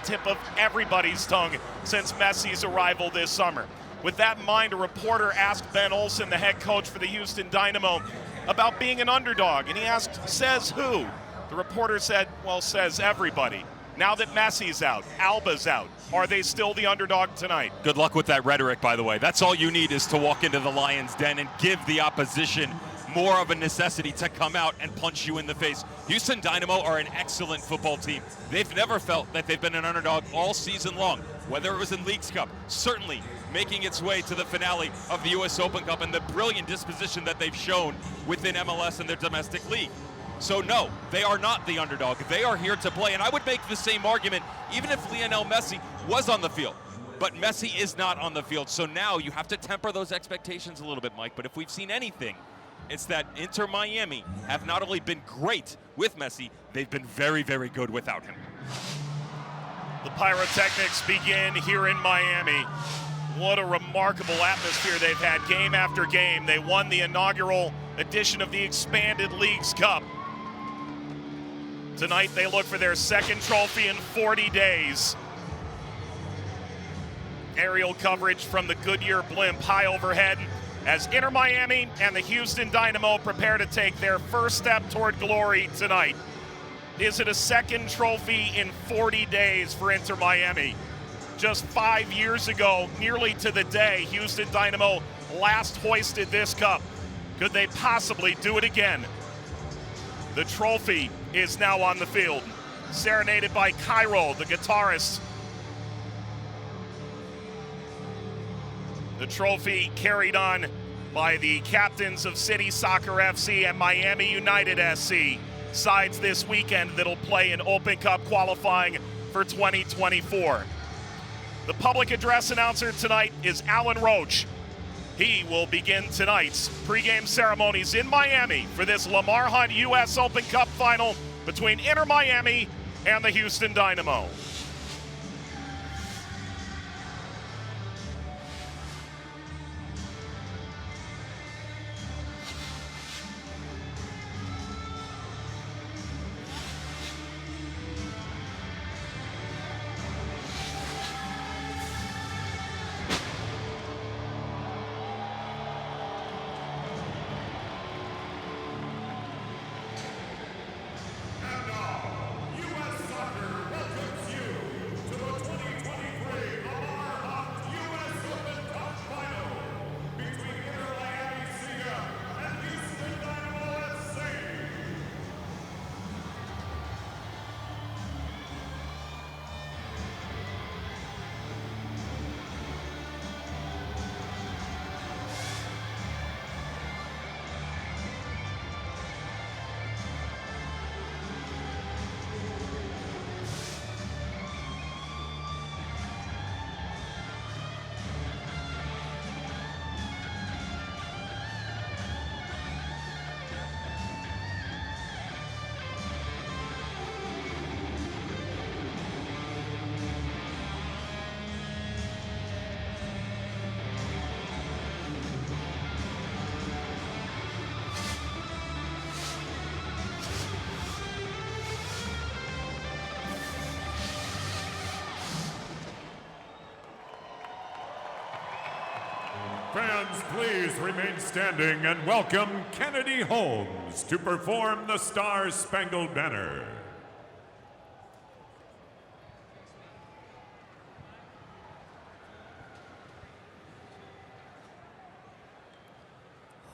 tip of everybody's tongue since Messi's arrival this summer. With that in mind, a reporter asked Ben Olsen, the head coach for the Houston Dynamo, about being an underdog, and he asked, says who? The reporter said, well, says everybody. Now that Messi's out, Alba's out, are they still the underdog tonight? Good luck with that rhetoric, by the way. That's all you need is to walk into the Lions' den and give the opposition more of a necessity to come out and punch you in the face. Houston Dynamo are an excellent football team. They've never felt that they've been an underdog all season long, whether it was in Leagues Cup, certainly making its way to the finale of the U.S. Open Cup, and the brilliant disposition that they've shown within MLS and their domestic league. So no, they are not the underdog. They are here to play, and I would make the same argument even if Lionel Messi was on the field. But Messi is not on the field, so now you have to temper those expectations a little bit, Mike. But if we've seen anything, it's that Inter Miami have not only been great with Messi, they've been very, very good without him. The pyrotechnics begin here in Miami. What a remarkable atmosphere they've had game after game. They won the inaugural edition of the Expanded Leagues Cup. Tonight they look for their second trophy in 40 days. Aerial coverage from the Goodyear blimp high overhead as Inter Miami and the Houston Dynamo prepare to take their first step toward glory tonight. Is it a second trophy in 40 days for Inter Miami? Just 5 years ago, nearly to the day, Houston Dynamo last hoisted this cup. Could they possibly do it again? The trophy is now on the field, serenaded by Cairo, the guitarist. The trophy carried on by the captains of City Soccer FC and Miami United SC, sides this weekend that'll play in Open Cup qualifying for 2024. The public address announcer tonight is Alan Roach. He will begin tonight's pregame ceremonies in Miami for this Lamar Hunt U.S. Open Cup final between Inter Miami and the Houston Dynamo. Fans, please remain standing and welcome Kennedy Holmes to perform the Star-Spangled Banner.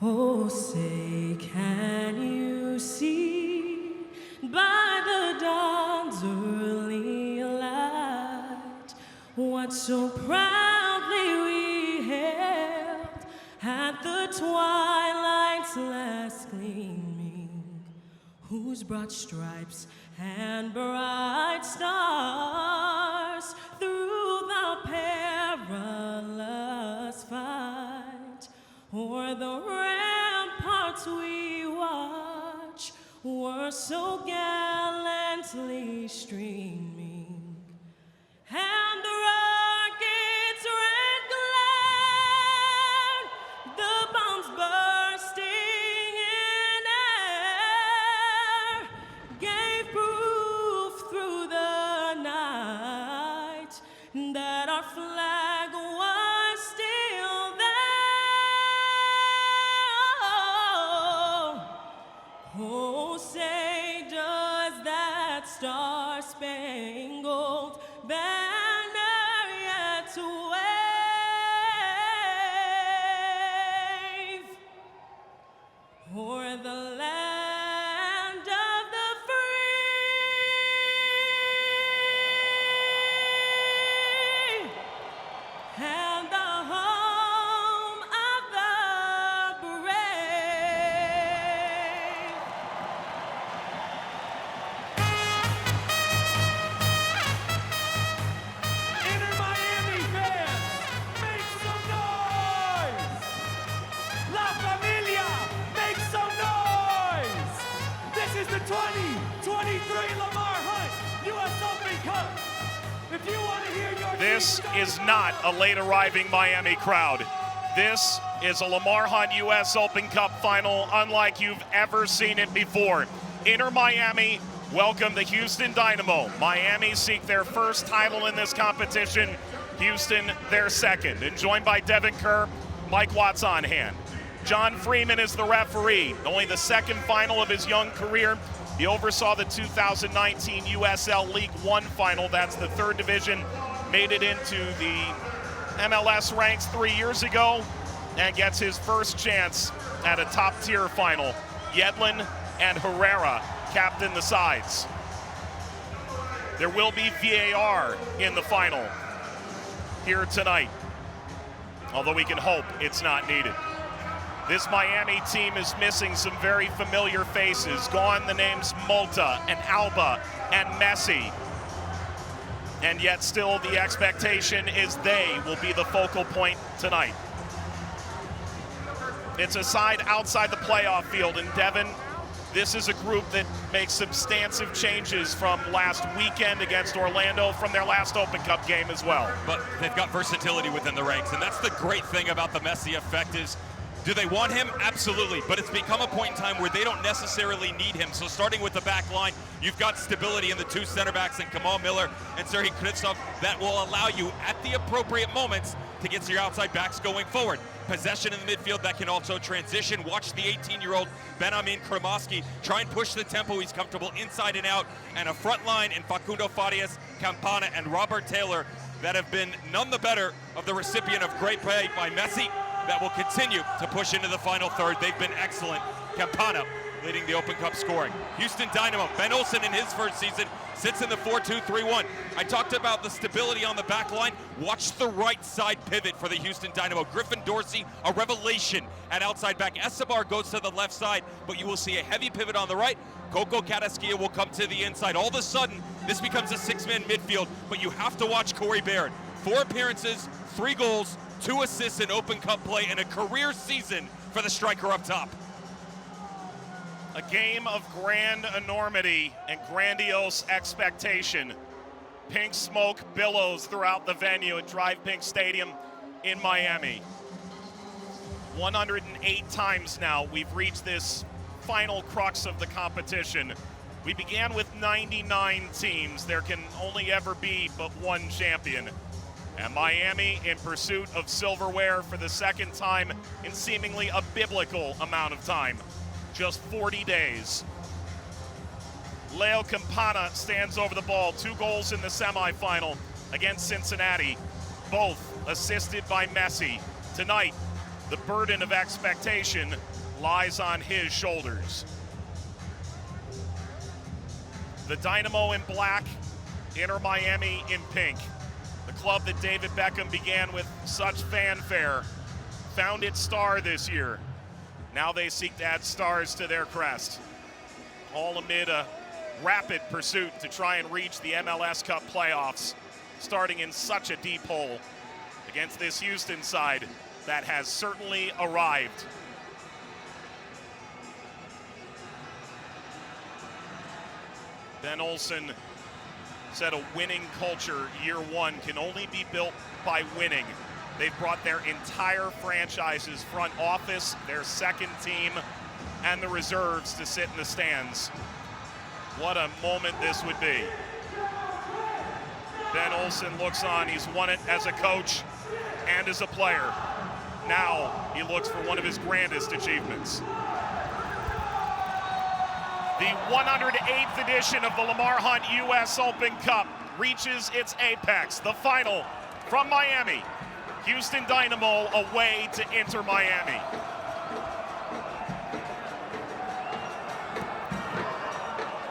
Oh, say, can you see by the dawn's early light what so proudly we held at the twilight's last gleaming, whose broad stripes and bright stars through the perilous fight o'er the ramparts we watch were so gallantly streaming, and the rockets' red glare, the bombs bursting in air, gave proof through the night that our flag was still there. Oh, say does that star-spangled banner yet wave o'er the land of the free and the home of the brave. Inter Miami fans, make some noise! La Familia, make some noise! This is the 2023 Lamar Hunt U.S. Open Cup. If you want to hear your This team is not a late arriving Miami crowd. This is a Lamar Hunt U.S. Open Cup final unlike you've ever seen it before. Inter Miami welcome the Houston Dynamo. Miami seek their first title in this competition. Houston their second. And joined by Devin Kerr, Mike Watts on hand. John Freeman is the referee. Only the second final of his young career. He oversaw the 2019 USL League One final. That's the third division. Made it into the MLS ranks 3 years ago and gets his first chance at a top-tier final. Yedlin and Herrera captain the sides. There will be VAR in the final here tonight, although we can hope it's not needed. This Miami team is missing some very familiar faces. Gone the names Multa and Alba and Messi. And yet still the expectation is they will be the focal point tonight. It's a side outside the playoff field, and Devin, this is a group that makes substantive changes from last weekend against Orlando, from their last Open Cup game as well. But they've got versatility within the ranks, and that's the great thing about the Messi effect is, do they want him? Absolutely, but it's become a point in time where they don't necessarily need him. So starting with the back line, you've got stability in the two center backs in Kamal Miller and Serhii Knitsov that will allow you at the appropriate moments to get your outside backs going forward. Possession in the midfield that can also transition. Watch the 18-year-old Benjamin Kremoski try and push the tempo. He's comfortable inside and out. And a front line in Facundo Farias, Campana, and Robert Taylor that have been none the better of the recipient of great play by Messi that will continue to push into the final third. They've been excellent. Campana leading the Open Cup scoring. Houston Dynamo, Ben Olsen in his first season sits in the 4-2-3-1. I talked about the stability on the back line. Watch the right side pivot for the Houston Dynamo. Griffin Dorsey, a revelation at outside back. Escobar goes to the left side, but you will see a heavy pivot on the right. Coco Carrasquilla will come to the inside. All of a sudden, this becomes a six-man midfield, but you have to watch Corey Baird. 4 appearances, 3 goals, 2 assists in Open Cup play, and a career season for the striker up top. A game of grand enormity and grandiose expectation. Pink smoke billows throughout the venue at Drive Pink Stadium in Miami. 108 times now we've reached this final crux of the competition. We began with 99 teams. There can only ever be but one champion. And Miami in pursuit of silverware for the second time in seemingly a biblical amount of time. Just 40 days. Leo Campana stands over the ball. 2 goals in the semifinal against Cincinnati, both assisted by Messi. Tonight, the burden of expectation lies on his shoulders. The Dynamo in black, Inter Miami in pink. The club that David Beckham began with such fanfare found its star this year. Now they seek to add stars to their crest, all amid a rapid pursuit to try and reach the MLS Cup playoffs, starting in such a deep hole against this Houston side that has certainly arrived. Ben Olsen said a winning culture, year one, can only be built by winning. They've brought their entire franchise's front office, their second team, and the reserves to sit in the stands. What a moment this would be. Ben Olsen looks on. He's won it as a coach and as a player. Now he looks for one of his grandest achievements. The 108th edition of the Lamar Hunt U.S. Open Cup reaches its apex. The final from Miami. Houston Dynamo away to Inter Miami.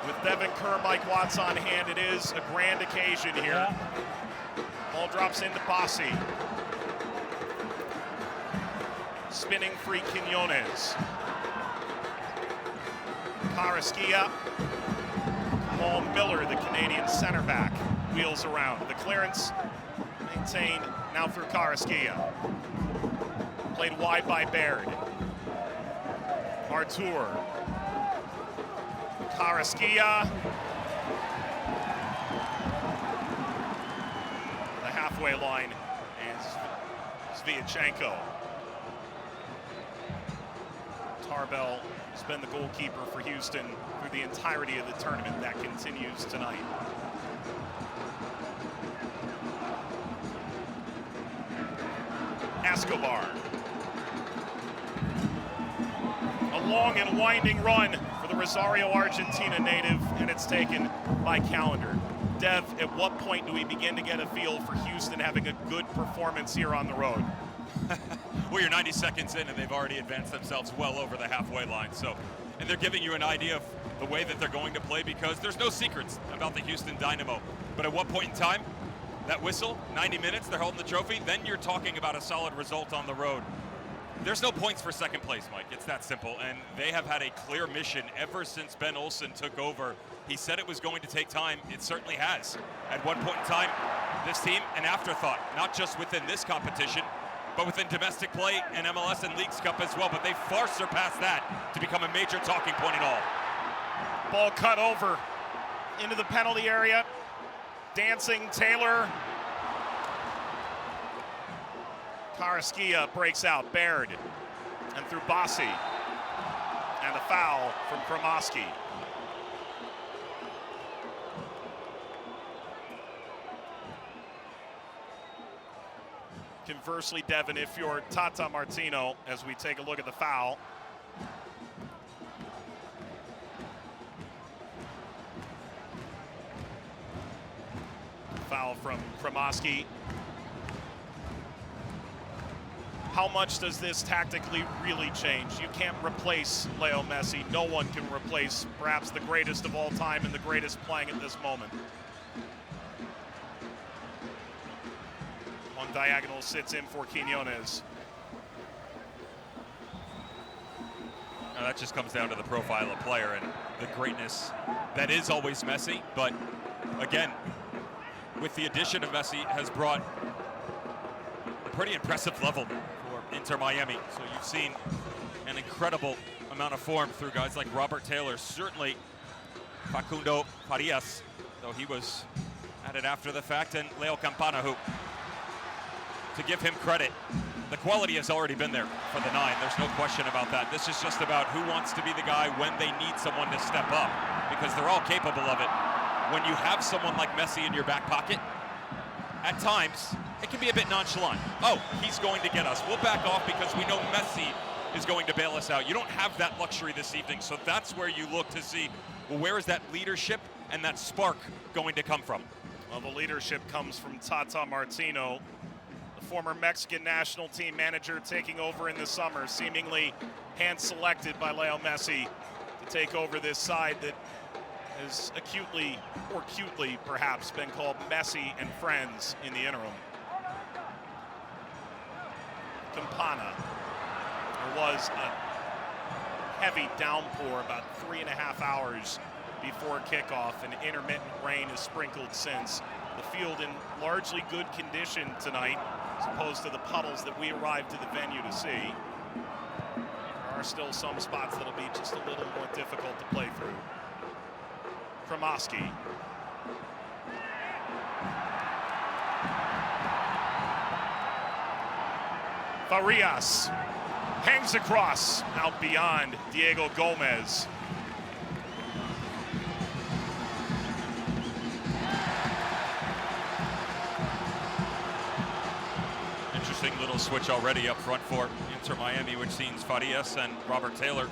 With Devin Kerr, Mike Watts on hand, it is a grand occasion here. Ball drops into Bassi. Spinning free Quinones. Carrasquilla. Paul Miller, the Canadian center back, wheels around. The clearance maintained now through Carrasquilla. Played wide by Baird. Artur. Carrasquilla. The halfway line is Sviatchenko. Tarbell has been the goalkeeper for Houston through the entirety of the tournament. That continues tonight. Escobar. A long and winding run for the Rosario, Argentina native, and it's taken by Calendar. Dev, at what point do we begin to get a feel for Houston having a good performance here on the road? Well, you're 90 seconds in and they've already advanced themselves well over the halfway line. And they're giving you an idea of the way that they're going to play, because there's no secrets about the Houston Dynamo. But at what point in time, that whistle, 90 minutes, they're holding the trophy, then you're talking about a solid result on the road. There's no points for second place, Mike. It's that simple. And they have had a clear mission ever since Ben Olsen took over. He said it was going to take time. It certainly has. At one point in time, this team, an afterthought, not just within this competition, but within domestic play and MLS and Leagues Cup as well. But they far surpassed that to become a major talking point in all. Ball cut over into the penalty area. Dancing Taylor. Carrasquilla breaks out. Baird. And through Bassi. And a foul from Kromoski. Conversely, Devin, if you're Tata Martino, as we take a look at the foul. Foul from Kromoski. How much does this tactically really change? You can't replace Leo Messi. No one can replace perhaps the greatest of all time and the greatest playing at this moment. On diagonal sits in for Quinones. Now that just comes down to the profile of player and the greatness that is always Messi. But again, with the addition of Messi, has brought a pretty impressive level for Inter Miami. So you've seen an incredible amount of form through guys like Robert Taylor, certainly Facundo Farias, though he was at it after the fact, and Leo Campana, who, to give him credit, the quality has already been there for the nine. There's no question about that. This is just about who wants to be the guy when they need someone to step up, because they're all capable of it. When you have someone like Messi in your back pocket, at times, it can be a bit nonchalant. Oh, he's going to get us. We'll back off because we know Messi is going to bail us out. You don't have that luxury this evening, so that's where you look to see, well, where is that leadership and that spark going to come from? Well, the leadership comes from Tata Martino, the former Mexican national team manager, taking over in the summer, seemingly hand-selected by Leo Messi to take over this side that has acutely, or cutely perhaps, been called Messi and Friends in the interim. Campana. There was a heavy downpour about 3.5 hours before kickoff, and intermittent rain has sprinkled since. The field in largely good condition tonight, as opposed to the puddles that we arrived to the venue to see. There are still some spots that'll be just a little more difficult to play through. Kromoski. Farias hangs across, out beyond Diego Gomez. interesting little switch already up front for Inter Miami, which sees Farias and Robert Taylor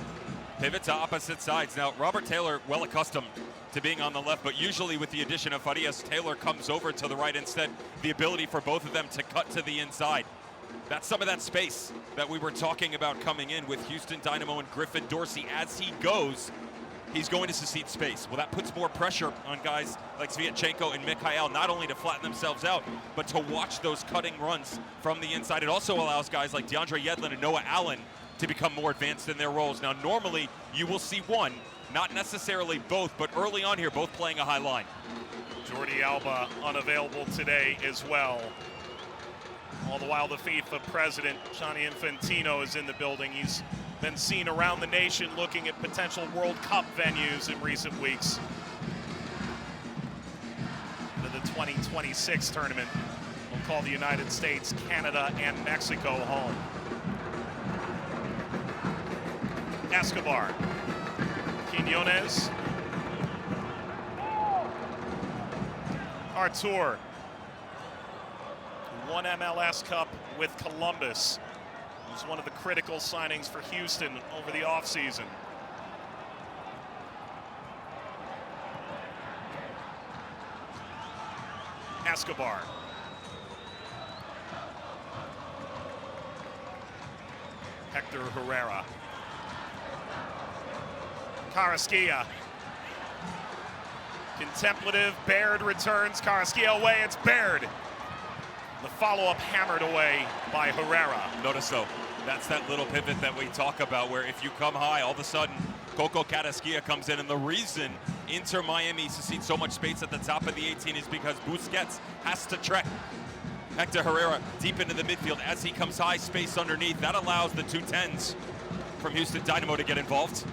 pivot to opposite sides. Now, Robert Taylor, well accustomed to being on the left, but usually with the addition of Farias, Taylor comes over to the right instead. The ability for both of them to cut to the inside. That's some of that space that we were talking about coming in with Houston Dynamo and Griffin Dorsey. As he goes, he's going to secede space. Well, that puts more pressure on guys like Sviatchenko and Mikhail, not only to flatten themselves out, but to watch those cutting runs from the inside. It also allows guys like DeAndre Yedlin and Noah Allen to become more advanced in their roles. Now, normally you will see one, not necessarily both, but early on here, both playing a high line. Jordi Alba unavailable today as well. All the while, the FIFA president, Gianni Infantino, is in the building. He's been seen around the nation looking at potential World Cup venues in recent weeks. To the 2026 tournament, we'll call the United States, Canada, and Mexico home. Escobar, Quinones, Artur, who won MLS Cup with Columbus. It was one of the critical signings for Houston over the offseason. Escobar. Hector Herrera. Carrasquilla. Contemplative, Baird returns. Carrasquilla away, it's Baird. The follow-up hammered away by Herrera. Notice though, that's that little pivot that we talk about where if you come high, all of a sudden, Coco Carrasquilla comes in, and the reason Inter Miami secedes so much space at the top of the 18 is because Busquets has to trek Hector Herrera deep into the midfield as he comes high, space underneath. That allows the 210s from Houston Dynamo to get involved.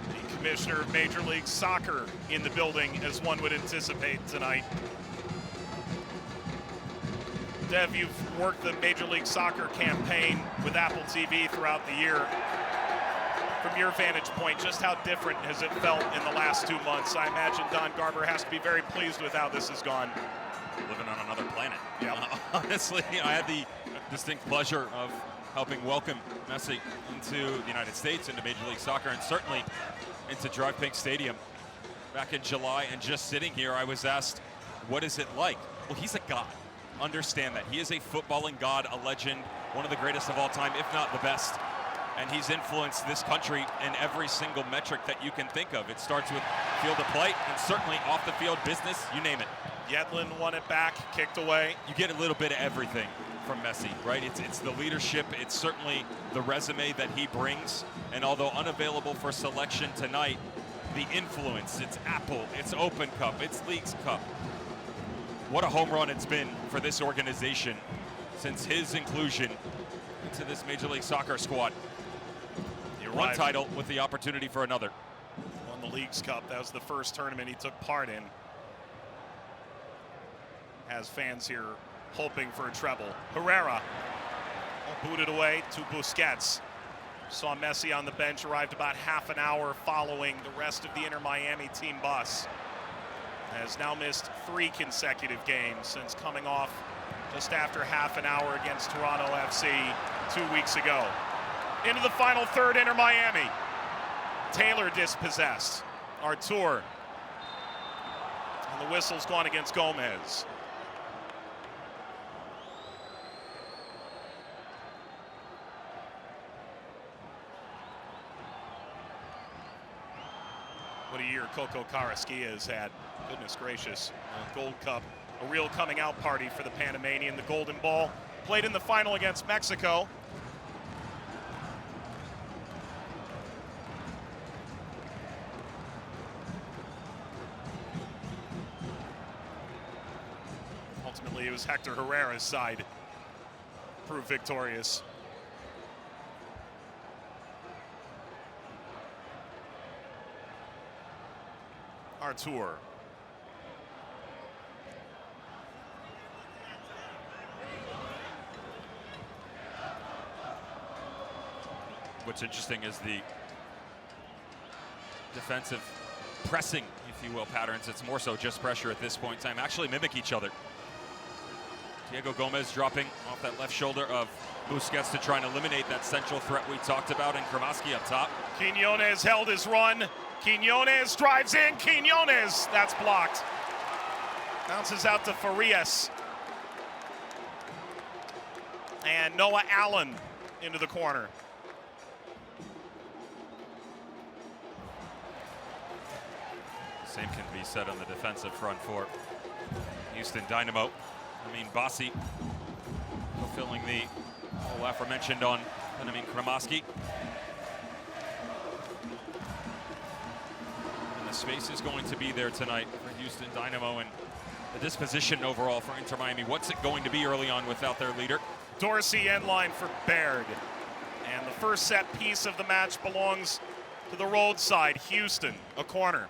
The commissioner of Major League Soccer in the building, as one would anticipate tonight. Dev, you've worked the Major League Soccer campaign with Apple TV throughout the year. From your vantage point, just how different has it felt in the last 2 months? I imagine Don Garber has to be very pleased with how this has gone. Living on another planet. Yeah. Honestly, I had the distinct pleasure of helping welcome Messi into the United States, into Major League Soccer, and certainly into Drive Pink Stadium back in July. And just sitting here, I was asked, what is it like? Well, he's a god. Understand that. He is a footballing god, a legend, one of the greatest of all time, if not the best. And he's influenced this country in every single metric that you can think of. It starts with field of play and certainly off the field business, you name it. Yedlin won it back, kicked away. You get a little bit of everything from Messi, right? It's the leadership, it's certainly the resume that he brings. And although unavailable for selection tonight, the influence, it's Apple, it's Open Cup, it's Leagues Cup. What a home run it's been for this organization since his inclusion into this Major League Soccer squad. One title with the opportunity for another. Won the Leagues Cup. That was the first tournament he took part in. Has fans here hoping for a treble. Herrera booted away to Busquets. Saw Messi on the bench, arrived about half an hour following the rest of the Inter Miami team bus. Has now missed 3 consecutive games since coming off just after half an hour against Toronto FC 2 weeks ago. Into the final third, Inter Miami. Taylor dispossessed. Artur. And the whistle's gone against Gomez. What a year Coco Carrasquilla has had. Goodness gracious. Gold Cup, a real coming out party for the Panamanian. The Golden Ball played in the final against Mexico. Ultimately, it was Hector Herrera's side proved victorious. Artur. What's interesting is the defensive pressing, if you will, patterns. It's more so just pressure at this point in time. Actually mimic each other. Diego Gomez dropping off that left shoulder of Busquets to try and eliminate that central threat we talked about, and Kramaski up top. Quinones held his run. Quinones drives in. Quinones, that's blocked. Bounces out to Farias. And Noah Allen into the corner. Same can be said on the defensive front for Houston Dynamo. I mean, Bassi fulfilling the whole aforementioned on Kramaski. And the space is going to be there tonight for Houston Dynamo, and the disposition overall for Inter Miami. What's it going to be early on without their leader? Dorsey end line for Baird. And the first set piece of the match belongs to the roadside, Houston, a corner.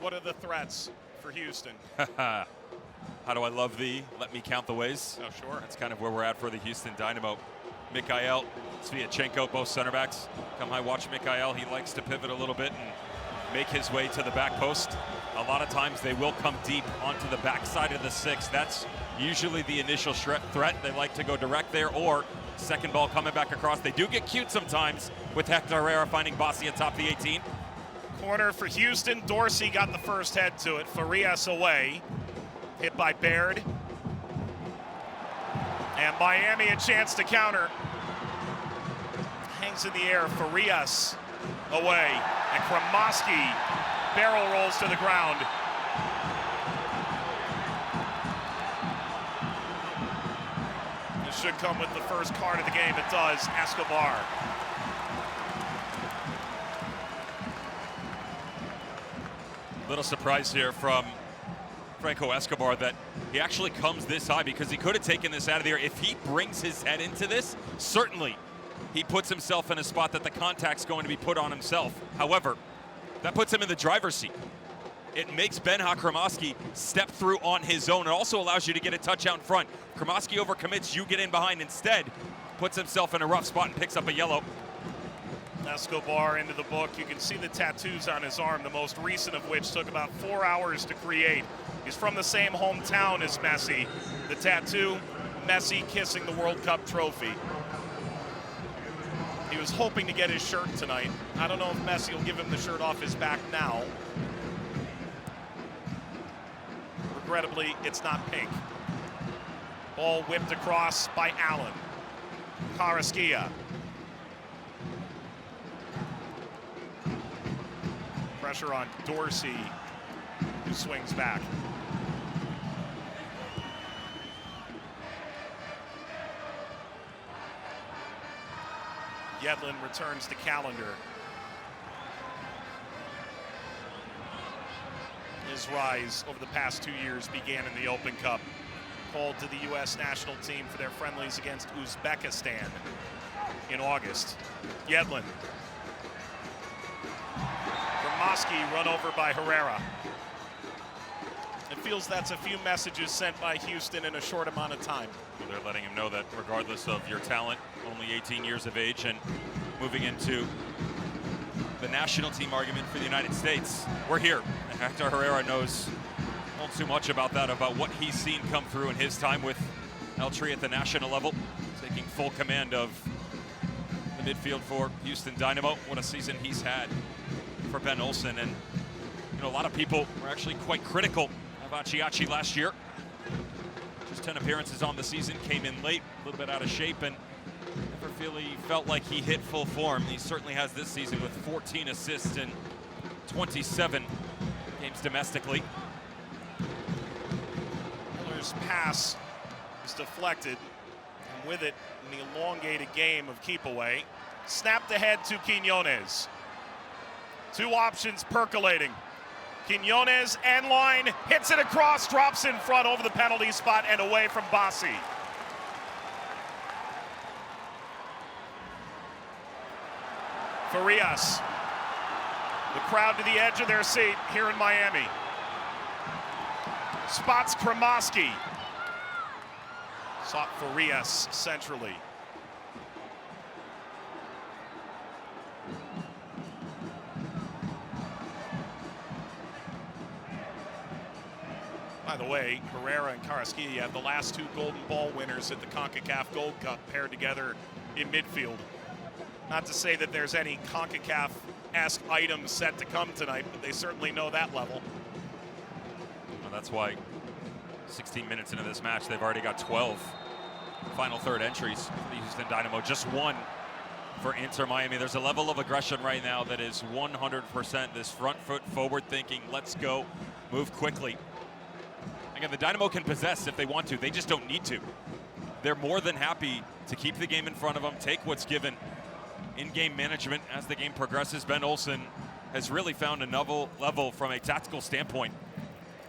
What are the threats for Houston? How do I love thee? Let me count the ways. Oh, sure. That's kind of where we're at for the Houston Dynamo. Mikhail, Sviatchenko, both center backs. Come high, watch Mikhail. He likes to pivot a little bit and make his way to the back post. A lot of times they will come deep onto the backside of the six. That's usually the initial threat. They like to go direct there, or second ball coming back across. They do get cute sometimes with Hector Herrera finding Bassi atop the 18. Corner for Houston. Dorsey got the first head to it. Farias away. Hit by Baird. And Miami a chance to counter. Hangs in the air. Farias away. And Kramaski barrel rolls to the ground. This should come with the first card of the game. It does. Escobar. Little surprise here from Franco Escobar that he actually comes this high, because he could have taken this out of the air. If he brings his head into this, certainly he puts himself in a spot that the contact's going to be put on himself. However, that puts him in the driver's seat. It makes Benha Kramaski step through on his own. It also allows you to get a touch out in front. Kramaski overcommits, you get in behind instead, puts himself in a rough spot and picks up a yellow. Escobar into the book. You can see the tattoos on his arm, the most recent of which took about 4 hours to create. He's from the same hometown as Messi. The tattoo, Messi kissing the World Cup trophy. He was hoping to get his shirt tonight. I don't know if Messi will give him the shirt off his back now. Regrettably, it's not pink. Ball whipped across by Allen. Carrasquilla. Pressure on Dorsey, who swings back. Yedlin returns to Calendar. His rise over the past 2 years began in the Open Cup. Called to the U.S. national team for their friendlies against Uzbekistan in August. Yedlin. Kramaski run over by Herrera. It feels that's a few messages sent by Houston in a short amount of time. Well, they're letting him know that regardless of your talent, only 18 years of age and moving into the national team argument for the United States, we're here. And Hector Herrera knows all too much about that, about what he's seen come through in his time with El Tri at the national level, taking full command of the midfield for Houston Dynamo. What a season he's had for Ben Olsen. And you know, a lot of people were actually quite critical of Achiachi last year. Just 10 appearances on the season, came in late, a little bit out of shape, and never really felt like he hit full form. He certainly has this season with 14 assists in 27 games domestically. Miller's pass is deflected, and with it, an elongated game of keep away. Snapped ahead to Quinones. Two options percolating. Quinones, end line, hits it across, drops in front over the penalty spot and away from Bassi. Farias. The crowd to the edge of their seat here in Miami. Spots Kramaski. Sought Farias centrally. By the way, Herrera and Carrasquilla have the last 2 Golden Ball winners at the CONCACAF Gold Cup paired together in midfield. Not to say that there's any CONCACAF-esque items set to come tonight, but they certainly know that level. Well, that's why 16 minutes into this match, they've already got 12 final third entries for the Houston Dynamo. Just 1 for Inter Miami. There's a level of aggression right now that is 100% this front foot forward thinking. Let's go, move quickly. Again, the Dynamo can possess if they want to. They just don't need to. They're more than happy to keep the game in front of them, take what's given. In-game management as the game progresses. Ben Olsen has really found a novel level from a tactical standpoint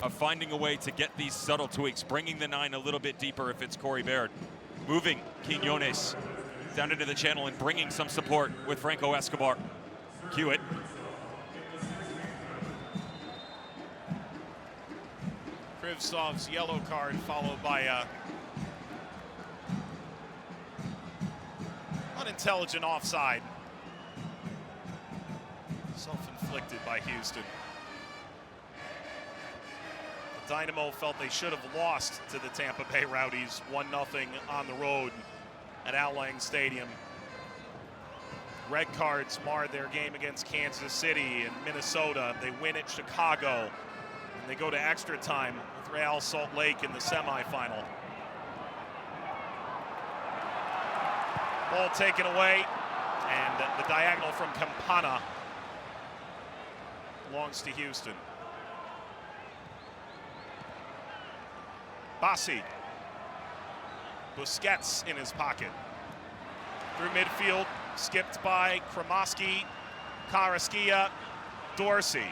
of finding a way to get these subtle tweaks, bringing the 9 a little bit deeper if it's Corey Baird, moving Quinones down into the channel and bringing some support with Franco Escobar. Cue it. Krivtsov's yellow card followed by a unintelligent offside. Self-inflicted by Houston. The Dynamo felt they should have lost to the Tampa Bay Rowdies 1-0 on the road at Al Lang Stadium. Red cards marred their game against Kansas City and Minnesota. They win at Chicago, and they go to extra time with Real Salt Lake in the semifinal. Ball taken away, and the diagonal from Campana belongs to Houston. Bassi. Busquets in his pocket. Through midfield, skipped by Kremoski, Carrasquilla, Dorsey.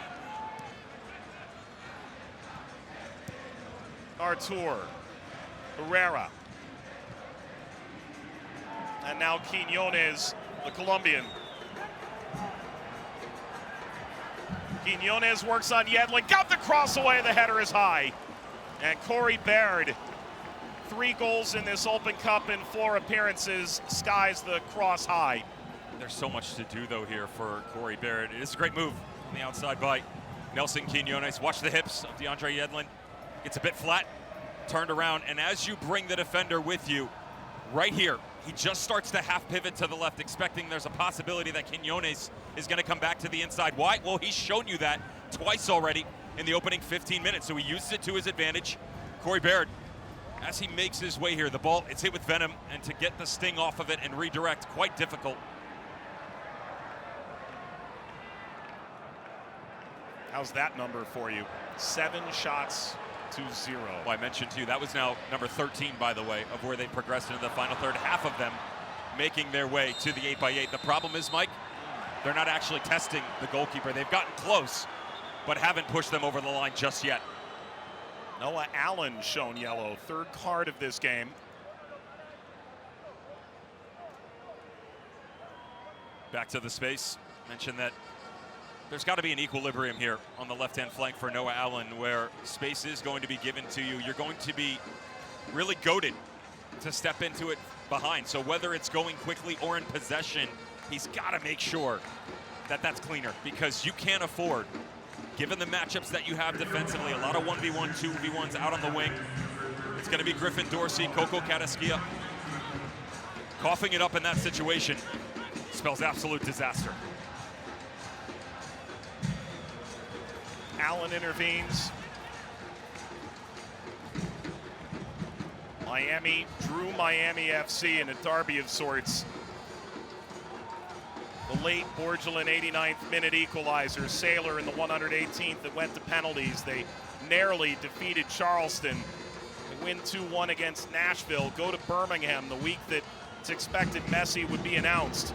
Artur, Herrera. And now Quinones, the Colombian. Quinones works on Yedlin, got the cross away, the header is high. And Corey Baird, 3 goals in this Open Cup in 4 appearances, skies the cross high. There's so much to do, though, here for Corey Baird. It is a great move on the outside by Nelson Quinones. Watch the hips of DeAndre Yedlin. Gets a bit flat, turned around, and as you bring the defender with you, right here, he just starts to half pivot to the left, expecting there's a possibility that Quinones is going to come back to the inside. Why? Well, he's shown you that twice already in the opening 15 minutes, so he used it to his advantage. Corey Baird, as he makes his way here, the ball, it's hit with venom, and to get the sting off of it and redirect, quite difficult. How's that number for you? 7 shots to 0. Well, I mentioned to you, that was now number 13, by the way, of where they progressed into the final third. Half of them making their way to the 8x8. The problem is, Mike, they're not actually testing the goalkeeper. They've gotten close, but haven't pushed them over the line just yet. Noah Allen shown yellow, 3rd card of this game. Back to the space. Mentioned that there's got to be an equilibrium here on the left-hand flank for Noah Allen, where space is going to be given to you. You're going to be really goaded to step into it behind. So whether it's going quickly or in possession, he's got to make sure that that's cleaner, because you can't afford, given the matchups that you have defensively, a lot of 1v1, 2v1s out on the wing. It's going to be Griffin Dorsey, Coco Carrasquilla. Coughing it up in that situation spells absolute disaster. Allen intervenes. Miami drew Miami FC in a derby of sorts. The late Borgelin 89th minute equalizer, Sailor in the 118th that went to penalties. They narrowly defeated Charleston. They win 2-1 against Nashville, go to Birmingham the week that it's expected Messi would be announced.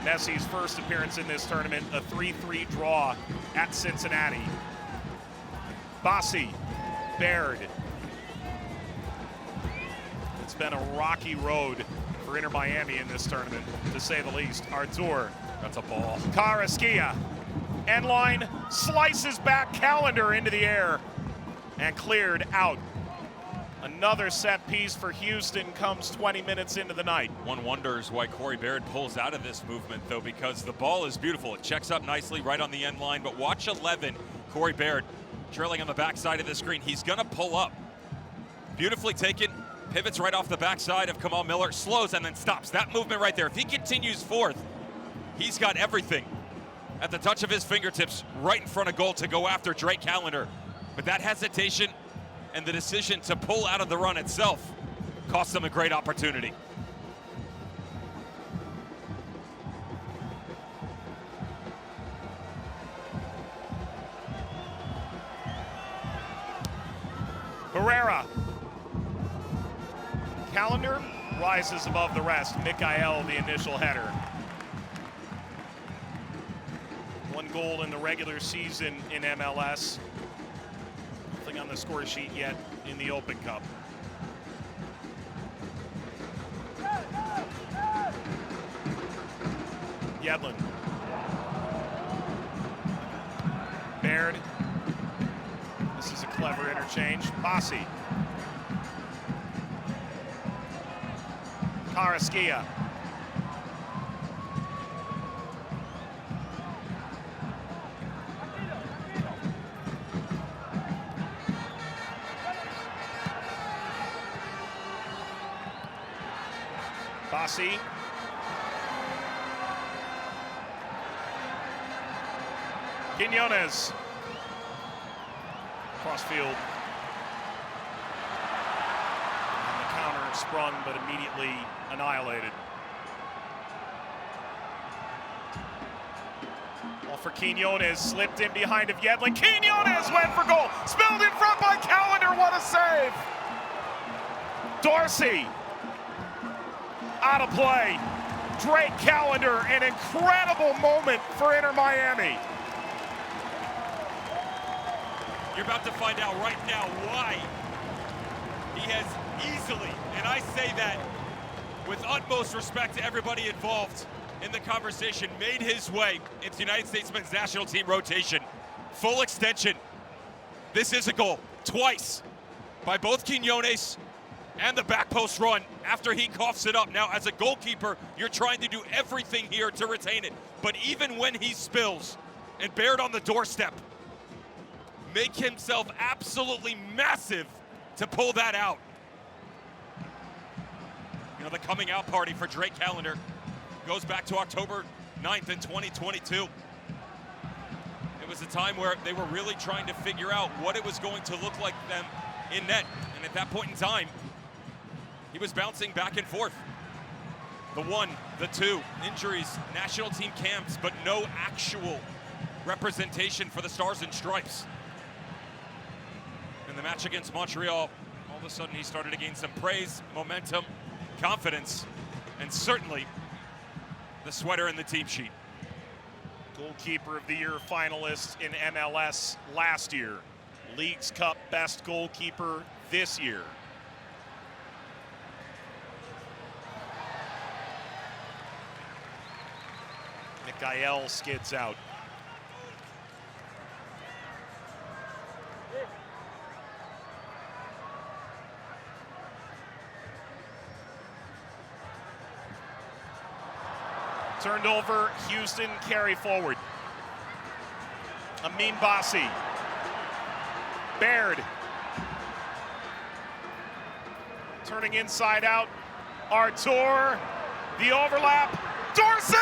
Messi's first appearance in this tournament, a 3-3 draw at Cincinnati. Bassi, Baird. It's been a rocky road for Inter Miami in this tournament, to say the least. Artur, That's a ball. Carrasquilla, end line, slices back Calendar into the air and cleared out. Another set piece for Houston comes 20 minutes into the night. One wonders why Corey Baird pulls out of this movement, though, because the ball is beautiful. It checks up nicely right on the end line, but watch 11, Corey Baird, drilling on the backside of the screen. He's gonna pull up. Beautifully taken, pivots right off the backside of Kamal Miller, slows and then stops. That movement right there, if he continues forth, he's got everything at the touch of his fingertips right in front of goal to go after Drake Callender. But that hesitation and the decision to pull out of the run itself cost them a great opportunity. Herrera. Callender rises above the rest. Mikael, the initial header. 1 goal in the regular season in MLS. Nothing on the score sheet yet in the Open Cup. Yedlin. Baird. This is a clever interchange. Bassi. Karaskia. Bassi. Quiñones. Crossfield. And the counter sprung, but immediately annihilated. Ball for Quiñones, slipped in behind of Yedlin. Quiñones went for goal. Spilled in front by Callender. What a save! Dorsey. Out of play. Drake Callender, an incredible moment for Inter Miami. You're about to find out right now why he has easily, and I say that with utmost respect to everybody involved in the conversation, made his way into the United States men's national team rotation. Full extension. This is a goal, twice, by both Quiñones and the back post run after he coughs it up. Now, as a goalkeeper, you're trying to do everything here to retain it. But even when he spills and Baird on the doorstep, make himself absolutely massive to pull that out. You know, the coming out party for Drake Callender goes back to October 9th in 2022. It was a time where they were really trying to figure out what it was going to look like them in net. And at that point in time, he was bouncing back and forth. The 1, the 2, injuries, national team camps, but no actual representation for the Stars and Stripes. In the match against Montreal, all of a sudden he started to gain some praise, momentum, confidence, and certainly the sweater in the team sheet. Goalkeeper of the Year finalist in MLS last year. League's Cup best goalkeeper this year. Mikael skids out. Turned over, Houston carry forward. Amin Bassi. Baird. Turning inside out. Artur. The overlap. Dorsey!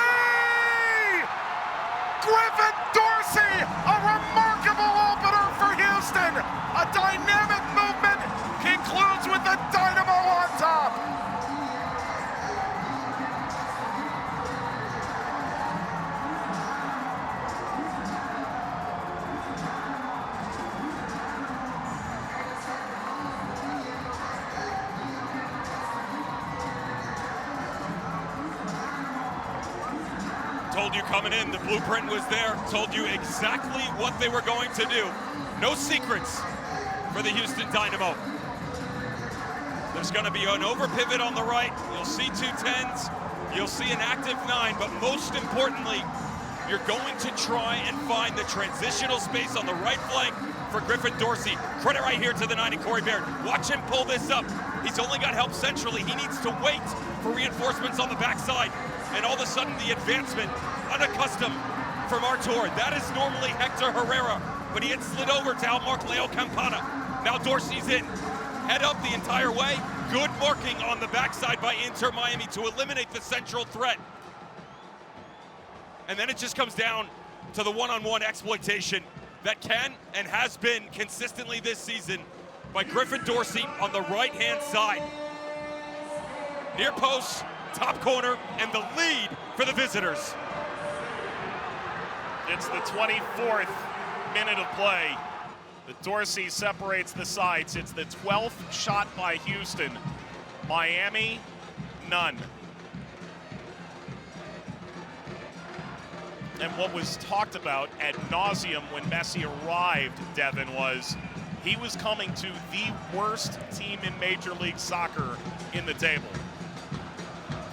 Griffin Dorsey! A remarkable opener for Houston. A dynamic movement concludes with the Dynamo on top. Told you coming in, the blueprint was there. Told you exactly what they were going to do. No secrets for the Houston Dynamo. There's going to be an over pivot on the right. You'll see 2 10s. You'll see an active 9. But most importantly, you're going to try and find the transitional space on the right flank for Griffin Dorsey. Credit right here to the 9 and Corey Baird. Watch him pull this up. He's only got help centrally. He needs to wait for reinforcements on the backside. And all of a sudden, the advancement, unaccustomed from Artur. That is normally Hector Herrera but he had slid over to outmark Leo Campana. Now Dorsey's in. Head up the entire way. Good marking on the backside by Inter Miami to eliminate the central threat. And then it just comes down to the one-on-one exploitation that can and has been consistently this season by Griffin Dorsey on the right-hand side. Near post, top corner, and the lead for the visitors. It's the 24th minute of play. The Dorsey separates the sides. It's the 12th shot by Houston. Miami, none. And what was talked about ad nauseum when Messi arrived, Devin, was he was coming to the worst team in Major League Soccer in the table.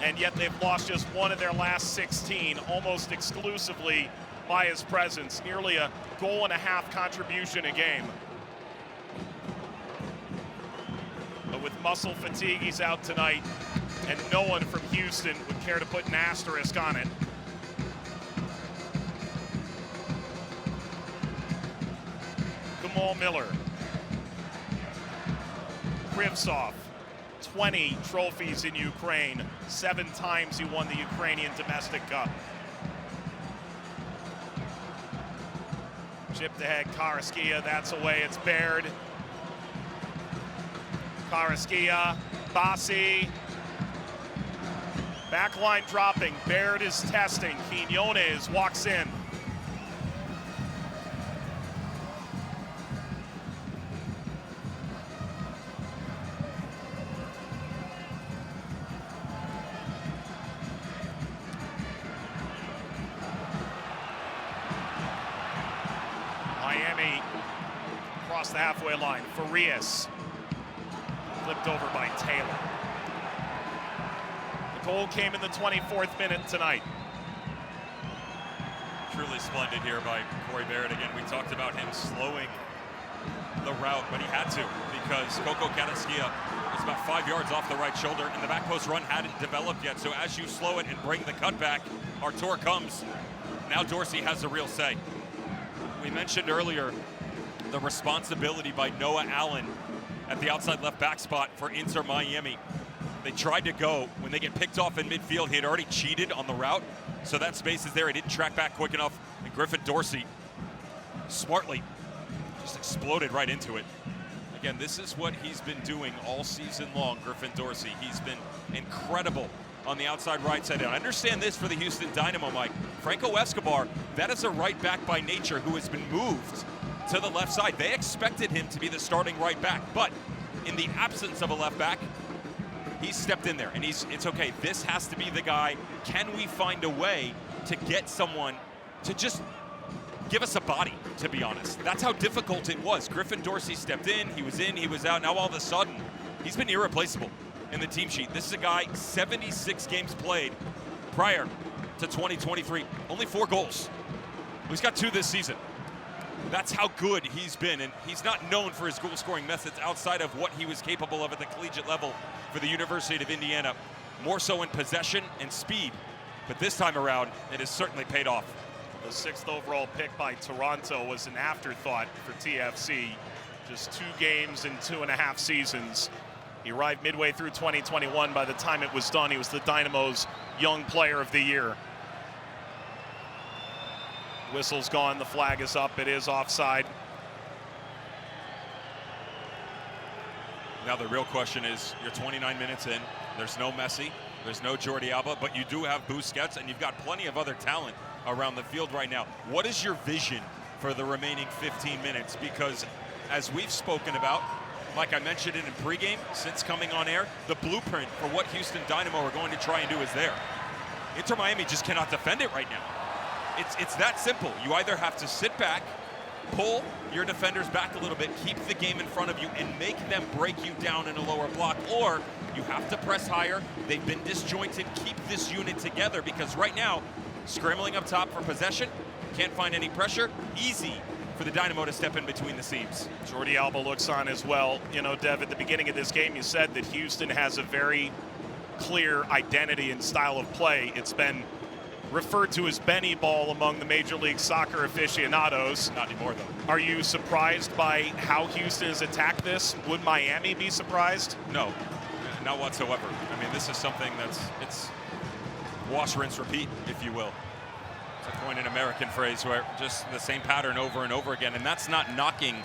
And yet they've lost just one of their last 16, almost exclusively by his presence, nearly a goal-and-a-half contribution a game. But with muscle fatigue, he's out tonight, and no one from Houston would care to put an asterisk on it. Kamal Miller. Krivtsov, 20 trophies in Ukraine. 7 times he won the Ukrainian Domestic Cup. Chipped ahead, Karaskia, that's away, it's Baird. Karaskia, Bassi. Backline dropping, Baird is testing, Quinones walks in. Miami across the halfway line. Farias flipped over by Taylor. The goal came in the 24th minute tonight. Truly splendid here by Corey Barrett. Again, we talked about him slowing the route, but he had to because Coco Karaskia is about 5 yards off the right shoulder, and the back post run hadn't developed yet. So as you slow it and bring the cutback, Artur comes. Now Dorsey has a real say. We mentioned earlier the responsibility by Noah Allen at the outside left back spot for Inter Miami. They tried to go. When they get picked off in midfield, he had already cheated on the route, so that space is there. He didn't track back quick enough, and Griffin Dorsey smartly just exploded right into it. Again, this is what he's been doing all season long, Griffin Dorsey. He's been incredible on the outside right side. And I understand this for the Houston Dynamo, Mike. Franco Escobar, that is a right back by nature who has been moved to the left side. They expected him to be the starting right back, but in the absence of a left back, he's stepped in there, and it's okay. This has to be the guy. Can we find a way to get someone to just give us a body, to be honest? That's how difficult it was. Griffin Dorsey stepped in, he was out. Now all of a sudden, he's been irreplaceable in the team sheet. This is a guy, 76 games played prior to 2023. Only 4 goals. He's got 2 this season. That's how good he's been, and he's not known for his goal-scoring methods outside of what he was capable of at the collegiate level for the University of Indiana. More so in possession and speed, but this time around, it has certainly paid off. The 6th overall pick by Toronto was an afterthought for TFC. Just 2 games in 2.5 seasons. He arrived midway through 2021. By the time it was done, he was the Dynamo's Young Player of the Year. Whistle's gone, the flag is up, it is offside. Now the real question is, you're 29 minutes in, there's no Messi, there's no Jordi Alba, but you do have Busquets, and you've got plenty of other talent around the field right now. What is your vision for the remaining 15 minutes? Because as we've spoken about, like I mentioned it in pregame, since coming on air, the blueprint for what Houston Dynamo are going to try and do is there. Inter Miami just cannot defend it right now. It's that simple. You either have to sit back, pull your defenders back a little bit, keep the game in front of you, and make them break you down in a lower block, or you have to press higher. They've been disjointed. Keep this unit together, because right now, scrambling up top for possession, can't find any pressure. Easy for the Dynamo to step in between the seams. Jordi Alba looks on as well. You know, Dev, at the beginning of this game, you said that Houston has a very clear identity and style of play. It's been referred to as Benny Ball among the Major League Soccer aficionados. Not anymore, though. Are you surprised by how Houston has attacked this? Would Miami be surprised? No, not whatsoever. I mean, this is something it's wash, rinse, repeat, if you will. To coin an American phrase, where just the same pattern over and over again. And that's not knocking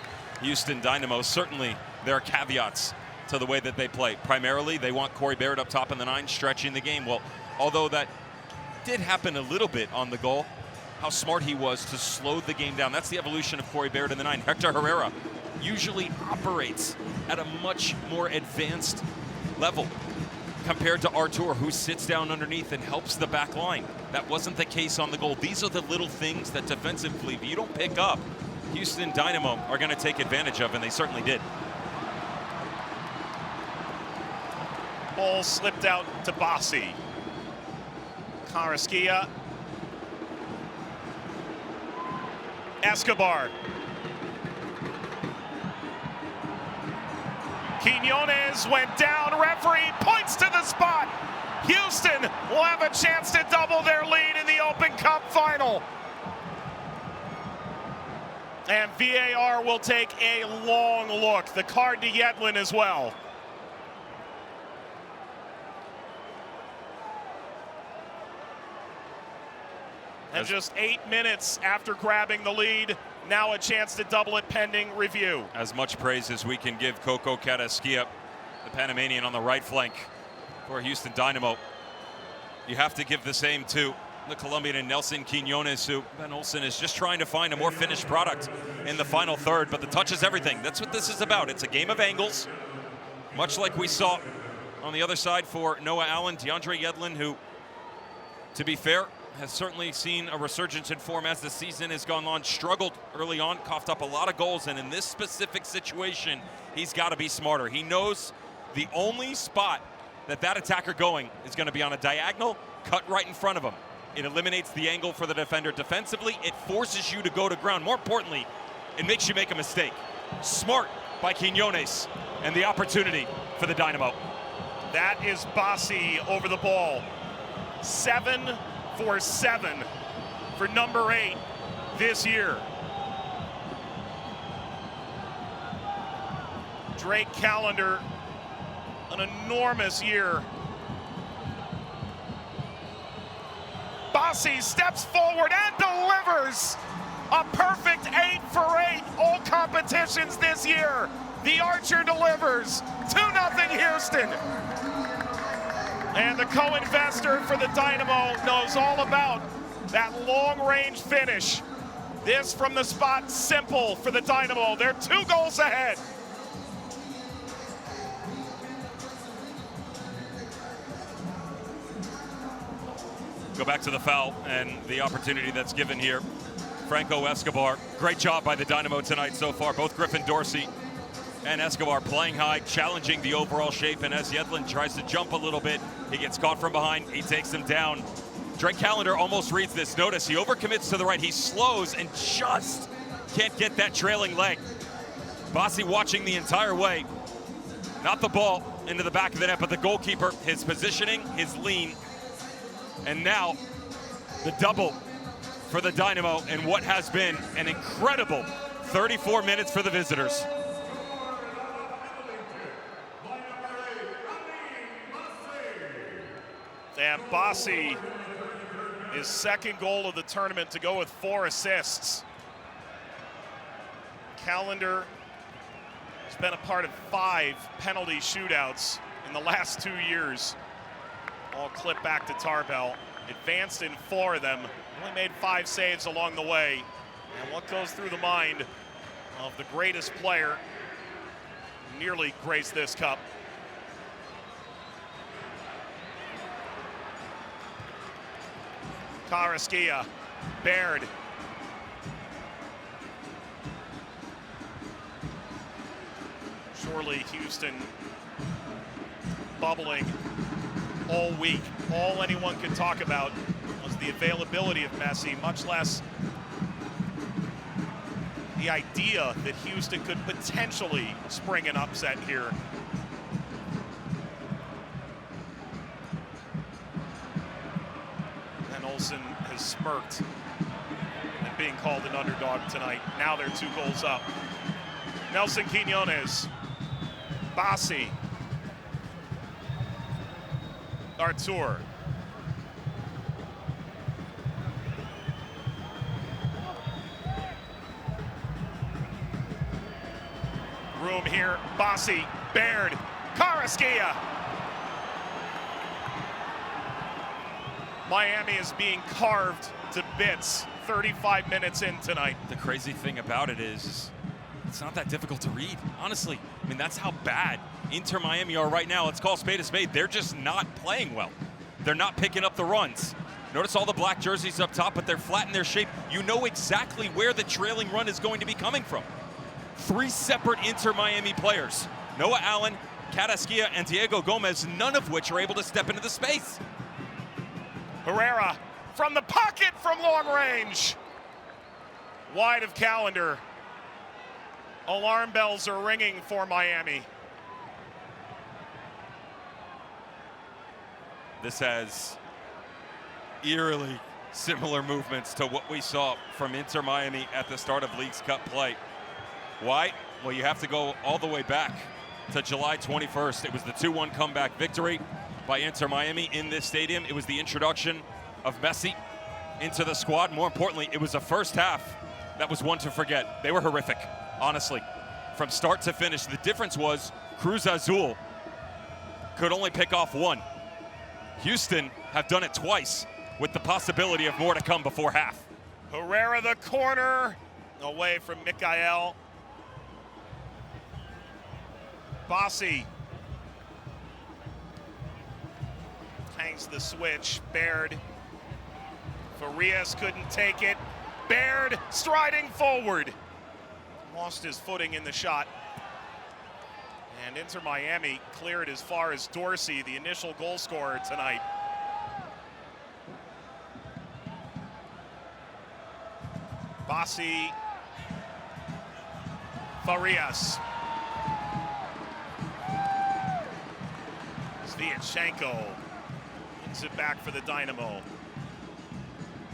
Houston Dynamo. Certainly, there are caveats to the way that they play. Primarily, they want Corey Barrett up top in the 9, stretching the game. Well, although that did happen a little bit on the goal, how smart he was to slow the game down. That's the evolution of Corey Barrett in the 9. Hector Herrera usually operates at a much more advanced level compared to Artur, who sits down underneath and helps the back line. That wasn't the case on the goal. These are the little things that defensively, if you don't pick up, Houston Dynamo are going to take advantage of, and they certainly did. Ball slipped out to Bassi. Carrasquilla. Escobar. Quiñones went down. Referee points to the spot. Houston will have a chance to double their lead in the Open Cup final. And VAR will take a long look. The card to Yedlin as well. And just 8 minutes after grabbing the lead, now a chance to double it pending review. As much praise as we can give Coco Carrasquilla, the Panamanian on the right flank for Houston Dynamo. You have to give the same to the Colombian and Nelson Quiñones, who Ben Olsen is just trying to find a more finished product in the final third, but the touch is everything. That's what this is about. It's a game of angles, much like we saw on the other side for Noah Allen. DeAndre Yedlin, who, to be fair, has certainly seen a resurgence in form as the season has gone on. Struggled early on, coughed up a lot of goals, and in this specific situation, he's got to be smarter. He knows the only spot that attacker going is going to be on a diagonal, cut right in front of him. It eliminates the angle for the defender defensively. It forces you to go to ground. More importantly, it makes you make a mistake. Smart by Quiñones, and the opportunity for the Dynamo. That is Bassi over the ball. 7 for 7 for number 8 this year. Drake Callender, an enormous year. Bassi steps forward and delivers a perfect 8 for 8 all competitions this year. The Archer delivers 2-0 Houston. And the co-investor for the Dynamo knows all about that long-range finish. This from the spot, simple for the Dynamo. They're 2 goals ahead. Go back to the foul and the opportunity that's given here. Franco Escobar, great job by the Dynamo tonight so far. Both Griffin Dorsey and Escobar playing high, challenging the overall shape. And as Yedlin tries to jump a little bit, he gets caught from behind. He takes him down. Drake Callender almost reads this. Notice he overcommits to the right. He slows and just can't get that trailing leg. Bassi watching the entire way. Not the ball into the back of the net, but the goalkeeper, his positioning, his lean. And now the double for the Dynamo in what has been an incredible 34 minutes for the visitors. And Bassi, his second goal of the tournament to go with 4 assists. Callender has been a part of 5 penalty shootouts in the last 2 years. All clipped back to Tarbell. Advanced in 4 of them. Only made 5 saves along the way. And what goes through the mind of the greatest player who nearly graced this cup? Carrasquilla, Baird. Surely Houston bubbling all week. All anyone could talk about was the availability of Messi, much less the idea that Houston could potentially spring an upset here. And Olsen smirked at being called an underdog tonight. Now they're 2 goals up. Nelson Quinones, Bassi, Artur. Room here, Bassi, Baird, Karaskia. Miami is being carved to bits 35 minutes in tonight. The crazy thing about it is it's not that difficult to read, honestly. I mean, that's how bad Inter Miami are right now. Let's call a spade a spade. They're just not playing well. They're not picking up the runs. Notice all the black jerseys up top, but they're flat in their shape. You know exactly where the trailing run is going to be coming from. 3 separate Inter Miami players, Noah Allen, Carrasquilla, and Diego Gomez, none of which are able to step into the space. Herrera from the pocket from long range. Wide of calendar. Alarm bells are ringing for Miami. This has eerily similar movements to what we saw from Inter Miami at the start of Leagues Cup play. Why? Well, you have to go all the way back to July 21st. It was the 2-1 comeback victory by Inter Miami in this stadium. It was the introduction of Messi into the squad. More importantly, it was a first half that was one to forget. They were horrific, honestly, from start to finish. The difference was Cruz Azul could only pick off 1. Houston have done it twice with the possibility of more to come before half. Herrera the corner, away from Mikael. Bassi hangs the switch. Baird. Farias couldn't take it. Baird striding forward. Lost his footing in the shot. And Inter Miami cleared as far as Dorsey, the initial goal scorer tonight. Bassi. Farias. Sviatchenko wins it back for the Dynamo.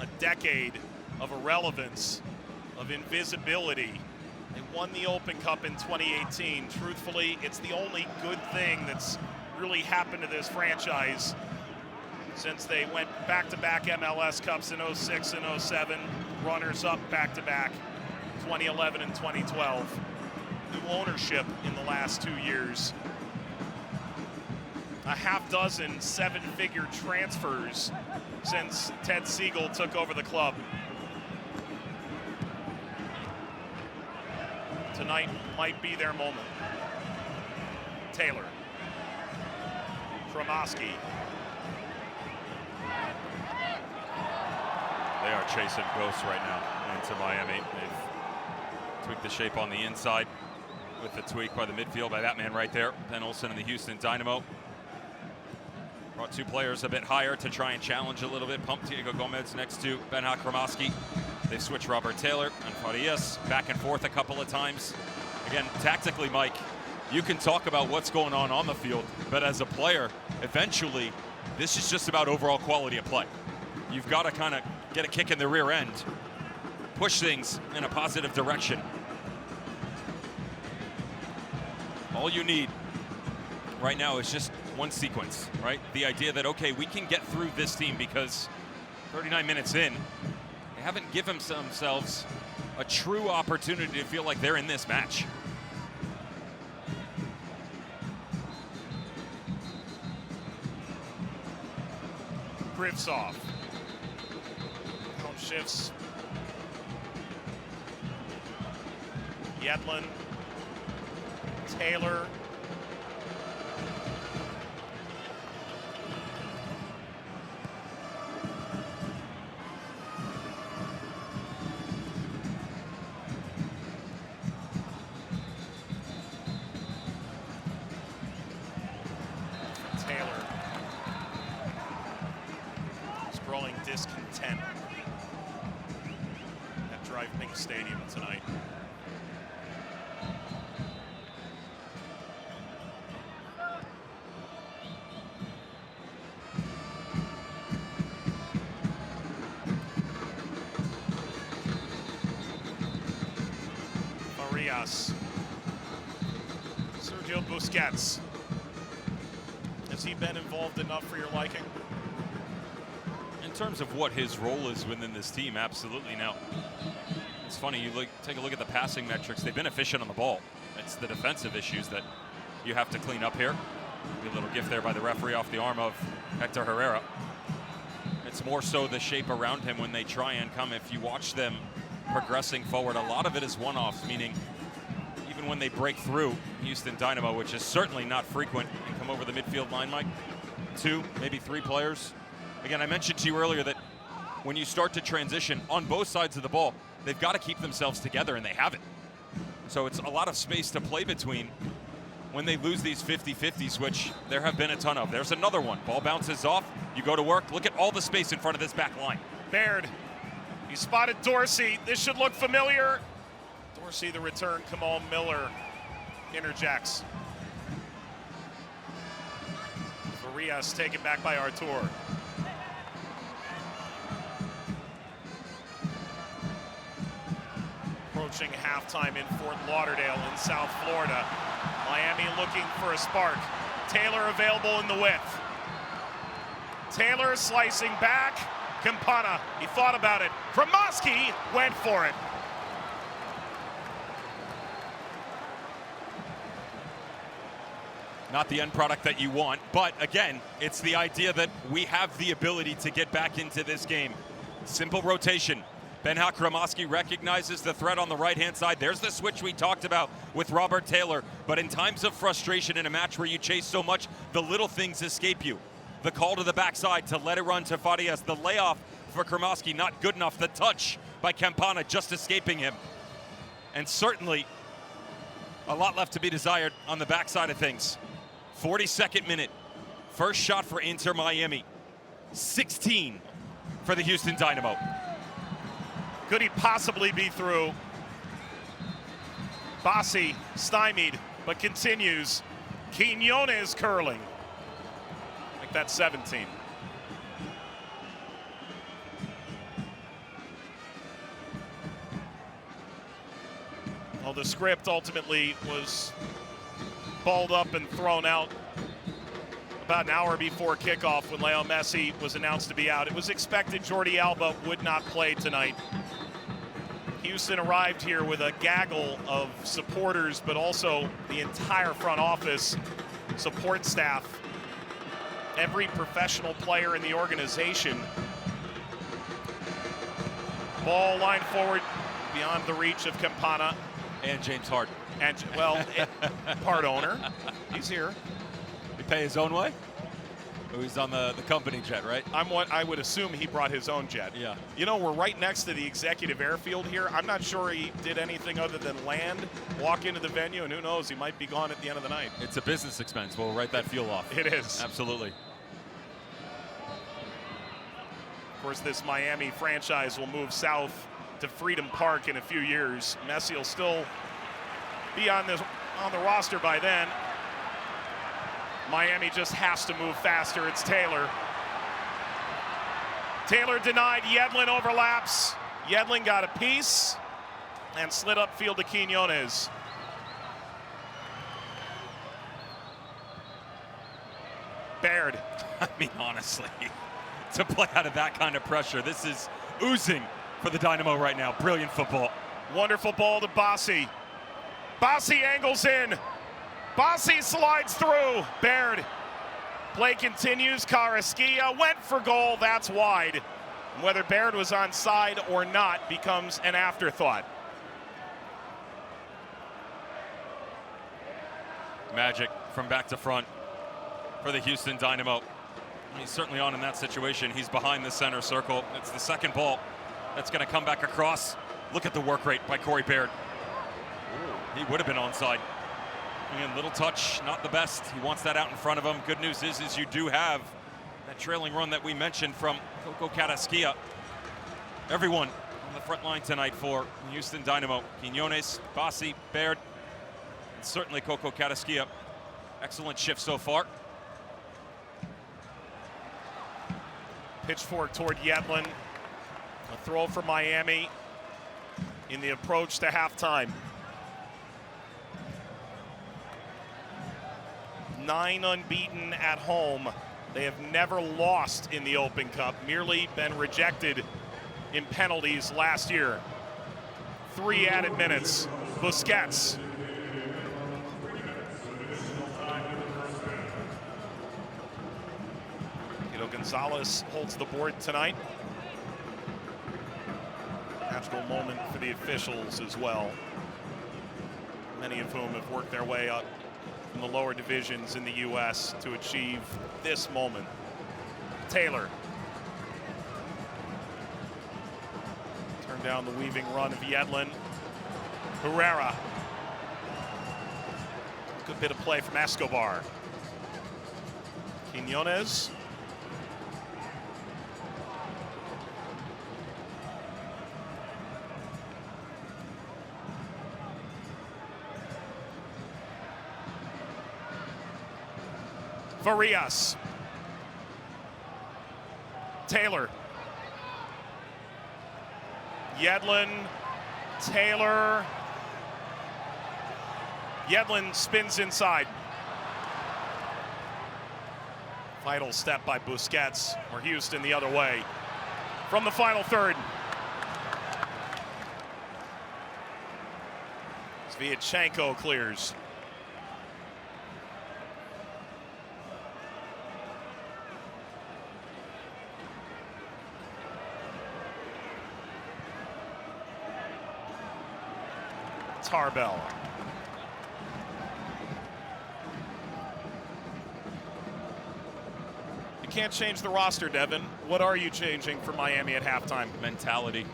A decade of irrelevance, of invisibility. They won the Open Cup in 2018. Truthfully, it's the only good thing that's really happened to this franchise since they went back-to-back MLS Cups in 06 and 07, runners-up back-to-back 2011 and 2012. New ownership in the last 2 years. A half dozen 7-figure transfers since Ted Siegel took over the club. Tonight might be their moment. Taylor. Kromoski. They are chasing ghosts right now into Miami. They've tweaked the shape on the inside with the tweak by the midfield by that man right there. Ben Olsen and the Houston Dynamo. Brought 2 players a bit higher to try and challenge a little bit. Pump Diego Gomez next to Ben-Hak Kromoski. They've switched Robert Taylor and Farias back and forth a couple of times. Again, tactically, Mike, you can talk about what's going on the field, but as a player, eventually, this is just about overall quality of play. You've got to kind of get a kick in the rear end, push things in a positive direction. All you need right now is just one sequence, right? The idea that, okay, we can get through this team because 39 minutes in, they haven't given themselves a true opportunity to feel like they're in this match. Krivtsov. Home shifts. Yedlin. Taylor. Growing discontent at Drive Pink Stadium tonight. Farias. Sergio Busquets. Has he been involved enough for your liking? In terms of what his role is within this team, absolutely. Now, it's funny, you take a look at the passing metrics. They've been efficient on the ball. It's the defensive issues that you have to clean up here. A little gift there by the referee off the arm of Hector Herrera. It's more so the shape around him when they try and come. If you watch them progressing forward, a lot of it is one-offs, meaning even when they break through Houston Dynamo, which is certainly not frequent, and come over the midfield line, Mike, 2, maybe 3 players. Again, I mentioned to you earlier that when you start to transition on both sides of the ball, they've got to keep themselves together, and they haven't. So it's a lot of space to play between when they lose these 50-50s, which there have been a ton of. There's another one. Ball bounces off. You go to work. Look at all the space in front of this back line. Baird. He spotted Dorsey. This should look familiar. Dorsey, the return. Kamal Miller interjects. Farias taken back by Artur. Approaching halftime in Fort Lauderdale in South Florida. Miami looking for a spark. Taylor available in the width. Taylor slicing back. Campana, he thought about it. Kromoski went for it. Not the end product that you want, but again, it's the idea that we have the ability to get back into this game. Simple rotation. Benha Kromoski recognizes the threat on the right-hand side. There's the switch we talked about with Robert Taylor. But in times of frustration in a match where you chase so much, the little things escape you. The call to the backside to let it run to Farias. The layoff for Kromoski, not good enough. The touch by Campana just escaping him. And certainly a lot left to be desired on the backside of things. 42nd minute. First shot for Inter Miami. 16 for the Houston Dynamo. Could he possibly be through? Bassi stymied, but continues. Quiñones curling. I think that's 17. Well, the script ultimately was balled up and thrown out about an hour before kickoff when Leo Messi was announced to be out. It was expected Jordi Alba would not play tonight. Houston arrived here with a gaggle of supporters, but also the entire front office, support staff, every professional player in the organization. Ball line forward beyond the reach of Campana. And James Harden. And, well, part owner. He's here. He pay his own way? Oh, he's on the company jet, right? I would assume he brought his own jet. Yeah. You know, we're right next to the executive airfield here. I'm not sure he did anything other than land, walk into the venue, and who knows, he might be gone at the end of the night. It's a business expense. We'll write that fuel off. It is. Absolutely. Of course, this Miami franchise will move south to Freedom Park in a few years. Messi will still be on the roster by then. Miami just has to move faster. It's Taylor. Taylor denied. Yedlin overlaps. Yedlin got a piece and slid upfield to Quiñones. Baird. I mean, honestly, to play out of that kind of pressure, this is oozing for the Dynamo right now. Brilliant football. Wonderful ball to Bassi. Bassi angles in. Bassi slides through. Baird. Play continues. Carrasquilla went for goal. That's wide. Whether Baird was onside or not becomes an afterthought. Magic from back to front for the Houston Dynamo. He's certainly on in that situation. He's behind the center circle. It's the second ball that's going to come back across. Look at the work rate by Corey Baird. Ooh, he would have been onside. Again, little touch, not the best. He wants that out in front of him. Good news is you do have that trailing run that we mentioned from Coco Carrasquilla. Everyone on the front line tonight for Houston Dynamo. Quiñones, Bassi, Baird, and certainly Coco Carrasquilla. Excellent shift so far. Pitchfork toward Yedlin. A throw for Miami in the approach to halftime. 9 unbeaten at home. They have never lost in the Open Cup, merely been rejected in penalties last year. 3 added minutes. Busquets. Gonzalez holds the board tonight. Magical moment for the officials as well, many of whom have worked their way up from the lower divisions in the U.S. to achieve this moment. Taylor. Turn down the weaving run of Yedlin. Herrera. Good bit of play from Escobar. Quiñones. Varias. Taylor. Yedlin. Taylor. Yedlin spins inside. Vital step by Busquets, or Houston the other way. From the final third. Sviatchenko clears. Tarbell. You can't change the roster, Devin. What are you changing for Miami at halftime? Mentality.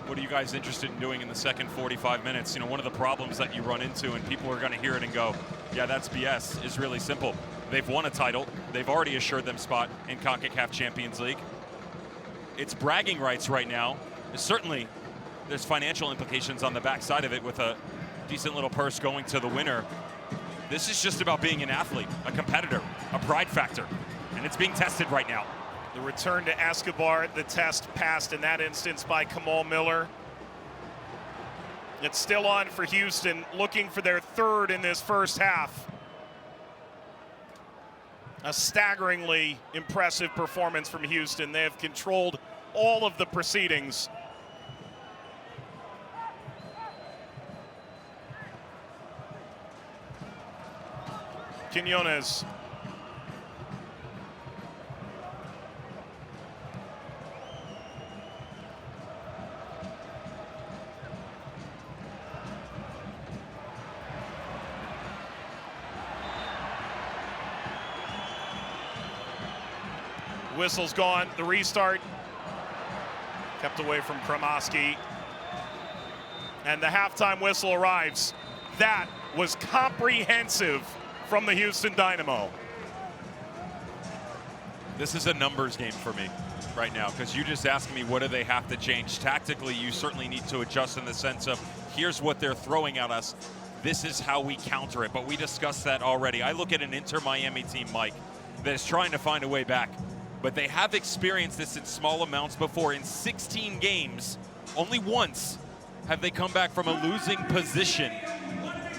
What are you guys interested in doing in the second 45 minutes? You know, one of the problems that you run into, and people are going to hear it and go, yeah, that's BS, is really simple. They've won a title. They've already assured them spot in CONCACAF Champions League. It's bragging rights right now. Certainly, there's financial implications on the backside of it with a decent little purse going to the winner. This is just about being an athlete, a competitor, a pride factor, and it's being tested right now. The return to Escobar, the test passed in that instance by Kamal Miller. It's still on for Houston, looking for their third in this first half. A staggeringly impressive performance from Houston. They have controlled all of the proceedings. Quiñones. Whistle's gone. The restart kept away from Kremoski. And the halftime whistle arrives. That was comprehensive from the Houston Dynamo. This is a numbers game for me right now, because you just asked me what do they have to change. Tactically, you certainly need to adjust in the sense of here's what they're throwing at us. This is how we counter it, but we discussed that already. I look at an Inter Miami team, Mike, that is trying to find a way back, but they have experienced this in small amounts before. In 16 games, only once have they come back from a losing position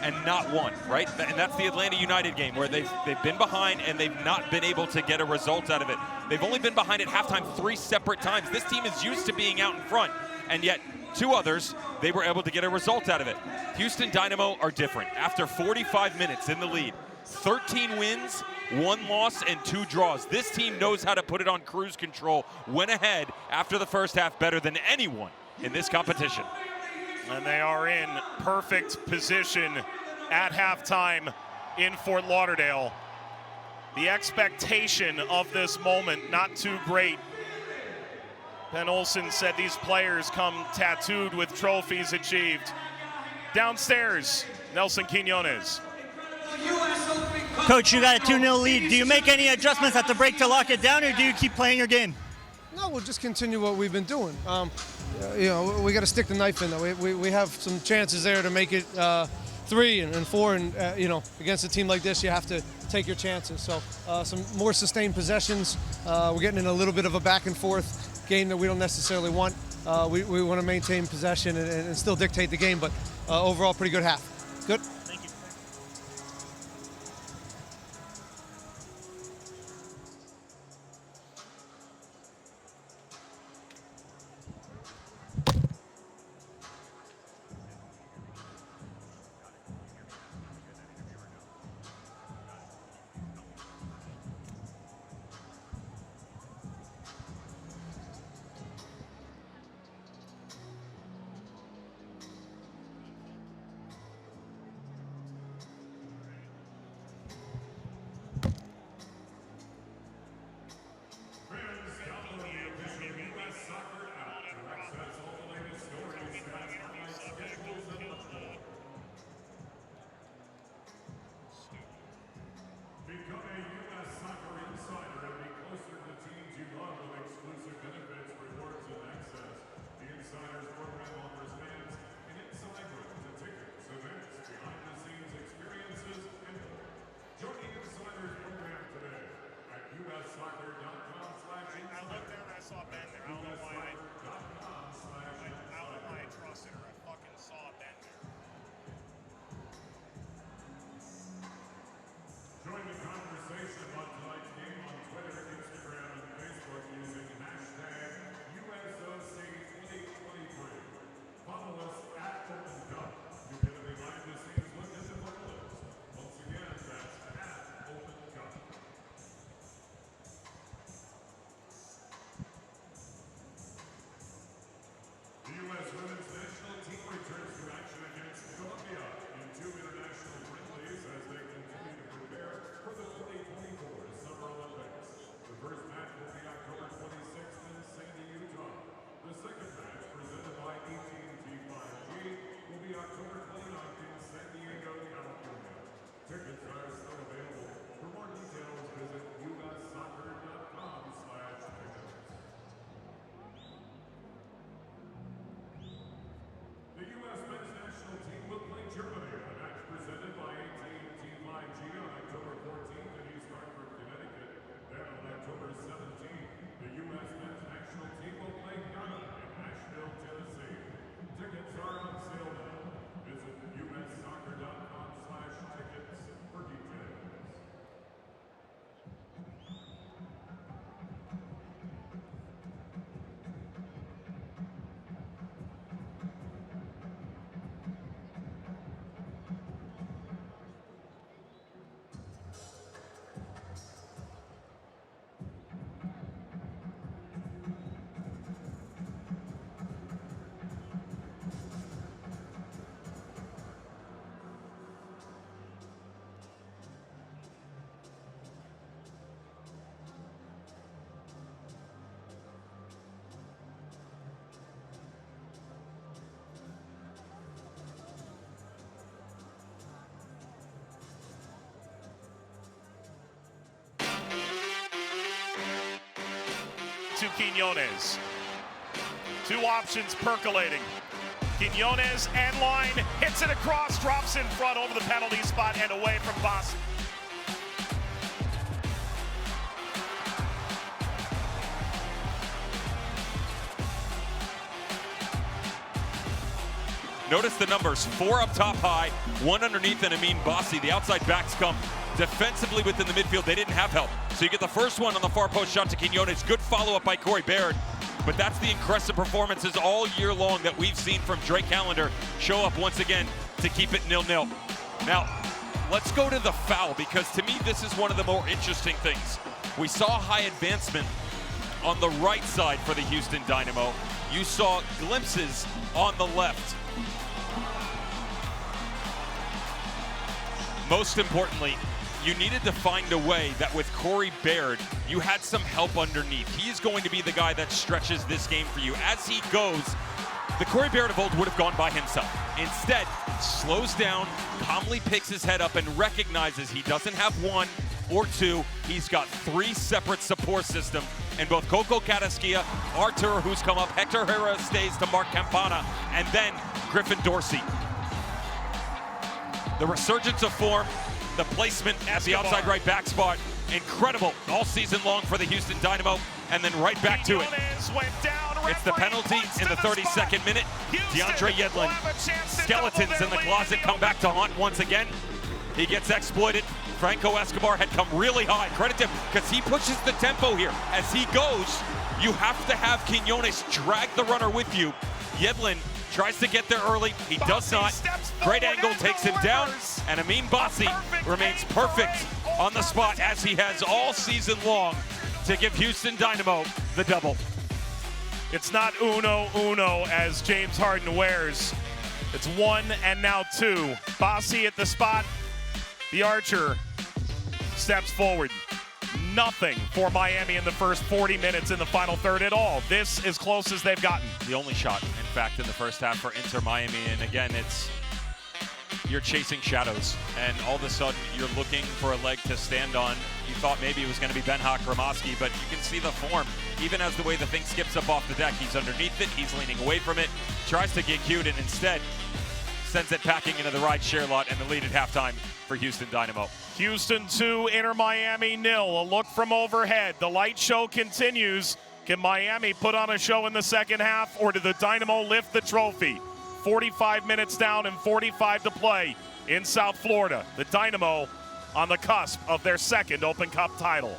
and not won, right? And that's the Atlanta United game, where they've been behind and they've not been able to get a result out of it. They've only been behind at halftime 3 separate times. This team is used to being out in front, and yet 2 others, they were able to get a result out of it. Houston Dynamo are different. After 45 minutes in the lead, 13 wins, 1 loss, and 2 draws. This team knows how to put it on cruise control, went ahead after the first half better than anyone in this competition. And they are in perfect position at halftime in Fort Lauderdale. The expectation of this moment, not too great. Ben Olsen said these players come tattooed with trophies achieved. Downstairs, Nelson Quiñones. Coach, you got a 2-0 lead. Do you make any adjustments at the break to lock it down, or do you keep playing your game? No, we'll just continue what we've been doing. You know, we got to stick the knife in, though. We have some chances there to make it 3 and 4, and you know, against a team like this, you have to take your chances. So some more sustained possessions. We're getting in a little bit of a back and forth game that we don't necessarily want. We want to maintain possession and still dictate the game, but overall, pretty good half. Good. Thank you. Quiñones. Two options percolating. Quiñones end line, hits it across, drops in front over the penalty spot and away from Bossi. Notice the numbers, 4 up top high, 1 underneath, and Amin Bossi. The outside backs come defensively within the midfield. They didn't have help. So you get the first one on the far post shot to Quiñones. Good follow-up by Corey Baird. But that's the impressive performances all year long that we've seen from Drake Callender show up once again to keep it 0-0. Now, let's go to the foul, because to me, this is one of the more interesting things. We saw high advancement on the right side for the Houston Dynamo. You saw glimpses on the left. Most importantly, you needed to find a way that with Corey Baird, you had some help underneath. He is going to be the guy that stretches this game for you. As he goes, the Corey Baird of old would have gone by himself. Instead, slows down, calmly picks his head up, and recognizes he doesn't have 1 or 2. He's got 3 separate support systems. And both Coco Carrasquilla, Artur, who's come up, Hector Herrera stays to Mark Campana, and then Griffin Dorsey. The resurgence of form, the placement at the outside right back spot, incredible all season long for the Houston Dynamo, and then right back to it. It's the penalty in the 32nd minute. DeAndre Yedlin, skeletons in the closet, come back to haunt once again. He gets exploited. Franco Escobar had come really high. Credit to him, because he pushes the tempo here. As he goes, you have to have Quiñones drag the runner with you. Yedlin tries to get there early. He does not. Great angle, takes him down. And Amin Bossi remains perfect on the spot, as he has all season long, to give Houston Dynamo the double. It's not uno, as James Harden wears. It's 1 and now 2. Bossi at the spot. The Archer steps forward. Nothing for Miami in the first 40 minutes in the final third at all. This as close as they've gotten. The only shot, in fact, in the first half for Inter Miami. And again, you're chasing shadows, and all of a sudden you're looking for a leg to stand on. You thought maybe it was going to be Ben-Hak Ramoski, but you can see the form. Even as the way the thing skips up off the deck, he's underneath it, he's leaning away from it, tries to get cute, and instead sends it packing into the right share lot, and the lead at halftime for Houston Dynamo. Houston 2, Inter Miami 0. A look from overhead. The light show continues. Can Miami put on a show in the second half, or do the Dynamo lift the trophy? 45 minutes down and 45 to play in South Florida. The Dynamo on the cusp of their second Open Cup title.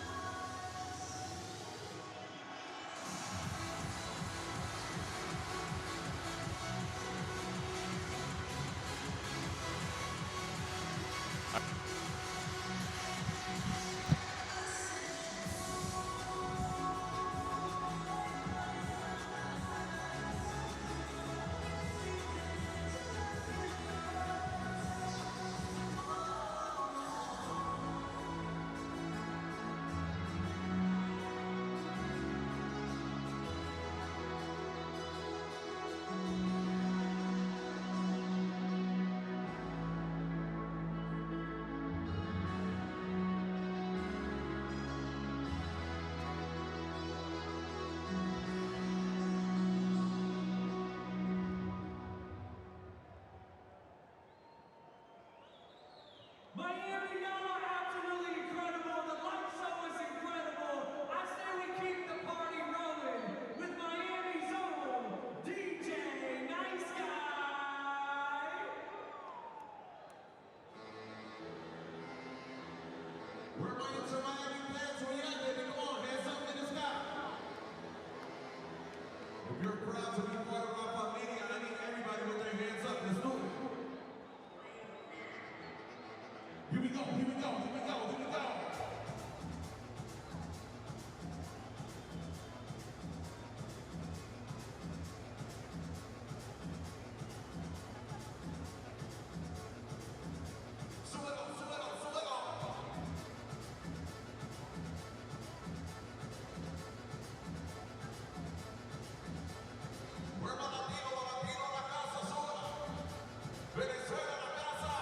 Miami, y'all are absolutely incredible. The light show is incredible. I say we keep the party rolling with Miami's own DJ Nice Guy. Where are you to Miami fans? Where you at, baby? Come on, hands up in the sky. If you're proud to be part of our familia, I need everybody with their hands up. Let's do it. Here we go, here we go, here we go, here we go. Súbelo, súbelo, súbelo. Mueva latino a la casa, súbela. Venezuela a la casa.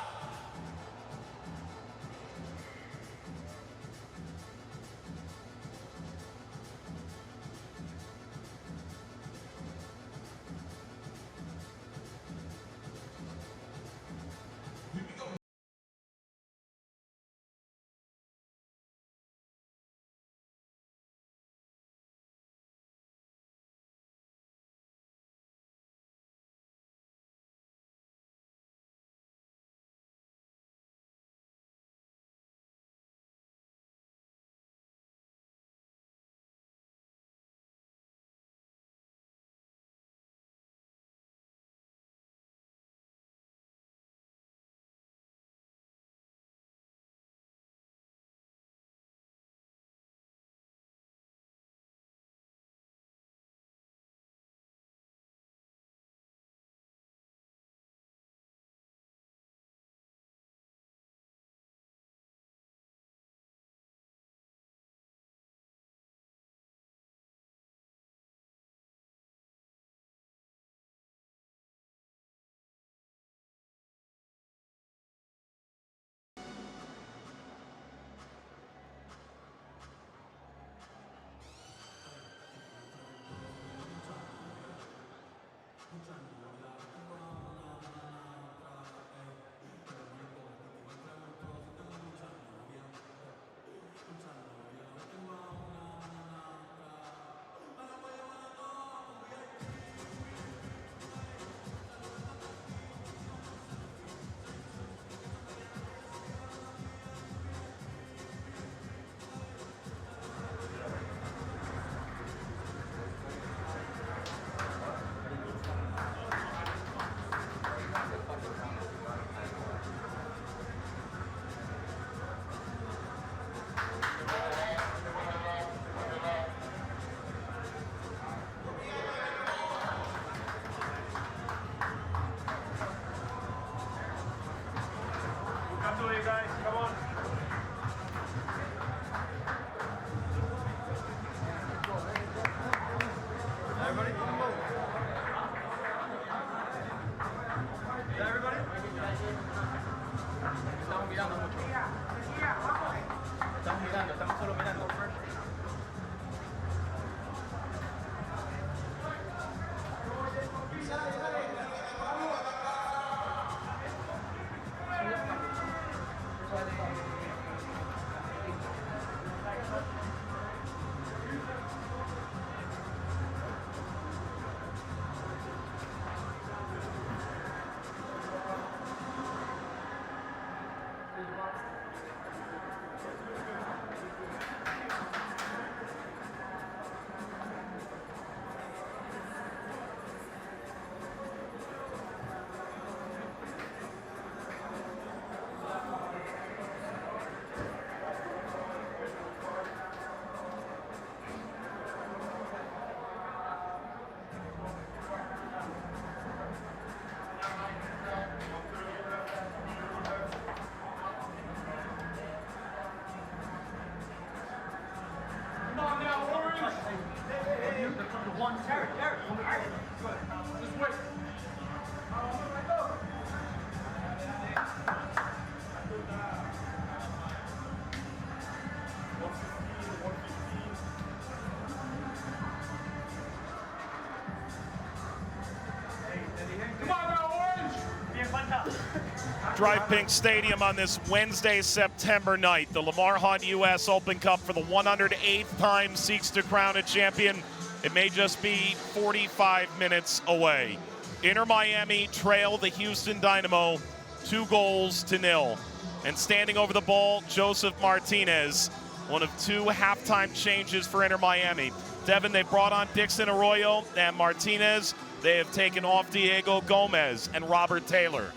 Drive Pink Stadium on this Wednesday, September night. The Lamar Hunt U.S. Open Cup for the 108th time seeks to crown a champion. It may just be 45 minutes away. Inter Miami trail the Houston Dynamo 2-0. And standing over the ball, Joseph Martinez, one of 2 halftime changes for Inter Miami. Devin, they brought on Dixon Arroyo and Martinez. They have taken off Diego Gomez and Robert Taylor.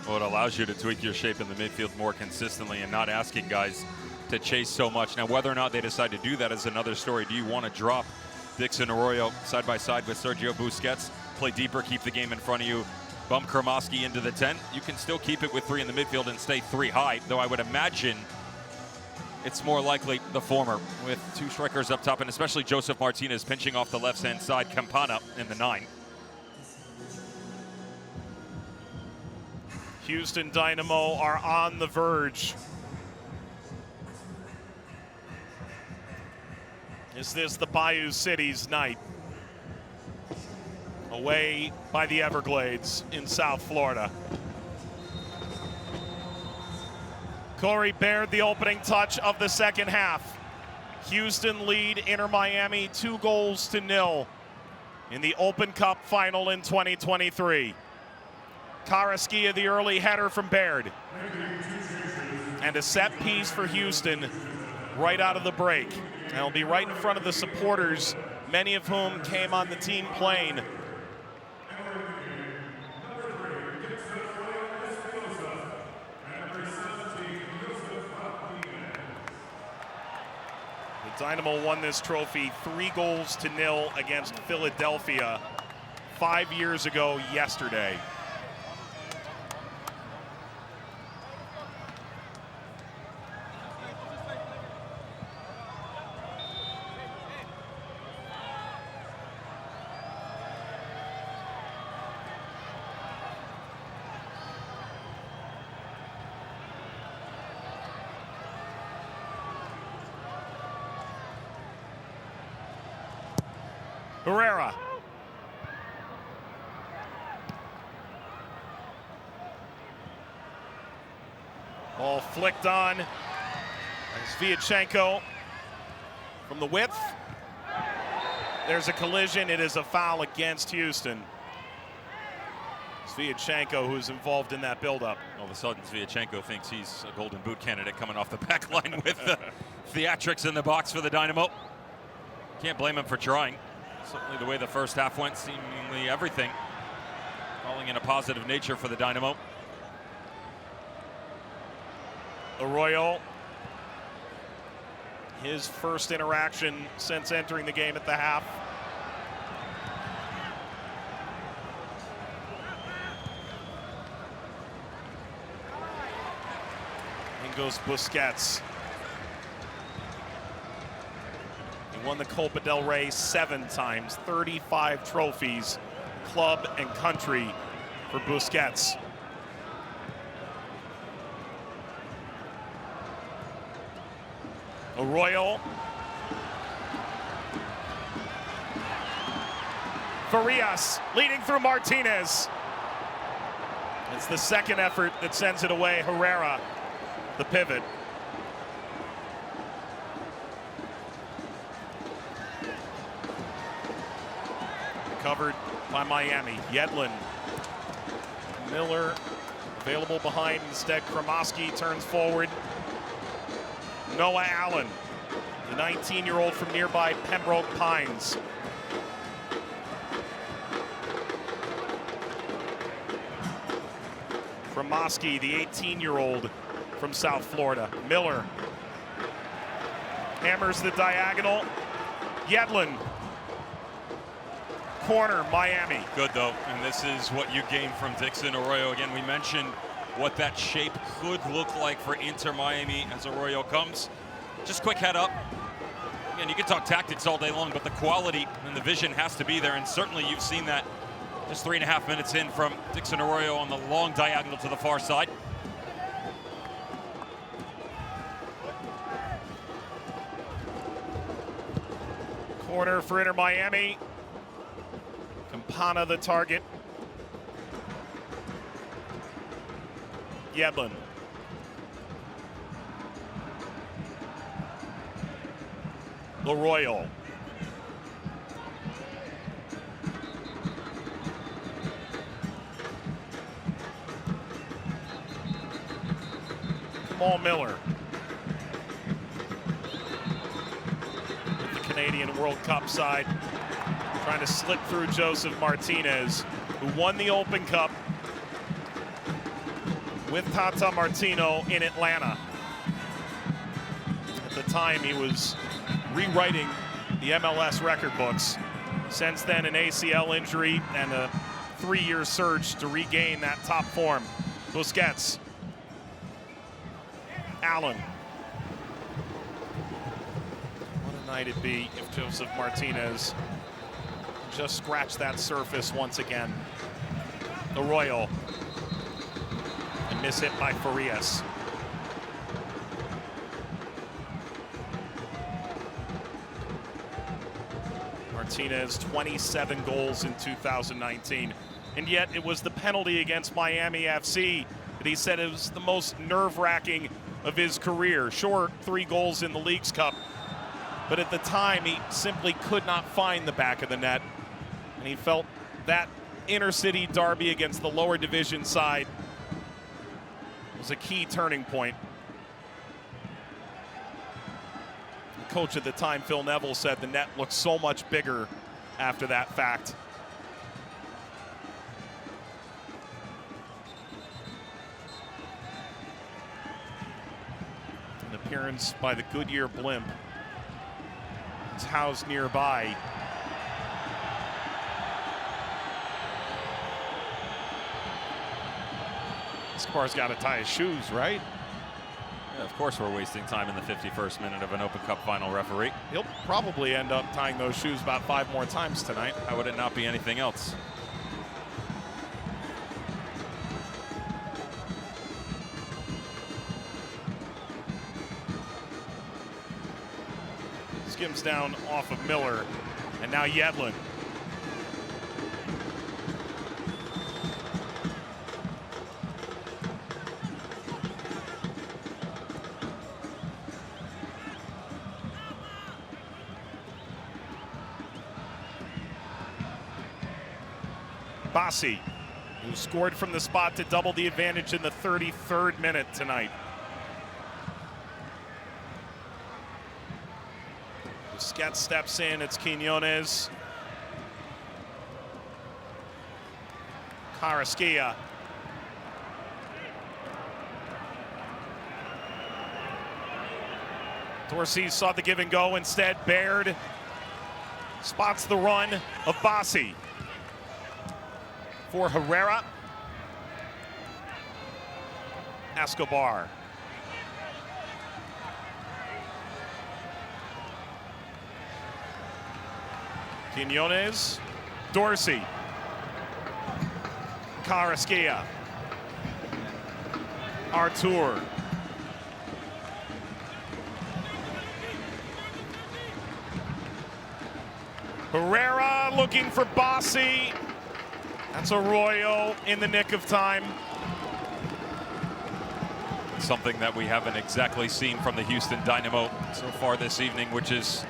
Well, it allows you to tweak your shape in the midfield more consistently and not asking guys to chase so much. Now, whether or not they decide to do that is another story. Do you want to drop Dixon Arroyo side by side with Sergio Busquets, play deeper, keep the game in front of you, bump Kremoski into the 10? You can still keep it with 3 in the midfield and stay 3 high, though I would imagine it's more likely the former, with 2 strikers up top, and especially Joseph Martinez pinching off the left-hand side, Campana in the 9. Houston Dynamo are on the verge. Is this the Bayou City's night? Away by the Everglades in South Florida. Corey Baird, the opening touch of the second half. Houston lead Inter Miami 2-0 in the Open Cup final in 2023. Karaskia, the early header from Baird. And a set piece for Houston right out of the break. And it'll be right in front of the supporters, many of whom came on the team plane. The Dynamo won this trophy 3-0 against Philadelphia 5 years ago yesterday. Herrera. Ball flicked on. As Sviatchenko from the width. There's a collision. It is a foul against Houston. Sviatchenko, who's involved in that buildup. All of a sudden, Sviatchenko thinks he's a Golden Boot candidate coming off the back line with the theatrics in the box for the Dynamo. Can't blame him for trying. Certainly the way the first half went, seemingly everything falling in a positive nature for the Dynamo. Arroyo, his first interaction since entering the game at the half. In goes Busquets. He won the Copa del Rey 7 times, 35 trophies, club and country for Busquets. Arroyo. Farias leading through Martinez. It's the second effort that sends it away. Herrera, the pivot. Covered by Miami. Yedlin. Miller available behind. Instead, Kremoski turns forward. Noah Allen, the 19-year-old from nearby Pembroke Pines. Kremoski, the 18-year-old from South Florida. Miller hammers the diagonal. Yedlin. Corner, Miami. Good, though, and this is what you gain from Dixon Arroyo. Again, we mentioned what that shape could look like for Inter Miami as Arroyo comes. Just quick head up. And you can talk tactics all day long, but the quality and the vision has to be there, and certainly you've seen that just 3.5 minutes in from Dixon Arroyo on the long diagonal to the far side. Corner for Inter Miami. Campana the target. Yedlin. Laroyal. Kamal Miller. With the Canadian World Cup side. Trying to slip through Joseph Martinez, who won the Open Cup with Tata Martino in Atlanta. At the time, he was rewriting the MLS record books. Since then, an ACL injury and a 3-year surge to regain that top form. Busquets. Allen. What a night it'd be if Joseph Martinez just scratched that surface once again. Arroyo. A mishit by Farias. Martinez, 27 goals in 2019. And yet it was the penalty against Miami FC that he said it was the most nerve-wracking of his career. Sure, 3 goals in the Leagues Cup, but at the time he simply could not find the back of the net. And he felt that inner-city derby against the lower division side was a key turning point. The coach at the time, Phil Neville, said the net looked so much bigger after that fact. An appearance by the Goodyear blimp. It's housed nearby. Escobar's got to tie his shoes, right? Yeah, of course we're wasting time in the 51st minute of an Open Cup final, referee. He'll probably end up tying those shoes about 5 more times tonight. How would it not be anything else? Skims down off of Miller, and now Yedlin. Bassi, who scored from the spot to double the advantage in the 33rd minute tonight. Busquets steps in, it's Quinones. Carrasquilla. Dorsey saw the give and go instead. Baird spots the run of Bassi. For Herrera. Escobar. Quinones. Dorsey. Carrasquilla. Artur. Herrera looking for Bassi. That's Arroyo in the nick of time. Something that we haven't exactly seen from the Houston Dynamo so far this evening, which is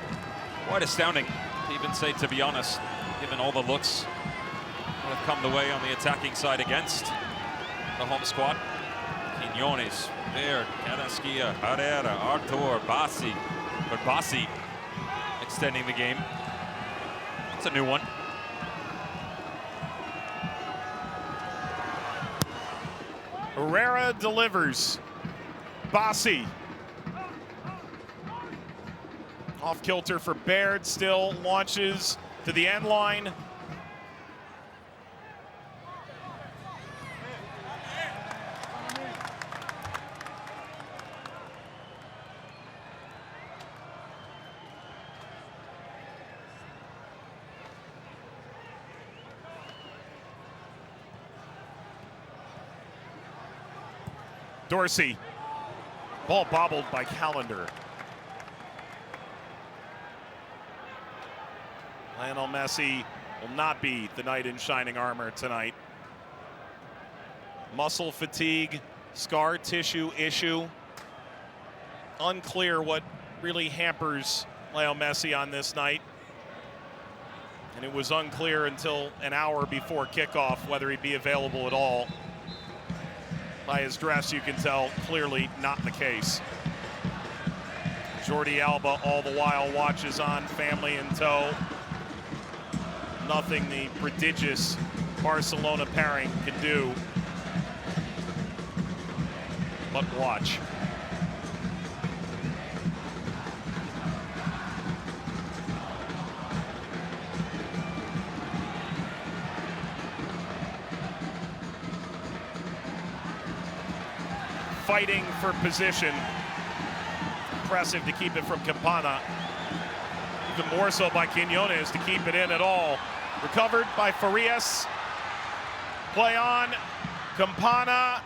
quite astounding to even say, to be honest, given all the looks that have come the way on the attacking side against the home squad. Quinones, Baird, Carrasquilla, Herrera, Artur, Bassi. But Bassi extending the game. That's a new one. Herrera delivers. Bassi. Off kilter for Baird, still launches to the end line. Dorsey. Ball bobbled by Callender. Lionel Messi will not be the knight in shining armor tonight. Muscle fatigue, scar tissue issue. Unclear what really hampers Lionel Messi on this night. And it was unclear until an hour before kickoff whether he'd be available at all. By his dress, you can tell clearly not the case. Jordi Alba all the while watches on, family in tow. Nothing the prodigious Barcelona pairing can do but watch. Fighting for position. Impressive to keep it from Campana. Even more so by Quiñones to keep it in at all. Recovered by Farias. Play on. Campana.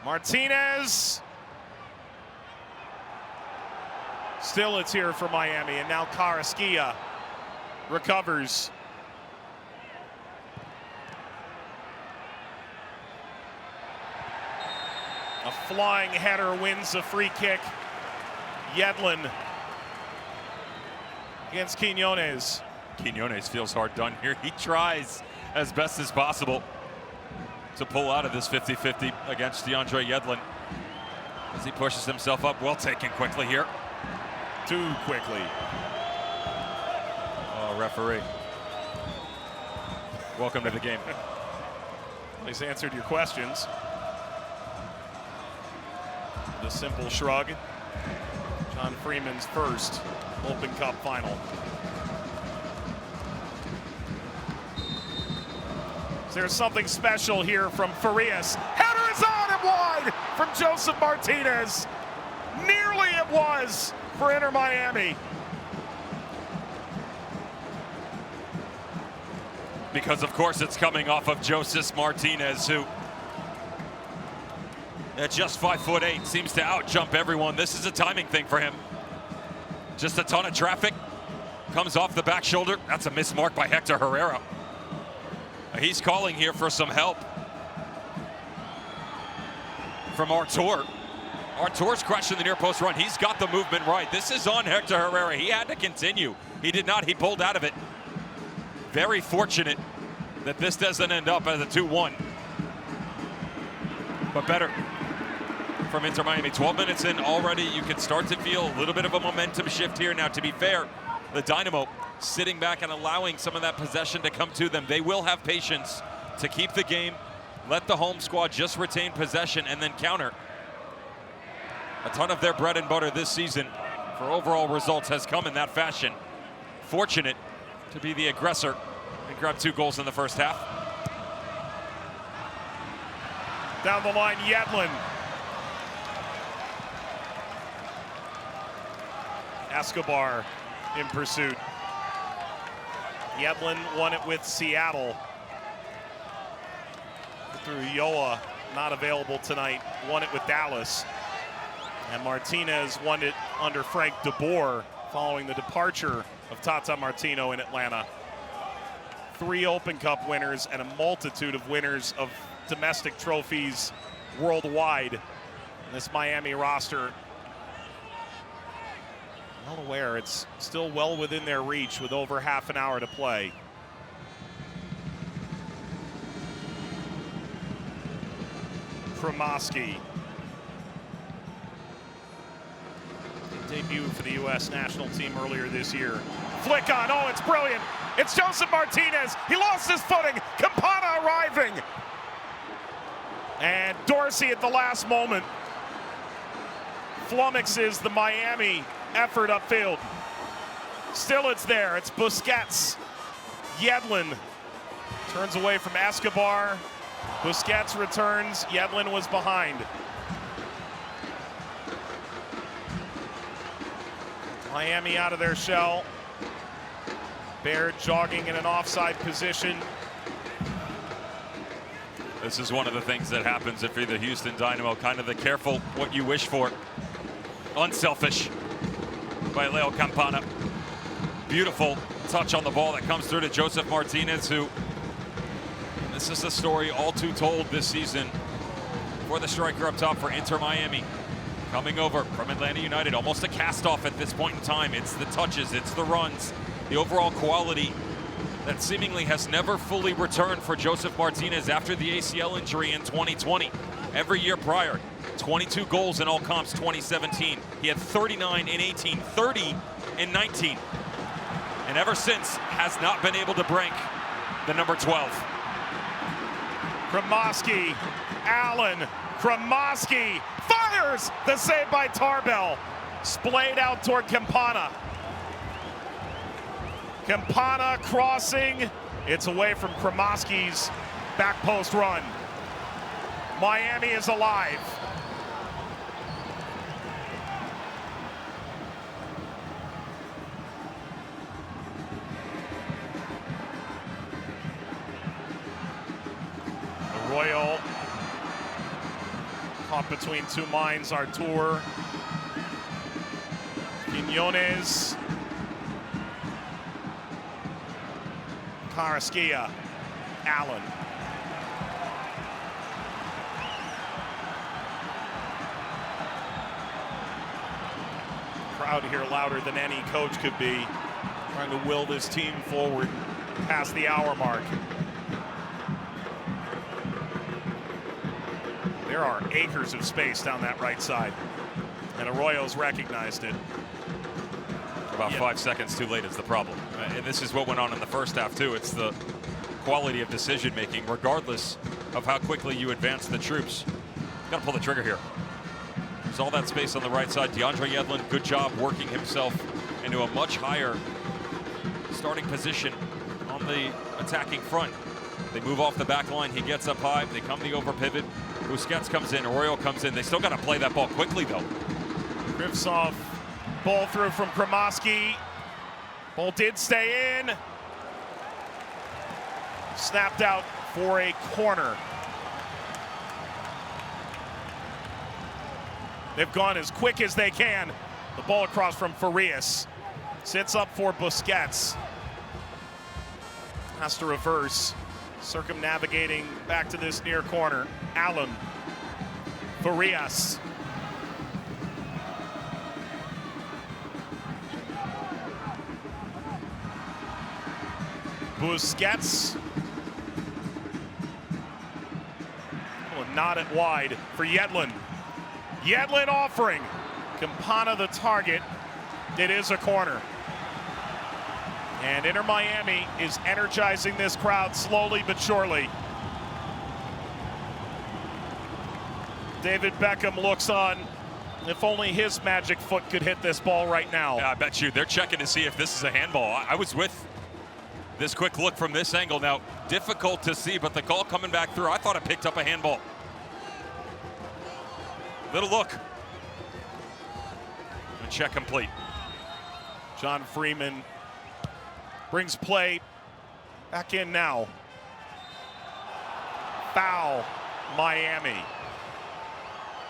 Martinez. Still it's here for Miami, and now Carrasquilla recovers. A flying header wins a free kick. Yedlin against Quiñones. Quiñones feels hard done here. He tries as best as possible to pull out of this 50-50 against DeAndre Yedlin as he pushes himself up. Well taken quickly here. Too quickly. Oh, referee. Welcome to the game. He's answered your questions. The simple shrug. John Freeman's first Open Cup final. There's something special here from Farias. Header is on and wide from Joseph Martinez. Nearly it was for Inter Miami. Because of course it's coming off of Joseph Martinez, who at just 5'8" seems to outjump everyone. This is a timing thing for him. Just a ton of traffic. Comes off the back shoulder. That's a missed mark by Hector Herrera. He's calling here for some help from Artur. Artur's crushing the near post run. He's got the movement right. This is on Hector Herrera. He had to continue. He did not. He pulled out of it. Very fortunate that this doesn't end up as a 2-1. But better from Inter Miami. 12 minutes in already, you can start to feel a little bit of a momentum shift here. Now, to be fair, the Dynamo sitting back and allowing some of that possession to come to them. They will have patience to keep the game, let the home squad just retain possession and then counter. A ton of their bread and butter this season for overall results has come in that fashion. Fortunate to be the aggressor and grab 2 goals in the first half. Down the line, Yedlin. Escobar in pursuit. Yedlin won it with Seattle. Through Yoa, not available tonight, won it with Dallas. And Martinez won it under Frank de Boer following the departure of Tata Martino in Atlanta. 3 Open Cup winners and a multitude of winners of domestic trophies worldwide. And this Miami roster, well aware it's still well within their reach with over half an hour to play. Promoski. Debuted for the U.S. national team earlier this year. Flick on, oh, it's brilliant. It's Joseph Martinez. He lost his footing. Campana arriving. And Dorsey at the last moment flummoxes the Miami effort upfield. Still it's there. It's Busquets. Yedlin turns away from Escobar. Busquets returns. Yedlin was behind. Miami out of their shell. Baird jogging in an offside position. This is one of the things that happens if you're the Houston Dynamo, kind of the careful what you wish for. Unselfish by Leo Campana. Beautiful touch on the ball that comes through to Joseph Martinez, who, this is a story all too told this season for the striker up top for Inter Miami. Coming over from Atlanta United, almost a cast-off at this point in time. It's the touches, it's the runs, the overall quality that seemingly has never fully returned for Joseph Martinez after the ACL injury in 2020. Every year prior, 22 goals in all comps 2017. He had 39 in 18, 30 in 19. And ever since, has not been able to break the number 12. Kremoski, Allen, Kremoski fires! The save by Tarbell. Splayed out toward Campana. Campana crossing. It's away from Kremoski's back post run. Miami is alive. Arroyo caught between two minds. Artur. Quiñones. Carrasquilla. Allen. Crowd here louder than any coach could be, trying to will this team forward past the hour mark. There are acres of space down that right side, and Arroyo's recognized it. About 5 seconds too late is the problem. And this is what went on in the first half too. It's the quality of decision making, regardless of how quickly you advance the troops. Got to pull the trigger here. There's all that space on the right side. DeAndre Yedlin, good job working himself into a much higher starting position on the attacking front. They move off the back line. He gets up high. They come the over pivot. Busquets comes in. Arroyo comes in. They still got to play that ball quickly, though. Krivtsov, ball through from Kremoski. Ball did stay in. Snapped out for a corner. They've gone as quick as they can. The ball across from Farias. Sits up for Busquets. Has to reverse. Circumnavigating back to this near corner. Allen. Farias. Busquets. Oh, not it wide for Yedlin. Yedlin offering. Campana the target. It is a corner. And Inter Miami is energizing this crowd slowly but surely. David Beckham looks on. If only his magic foot could hit this ball right now. Yeah, I bet you they're checking to see if this is a handball. I was with this quick look from this angle. Now, difficult to see, but the call coming back through, I thought it picked up a handball. Little look. And check complete. John Freeman brings play back in now. Foul, Miami.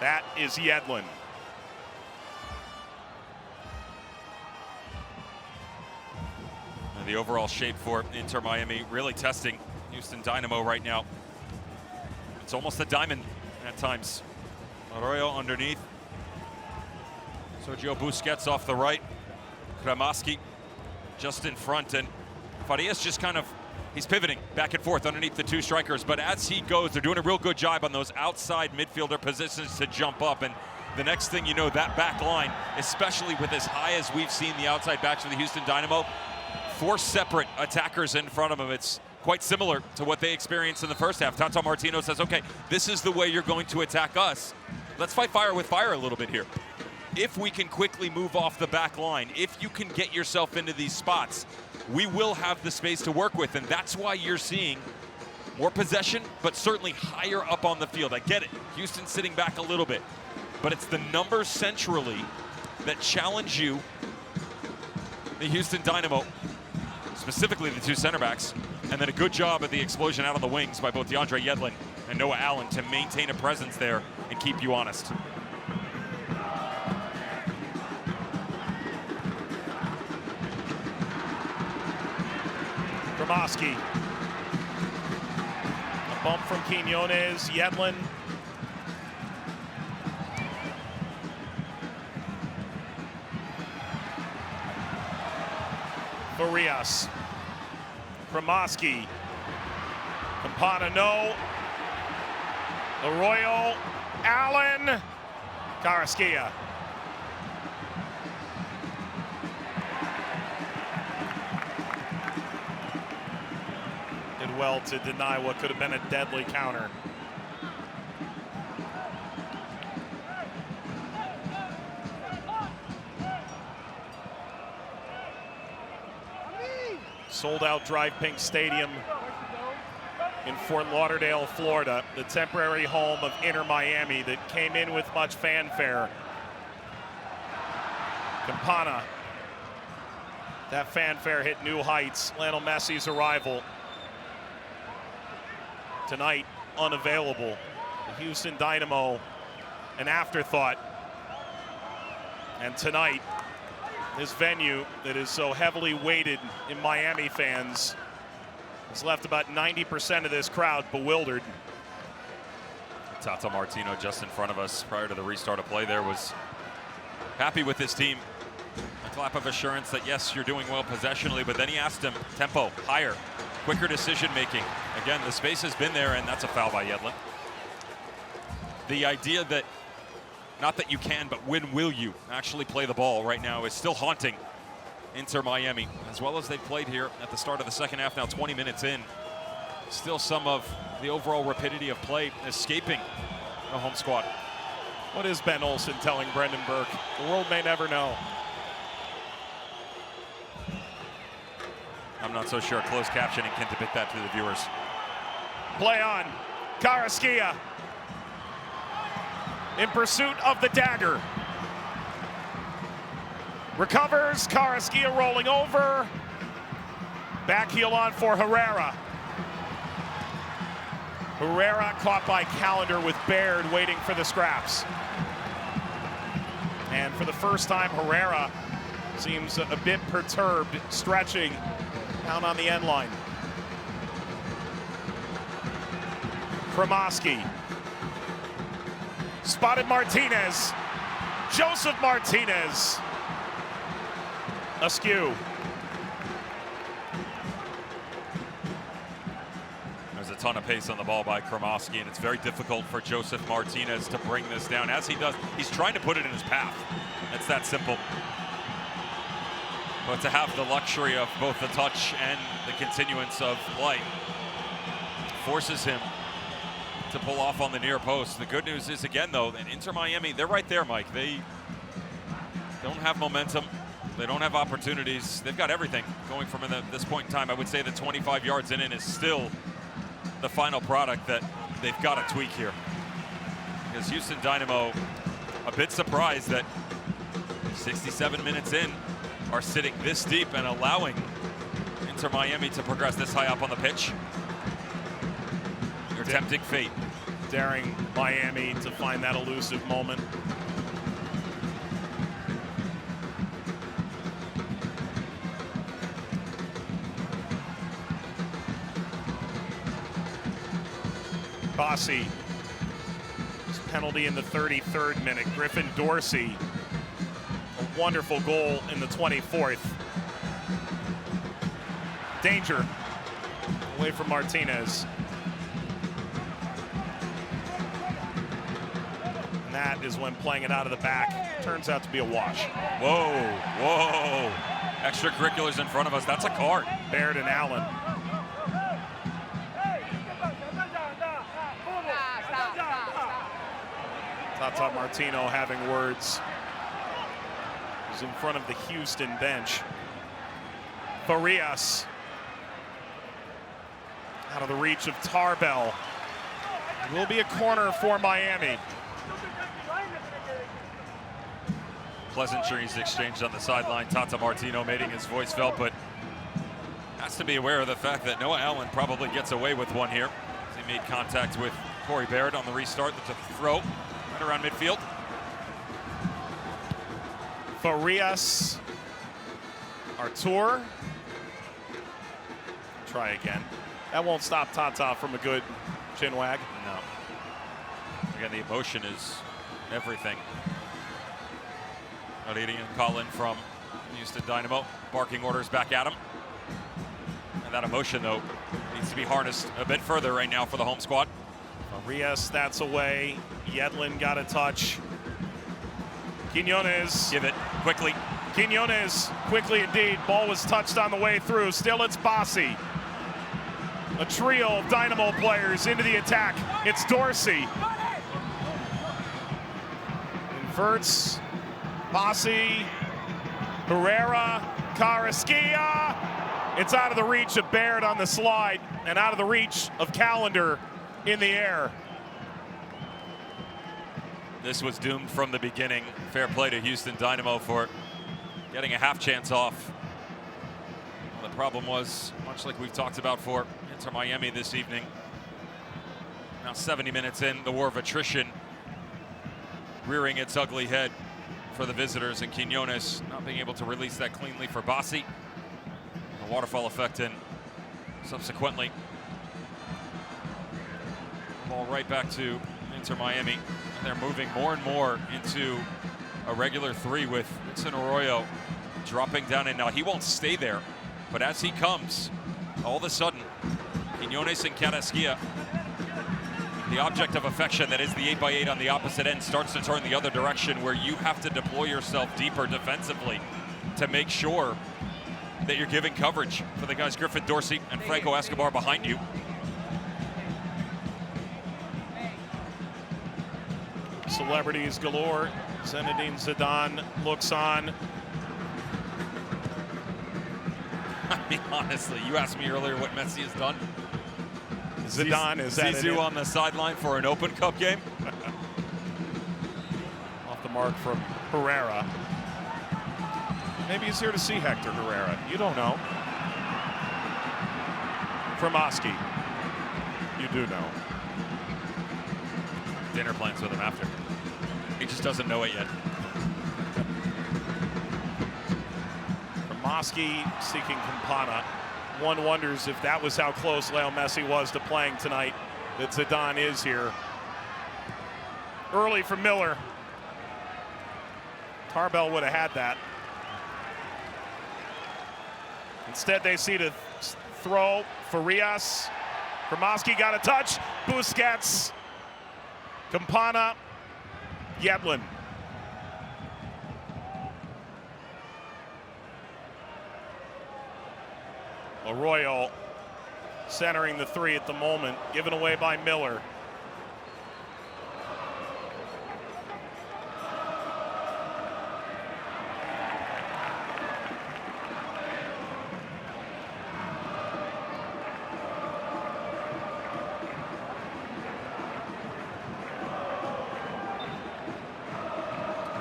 That is Yedlin. And the overall shape for Inter Miami really testing Houston Dynamo right now. It's almost a diamond at times. Arroyo underneath. Sergio Busquets off the right. Kremoski just in front, and Farias just kind of, he's pivoting back and forth underneath the two strikers, but as he goes, they're doing a real good job on those outside midfielder positions to jump up, and the next thing you know, that back line, especially with as high as we've seen the outside backs for the Houston Dynamo, 4 separate attackers in front of them. It's quite similar to what they experienced in the first half. Tata Martino says, okay, this is the way you're going to attack us. Let's fight fire with fire a little bit here. If we can quickly move off the back line, if you can get yourself into these spots, we will have the space to work with, and that's why you're seeing more possession, but certainly higher up on the field. I get it, Houston sitting back a little bit, but it's the numbers centrally that challenge you, the Houston Dynamo, specifically the two center backs, and then a good job at the explosion out on the wings by both DeAndre Yedlin and Noah Allen to maintain a presence there and keep you honest. Gromoski. A bump from Quinones, Yedlin. Farias. Gromoski. Campana, no. Arroyo, Allen, Carrasquilla. Did well to deny what could have been a deadly counter. Sold out Drive Pink Stadium in Fort Lauderdale, Florida, the temporary home of Inter Miami that came in with much fanfare. Campana. That fanfare hit new heights. Lionel Messi's arrival. Tonight, unavailable. The Houston Dynamo, an afterthought. And tonight, this venue that is so heavily weighted in Miami fans has left about 90% of this crowd bewildered. Tata Martino just in front of us prior to the restart of play there was happy with his team. A clap of assurance that yes, you're doing well possessionally, but then he asked him, tempo, higher, quicker decision making. Again, the space has been there, and that's a foul by Yedlin. The idea that, not that you can, but when will you actually play the ball right now is still haunting Inter Miami, as well as they've played here at the start of the second half, now 20 minutes in. Still some of the overall rapidity of play escaping the home squad. What is Ben Olsen telling Brendan Burke? The world may never know. I'm not so sure closed captioning can depict that to the viewers. Play on. Carrasquilla in pursuit of the dagger. Recovers, Carrasquilla rolling over. Back heel on for Herrera. Herrera caught by Callender with Baird waiting for the scraps. And for the first time, Herrera seems a bit perturbed, stretching down on the end line. Gromoski. Spotted Martinez. Joseph Martinez. Askew. There's a ton of pace on the ball by Gromoski, and it's very difficult for Joseph Martinez to bring this down. As he does, he's trying to put it in his path. It's that simple. But to have the luxury of both the touch and the continuance of play forces him to pull off on the near post. The good news is, again, though, that Inter Miami, they're right there, Mike. They don't have momentum. They don't have opportunities. They've got everything going from this point in time. I would say that 25 yards in is still the final product that they've got to tweak here. Because Houston Dynamo, a bit surprised that 67 minutes in are sitting this deep and allowing Inter Miami to progress this high up on the pitch. You're tempting fate. Daring Miami to find that elusive moment. Bossy. Penalty in the 33rd minute. Griffin Dorsey. A wonderful goal in the 24th. Danger. Away from Martinez. And that is when playing it out of the back turns out to be a wash. Whoa, whoa. Extracurriculars in front of us. That's a card. Baird and Allen. Tata Martino having words. He's in front of the Houston bench. Farias. Out of the reach of Tarbell. It will be a corner for Miami. Pleasantries exchanged on the sideline. Tata Martino making his voice felt, but has to be aware of the fact that Noah Allen probably gets away with one here. He made contact with Corey Baird on the restart. That's a throw right around midfield. Farias, Artur. Try again. That won't stop Tata from a good chin wag. No. Again, the emotion is everything. Not Colin from Houston Dynamo, barking orders back at him. And that emotion, though, needs to be harnessed a bit further right now for the home squad. Farias, that's away. Yedlin got a touch. Quinones. Give it quickly. Quinones, quickly indeed. Ball was touched on the way through. Still it's Bassi. A trio of Dynamo players into the attack. It's Dorsey. Inverts. Bassi. Herrera. Carrasquilla. It's out of the reach of Baird on the slide and out of the reach of Callender in the air. This was doomed from the beginning. Fair play to Houston Dynamo for getting a half chance off. The problem was, much like we've talked about for Inter Miami this evening, now 70 minutes in, the war of attrition rearing its ugly head for the visitors, and Quinones not being able to release that cleanly for Bassi. The waterfall effect, and subsequently ball right back to Inter Miami. And they're moving more and more into a regular three with Vincent Arroyo dropping down, and now he won't stay there, but as he comes, all of a sudden, Quinones and Carrasquilla, the object of affection that is the 8x8 on the opposite end, starts to turn the other direction, where you have to deploy yourself deeper defensively to make sure that you're giving coverage for the guys Griffin Dorsey and Franco Escobar behind you. Celebrities galore. Zinedine Zidane looks on. I mean, honestly, you asked me earlier what Messi has done. Zidane is at Zizou on the sideline for an Open Cup game. Off the mark from Herrera. Maybe he's here to see Hector Herrera. You don't know. Kremoski. You do know. Dinner plans with him after. He just doesn't know it yet. Kremoski seeking Campana. One wonders if that was how close Leo Messi was to playing tonight, that Zidane is here. Early from Miller. Tarbell would have had that. Instead, they see to throw. Farias. Kremoski got a touch. Busquets. Campana. Yedlin. Arroyo centering the three at the moment, given away by Miller.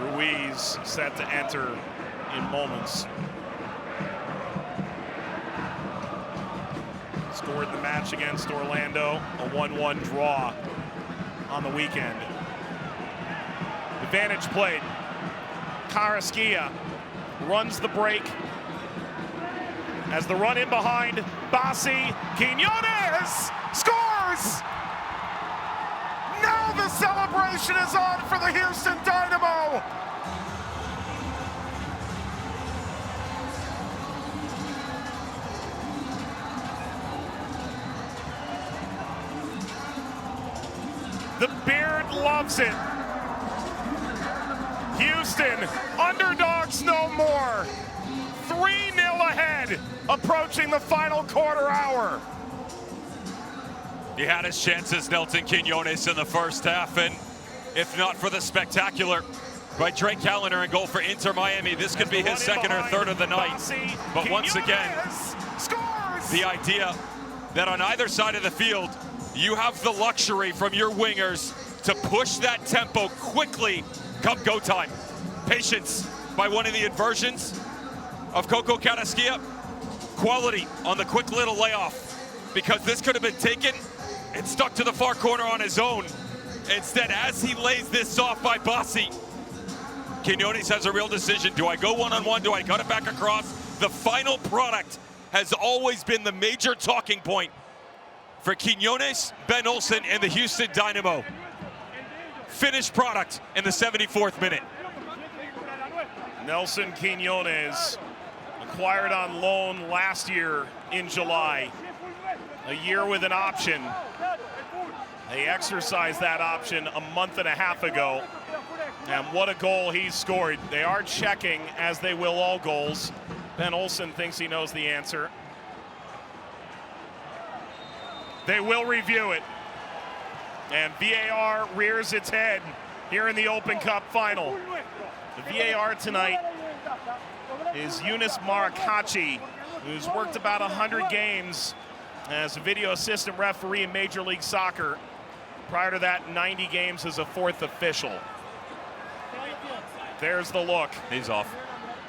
Ruiz set to enter in moments. Scored the match against Orlando, a 1-1 draw on the weekend. Advantage played. Carrasquilla runs the break. As the run in behind, Bassi. Quinones scores! Now the celebration is on for the Houston Dynamo! The Beard loves it. Houston, underdogs no more. 3-0 ahead, approaching the final quarter hour. He had his chances, Nelson Quinones, in the first half, and if not for the spectacular by Drake Callender in goal for Inter Miami, this could be his second or third of the night. But once again, the idea that on either side of the field, you have the luxury from your wingers to push that tempo quickly come go time. Patience by one of the inversions of Coco Carrasquilla. Quality on the quick little layoff, because this could have been taken and stuck to the far corner on his own. Instead, as he lays this off by Bassi, Quinones has a real decision. Do I go one-on-one? Do I cut it back across? The final product has always been the major talking point for Quinones, Ben Olsen, and the Houston Dynamo. Finished product in the 74th minute. Nelson Quinones, acquired on loan last year in July. A year with an option. They exercised that option a month and a half ago. And what a goal he scored. They are checking, as they will all goals. Ben Olsen thinks he knows the answer. They will review it. And VAR rears its head here in the Open Cup final. The VAR tonight is Yunus Marakachi, who's worked about 100 games as a video assistant referee in Major League Soccer. Prior to that, 90 games as a fourth official. There's the look. He's off.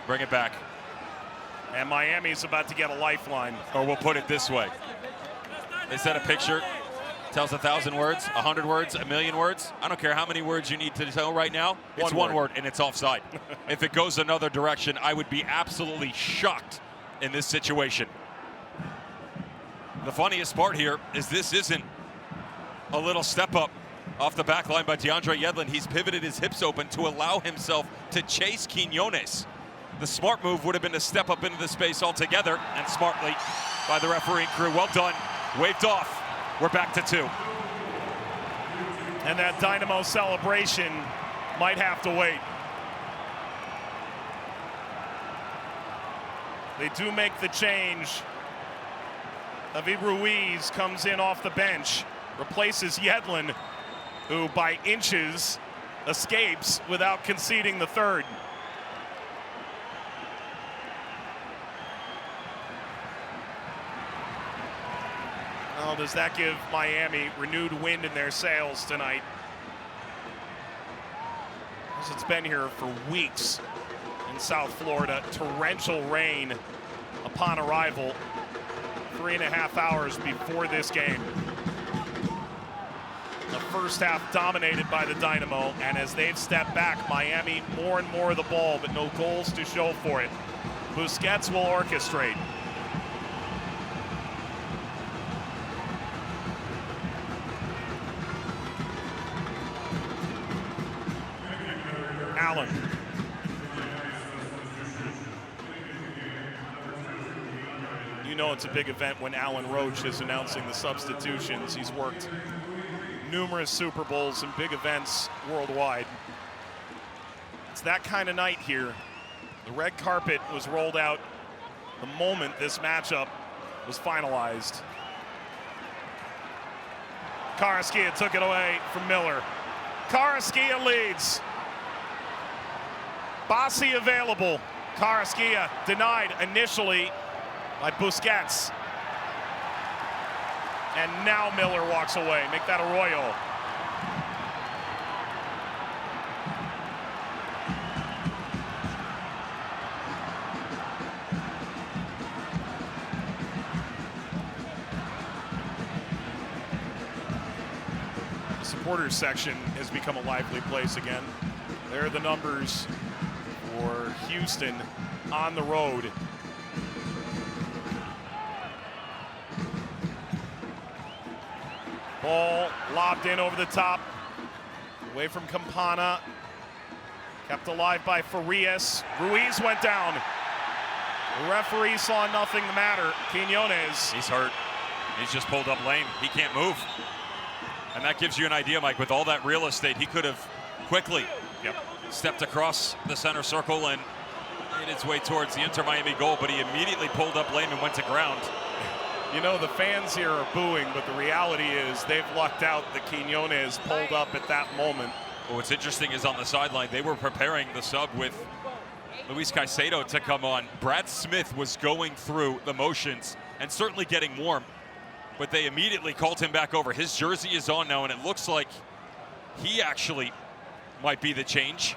Bring it back. And Miami's about to get a lifeline. Or we'll put it this way. They said a picture tells 1,000 words, 100 words, 1,000,000 words. I don't care how many words you need to tell right now. It's one word, and it's offside. If it goes another direction, I would be absolutely shocked in this situation. The funniest part here is this isn't a little step up off the back line by DeAndre Yedlin. He's pivoted his hips open to allow himself to chase Quinones. The smart move would have been to step up into the space altogether, and smartly by the refereeing crew. Well done. Waved off. We're back to 2. And that Dynamo celebration might have to wait. They do make the change. David Ruiz comes in off the bench, replaces Yedlin, who by inches escapes without conceding the third. Oh, does that give Miami renewed wind in their sails tonight? As it's been here for weeks in South Florida. Torrential rain upon arrival 3.5 hours before this game. The first half dominated by the Dynamo, and as they've stepped back, Miami more and more of the ball, but no goals to show for it. Busquets will orchestrate. Allen. You know it's a big event when Alan Roach is announcing the substitutions. He's worked numerous Super Bowls and big events worldwide. It's that kind of night here. The red carpet was rolled out the moment this matchup was finalized. Carrasquilla took it away from Miller. Carrasquilla leads. Bassi available. Carrasquilla denied initially by Busquets. And now Miller walks away. Make that Arroyo. The supporters section has become a lively place again. There are the numbers for Houston on the road. Ball lobbed in over the top, away from Campana, kept alive by Farias. Ruiz went down. The referee saw nothing the matter. Quinones. He's hurt. He's just pulled up lame. He can't move. And that gives you an idea, Mike, with all that real estate, he could have quickly stepped across the center circle and made his way towards the Inter Miami goal, but he immediately pulled up lame and went to ground. You know, the fans here are booing, but the reality is they've lucked out that Quinones pulled up at that moment. Well, what's interesting is on the sideline, they were preparing the sub with Luis Caicedo to come on. Brad Smith was going through the motions and certainly getting warm, but they immediately called him back over. His jersey is on now, and it looks like he actually might be the change.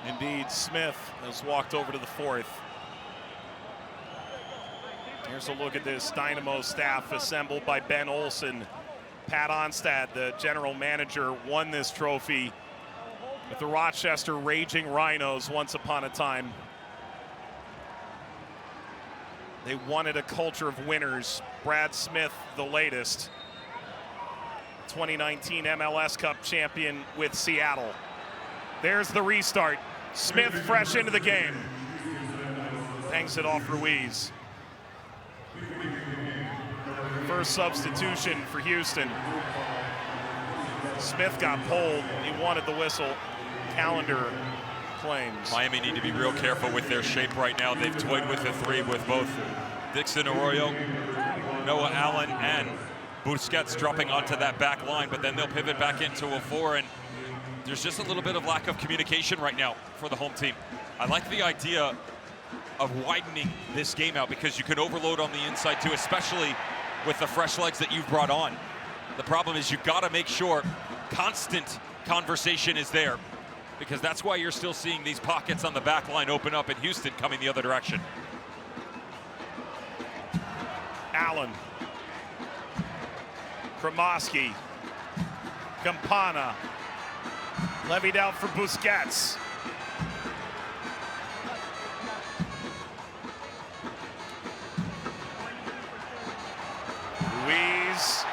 Indeed, Smith has walked over to the fourth. Here's a look at this Dynamo staff assembled by Ben Olsen. Pat Onstad, the general manager, won this trophy with the Rochester Raging Rhinos once upon a time. They wanted a culture of winners. Brad Smith, the latest. 2019 MLS Cup champion with Seattle. There's the restart. Smith fresh into the game. Hangs it off Ruiz. First substitution for Houston. Smith got pulled. He wanted the whistle. Calendar claims. Miami need to be real careful with their shape right now. They've toyed with the three with both Dixon Arroyo, Noah Allen, and Busquets dropping onto that back line, but then they'll pivot back into a four, and there's just a little bit of lack of communication right now for the home team. I like the idea of widening this game out because you can overload on the inside too, especially with the fresh legs that you've brought on. The problem is you've got to make sure constant conversation is there, because that's why you're still seeing these pockets on the back line open up and Houston coming the other direction. Allen. Kremoski. Campana. Levied out for Busquets. Ruiz.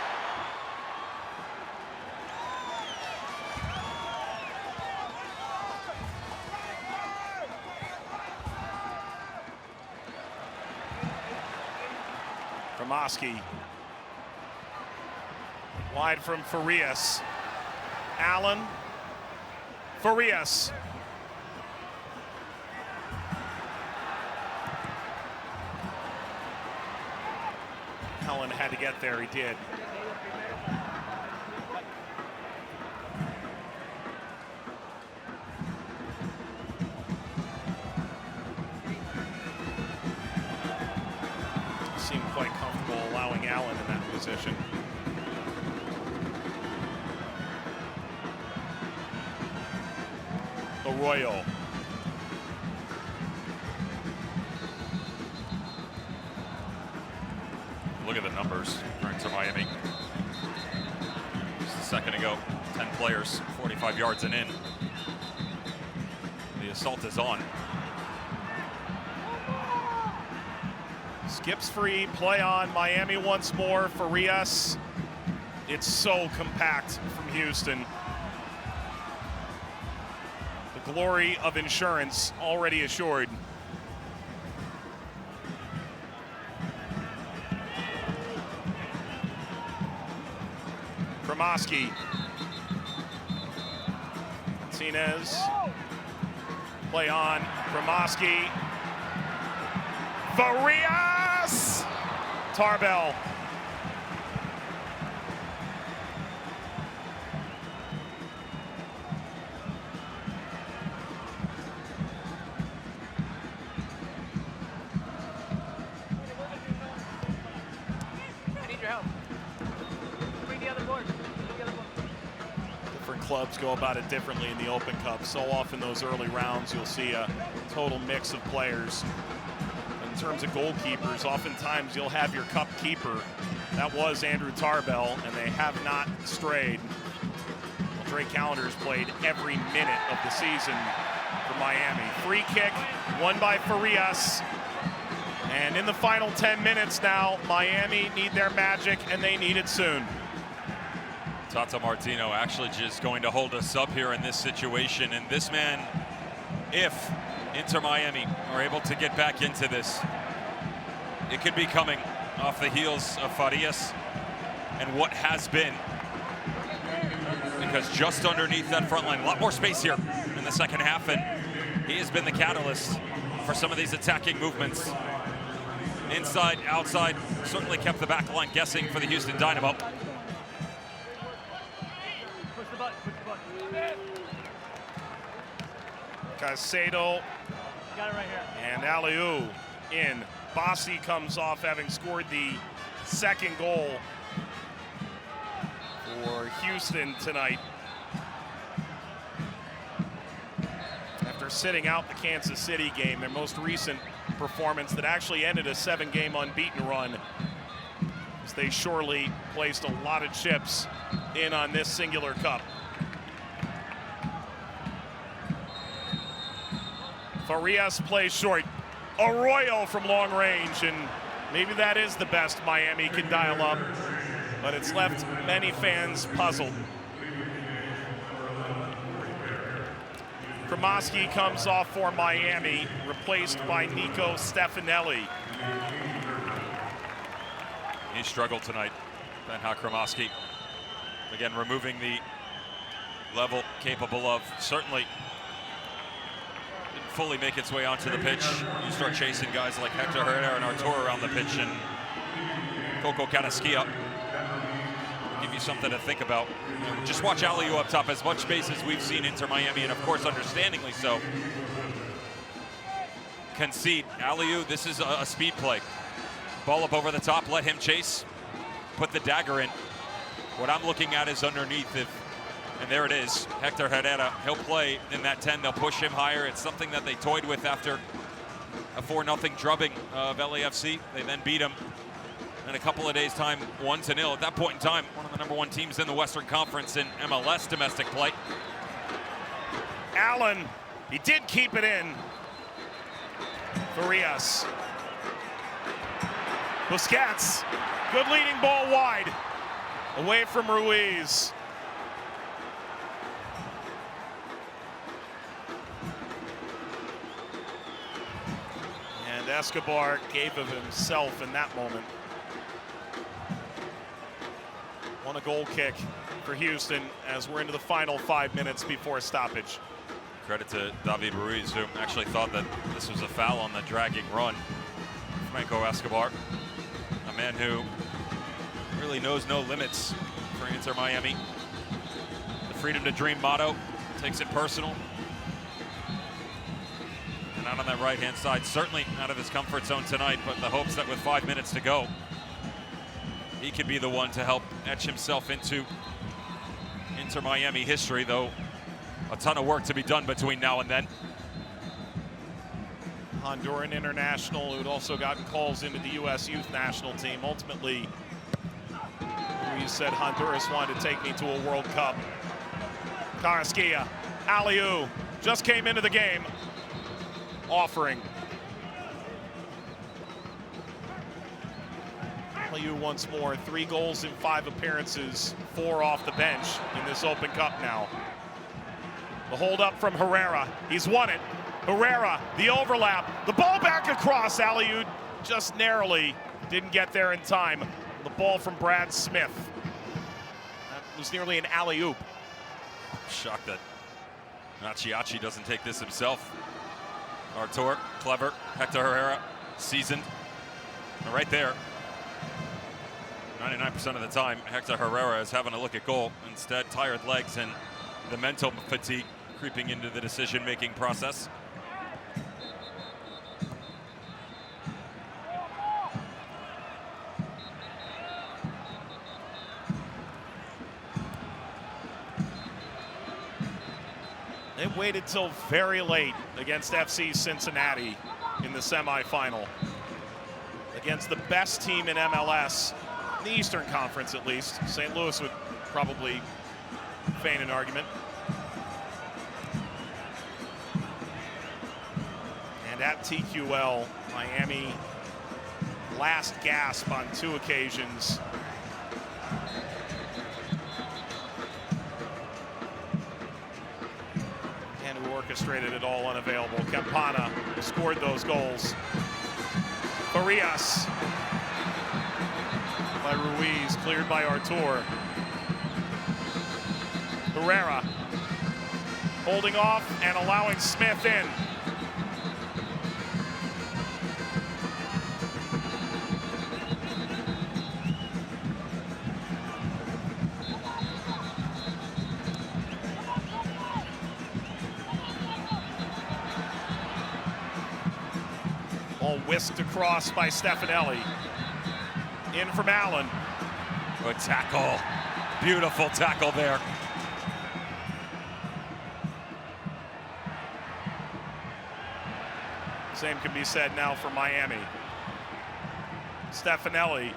Kremoski. Wide from Farias. Allen. Farias. Allen had to get there, he did. Seemed quite comfortable allowing Allen in that position. Arroyo. Look at the numbers for Inter Miami. Just a second ago, 10 players, 45 yards and in. The assault is on. Skips free, play on, Miami once more. Farias. It's so compact from Houston. The glory of insurance already assured. Kremoski. Martinez. Play on. Kremoski. Farias! Tarbell. Clubs go about it differently in the Open Cup. So often those early rounds you'll see a total mix of players. In terms of goalkeepers, oftentimes you'll have your cup keeper. That was Andrew Tarbell, and they have not strayed. Well, Drake Calendar's played every minute of the season for Miami. Free kick, won by Farias. And in the final 10 minutes now, Miami need their magic, and they need it soon. Tata Martino actually just going to hold a sub here in this situation. And this man, if Inter Miami are able to get back into this, it could be coming off the heels of Farias and what has been. Because just underneath that front line, a lot more space here in the second half, and he has been the catalyst for some of these attacking movements. Inside, outside, certainly kept the back line guessing for the Houston Dynamo. Caicedo Got it right here. and Aliou in. Bossi comes off having scored the second goal for Houston tonight. After after sitting out the Kansas City game, their most recent performance that actually ended a 7-game unbeaten run, as they surely placed a lot of chips in on this singular cup. Farias plays short. Arroyo from long range, and maybe that is the best Miami can dial up, but it's left many fans puzzled. Kremoski comes off for Miami, replaced by Nico Stefanelli. He struggled tonight, Benha Kremoski. Again, removing the level capable of certainly didn't fully make its way onto the pitch. You start chasing guys like Hector Herrera and Artur around the pitch, and Coco Carrasquilla give you something to think about. Just watch Aliou up top. As much space as we've seen Inter Miami, and of course, understandingly so, concede. Aliou, this is a speed play. Ball up over the top, let him chase, put the dagger in. What I'm looking at is underneath, and there it is, Hector Herrera. He'll play in that 10, they'll push him higher. It's something that they toyed with after a 4-0 drubbing of LAFC. They then beat him in a couple of days' time, 1-0. At that point in time, one of the #1 teams in the Western Conference in MLS domestic play. Allen, he did keep it in. Farias. Busquets, good leading ball wide, away from Ruiz. And Escobar gave of himself in that moment. Won a goal kick for Houston as we're into the final 5 minutes before stoppage. Credit to David Ruiz, who actually thought that this was a foul on the dragging run. Franco Escobar, a man who really knows no limits for Inter Miami. The freedom to dream motto, takes it personal. And out on that right-hand side, certainly out of his comfort zone tonight, but the hopes that with 5 minutes to go, he could be the one to help etch himself into Inter Miami history, though a ton of work to be done between now and then. Honduran international who'd also gotten calls into the U.S. youth national team. Ultimately, Ruiz said Honduras wanted to take me to a World Cup. Carrasquilla, Aliou, just came into the game, offering. Aliou once more, 3 goals in 5 appearances, 4 off the bench in this Open Cup now. The hold up from Herrera, he's won it. Herrera, the overlap, the ball back across. Aliou just narrowly didn't get there in time. The ball from Brad Smith. That was nearly an alley-oop. Shocked that Achi doesn't take this himself. Artur, clever. Hector Herrera, seasoned. And right there, 99% of the time, Hector Herrera is having a look at goal. Instead, tired legs and the mental fatigue creeping into the decision-making process. They waited till very late against FC Cincinnati in the semifinal. Against the best team in MLS, in the Eastern Conference at least. St. Louis would probably feign an argument. And at TQL, Miami last gasp on 2 occasions. And who orchestrated it all unavailable. Campana scored those goals. Farias by Ruiz, cleared by Artur. Herrera holding off and allowing Smith in. Ball whisked across by Stefanelli. In from Allen. Good tackle. Beautiful tackle there. Same can be said now for Miami. Stefanelli.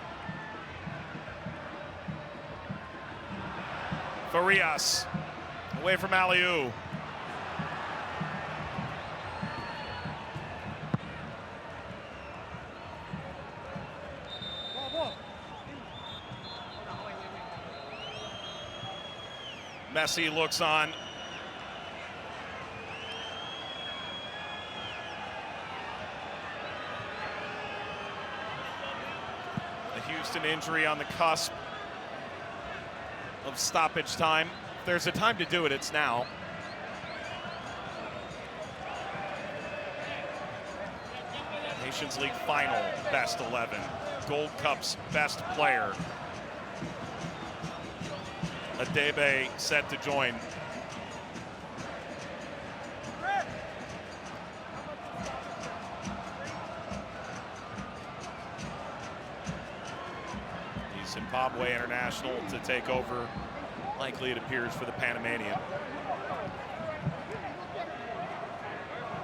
Farias away from Aliou. Messi looks on. The Houston injury on the cusp of stoppage time. If there's a time to do it, it's now. Nations League final, best 11. Gold Cup's best player. Adebe set to join. The Zimbabwe international to take over, likely it appears, for the Panamanian.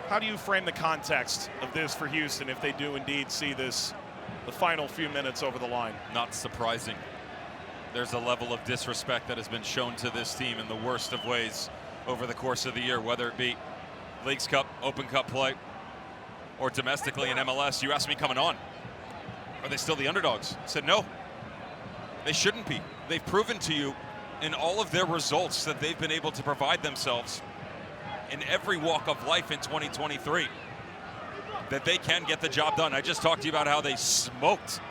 How do you frame the context of this for Houston if they do indeed see this, the final few minutes over the line? Not surprising. There's a level of disrespect that has been shown to this team in the worst of ways over the course of the year, whether it be Leagues Cup, Open Cup play, or domestically in MLS. You asked me coming on, are they still the underdogs? I said no, they shouldn't be. They've proven to you in all of their results that they've been able to provide themselves in every walk of life in 2023, that they can get the job done. I just talked to you about how they smoked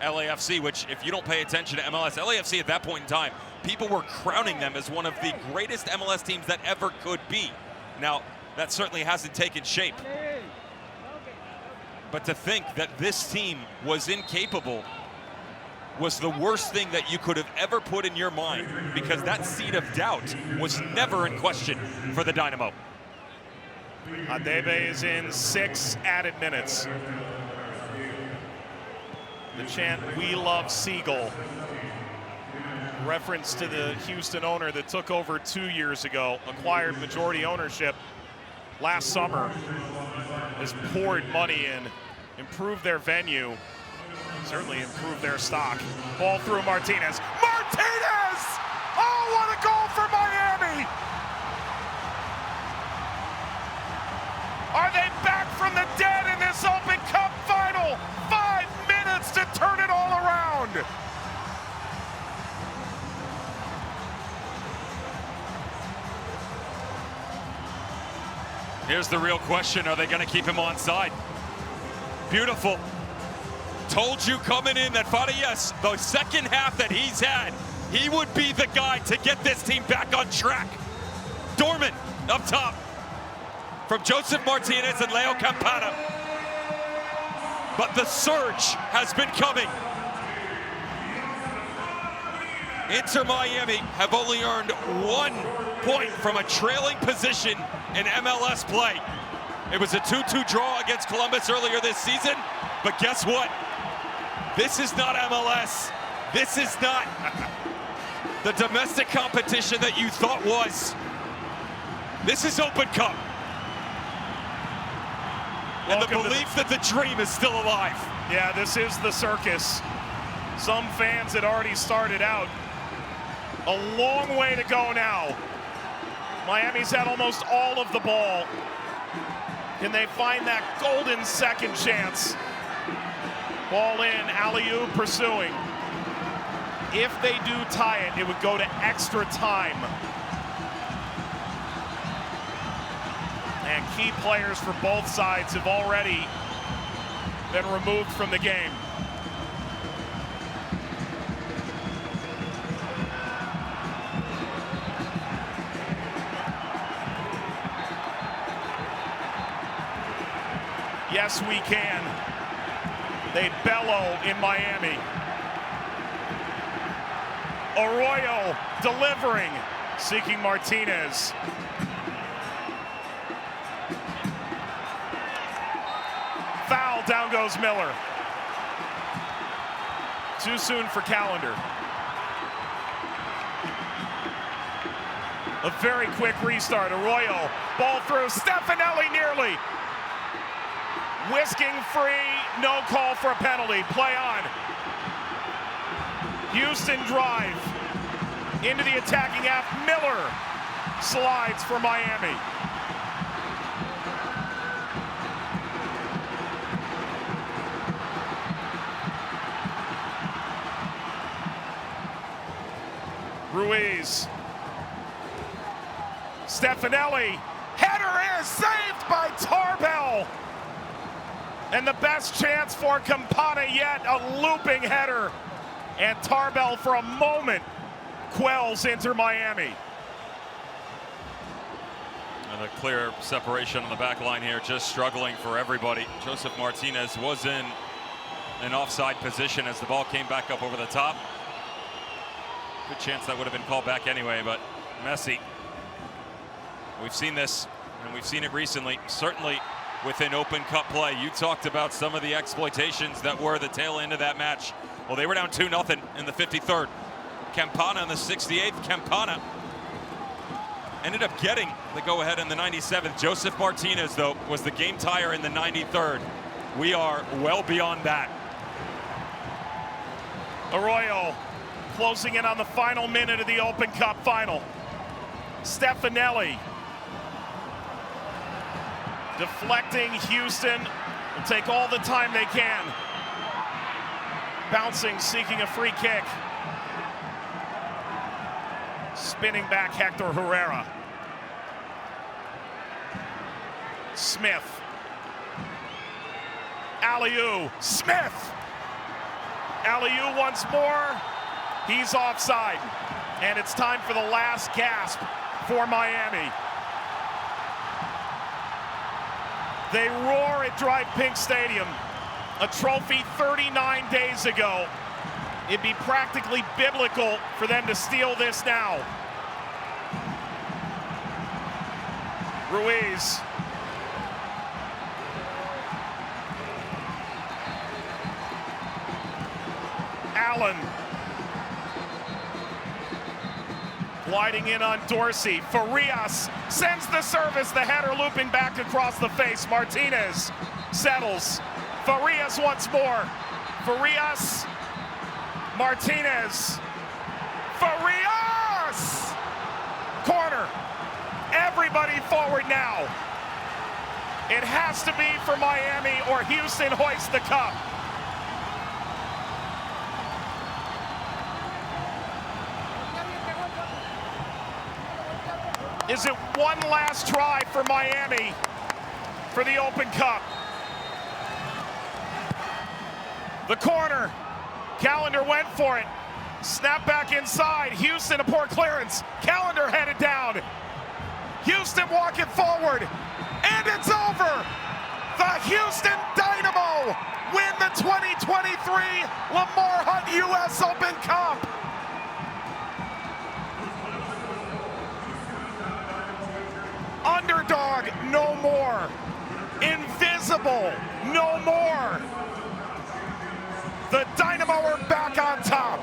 LAFC, which, if you don't pay attention to MLS, LAFC at that point in time, people were crowning them as one of the greatest MLS teams that ever could be. Now, that certainly hasn't taken shape. But to think that this team was incapable was the worst thing that you could have ever put in your mind, because that seed of doubt was never in question for the Dynamo. Adebe is in 6 added minutes. The chant, "We love Seagull," reference to the Houston owner that took over 2 years ago, acquired majority ownership last summer, has poured money in, improved their venue, certainly improved their stock. Ball through Martinez. Martinez! Oh, what a goal for Miami! Are they back from the dead in this Open Cup final? 5 minutes to turn it all around. Here's the real question, are they going to keep him onside? Beautiful. Told you coming in that Farias, the second half that he's had, he would be the guy to get this team back on track. Dorman up top from Joseph Martinez and Leo Campana. But the surge has been coming. Inter Miami have only earned 1 point from a trailing position in MLS play. It was a 2-2 draw against Columbus earlier this season, but guess what? This is not MLS. This is not the domestic competition that you thought was. This is Open Cup. And the belief that the dream is still alive. Yeah, this is the circus. Some fans had already started out. A long way to go now. Miami's had almost all of the ball. Can they find that golden second chance? Ball in, Aliou pursuing. If they do tie it, it would go to extra time. And key players for both sides have already been removed from the game. Yes, we can. They bellow in Miami. Arroyo delivering, seeking Martinez. Foul, down goes Miller. Too soon for Calendar. A very quick restart. Arroyo, ball through, Stefanelli nearly. Whisking free, no call for a penalty. Play on. Houston drive into the attacking half. Miller slides for Miami. Ruiz. Stefanelli. Header is saved by Tarbell. And the best chance for Campana yet, a looping header. And Tarbell for a moment quells Inter Miami. And a clear separation on the back line here, just struggling for everybody. Joseph Martinez was in an offside position as the ball came back up over the top. Good chance that would have been called back anyway, but Messi. We've seen this, and we've seen it recently, certainly within Open Cup play. You talked about some of the exploitations that were the tail end of that match. Well, they were down 2-0 in the 53rd. Campana in the 68th. Campana ended up getting the go-ahead in the 97th. Joseph Martinez, though, was the game tire in the 93rd. We are well beyond that. Arroyo closing in on the final minute of the Open Cup final. Stefanelli deflecting. Houston will take all the time they can. Bouncing, seeking a free kick. Spinning back Hector Herrera. Smith. Aliou. Smith. Aliou once more. He's offside. And it's time for the last gasp for Miami. They roar at Drive Pink Stadium. A trophy 39 days ago. It'd be practically biblical for them to steal this now. Ruiz. Allen. Gliding in on Dorsey. Farias sends the service. The header looping back across the face. Martinez settles. Farias once more. Farias. Martinez. Farias! Corner. Everybody forward now. It has to be for Miami or Houston hoists the cup. Is it one last try for Miami for the Open Cup? The corner. Callender went for it. Snap back inside. Houston, a poor clearance. Callender headed down. Houston walking forward. And it's over. The Houston Dynamo win the 2023 Lamar Hunt U.S. Open Cup. Underdog, no more. Invisible, no more. The Dynamo are back on top.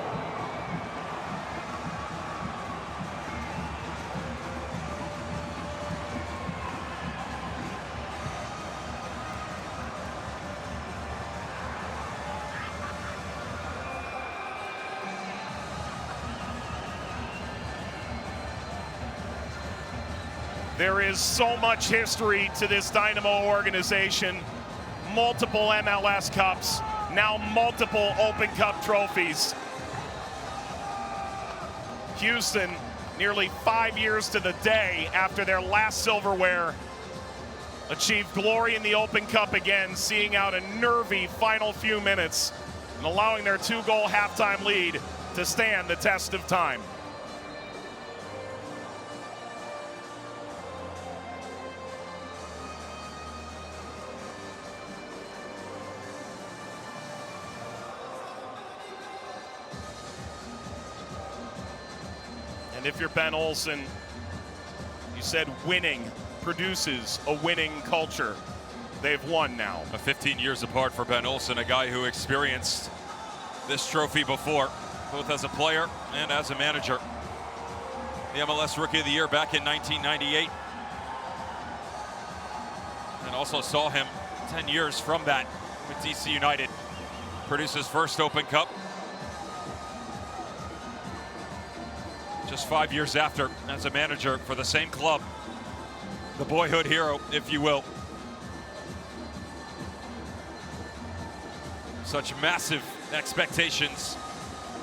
There is so much history to this Dynamo organization. Multiple MLS Cups, now multiple Open Cup trophies. Houston, nearly 5 years to the day after their last silverware, achieved glory in the Open Cup again, seeing out a nervy final few minutes and allowing their 2-goal halftime lead to stand the test of time. If you're Ben Olsen, you said winning produces a winning culture. They've won now. 15 years apart for Ben Olsen, a guy who experienced this trophy before, both as a player and as a manager. The MLS Rookie of the Year back in 1998. And also saw him 10 years from that with DC United. Produced his first Open Cup. Just 5 years after as a manager for the same club. The boyhood hero, if you will. Such massive expectations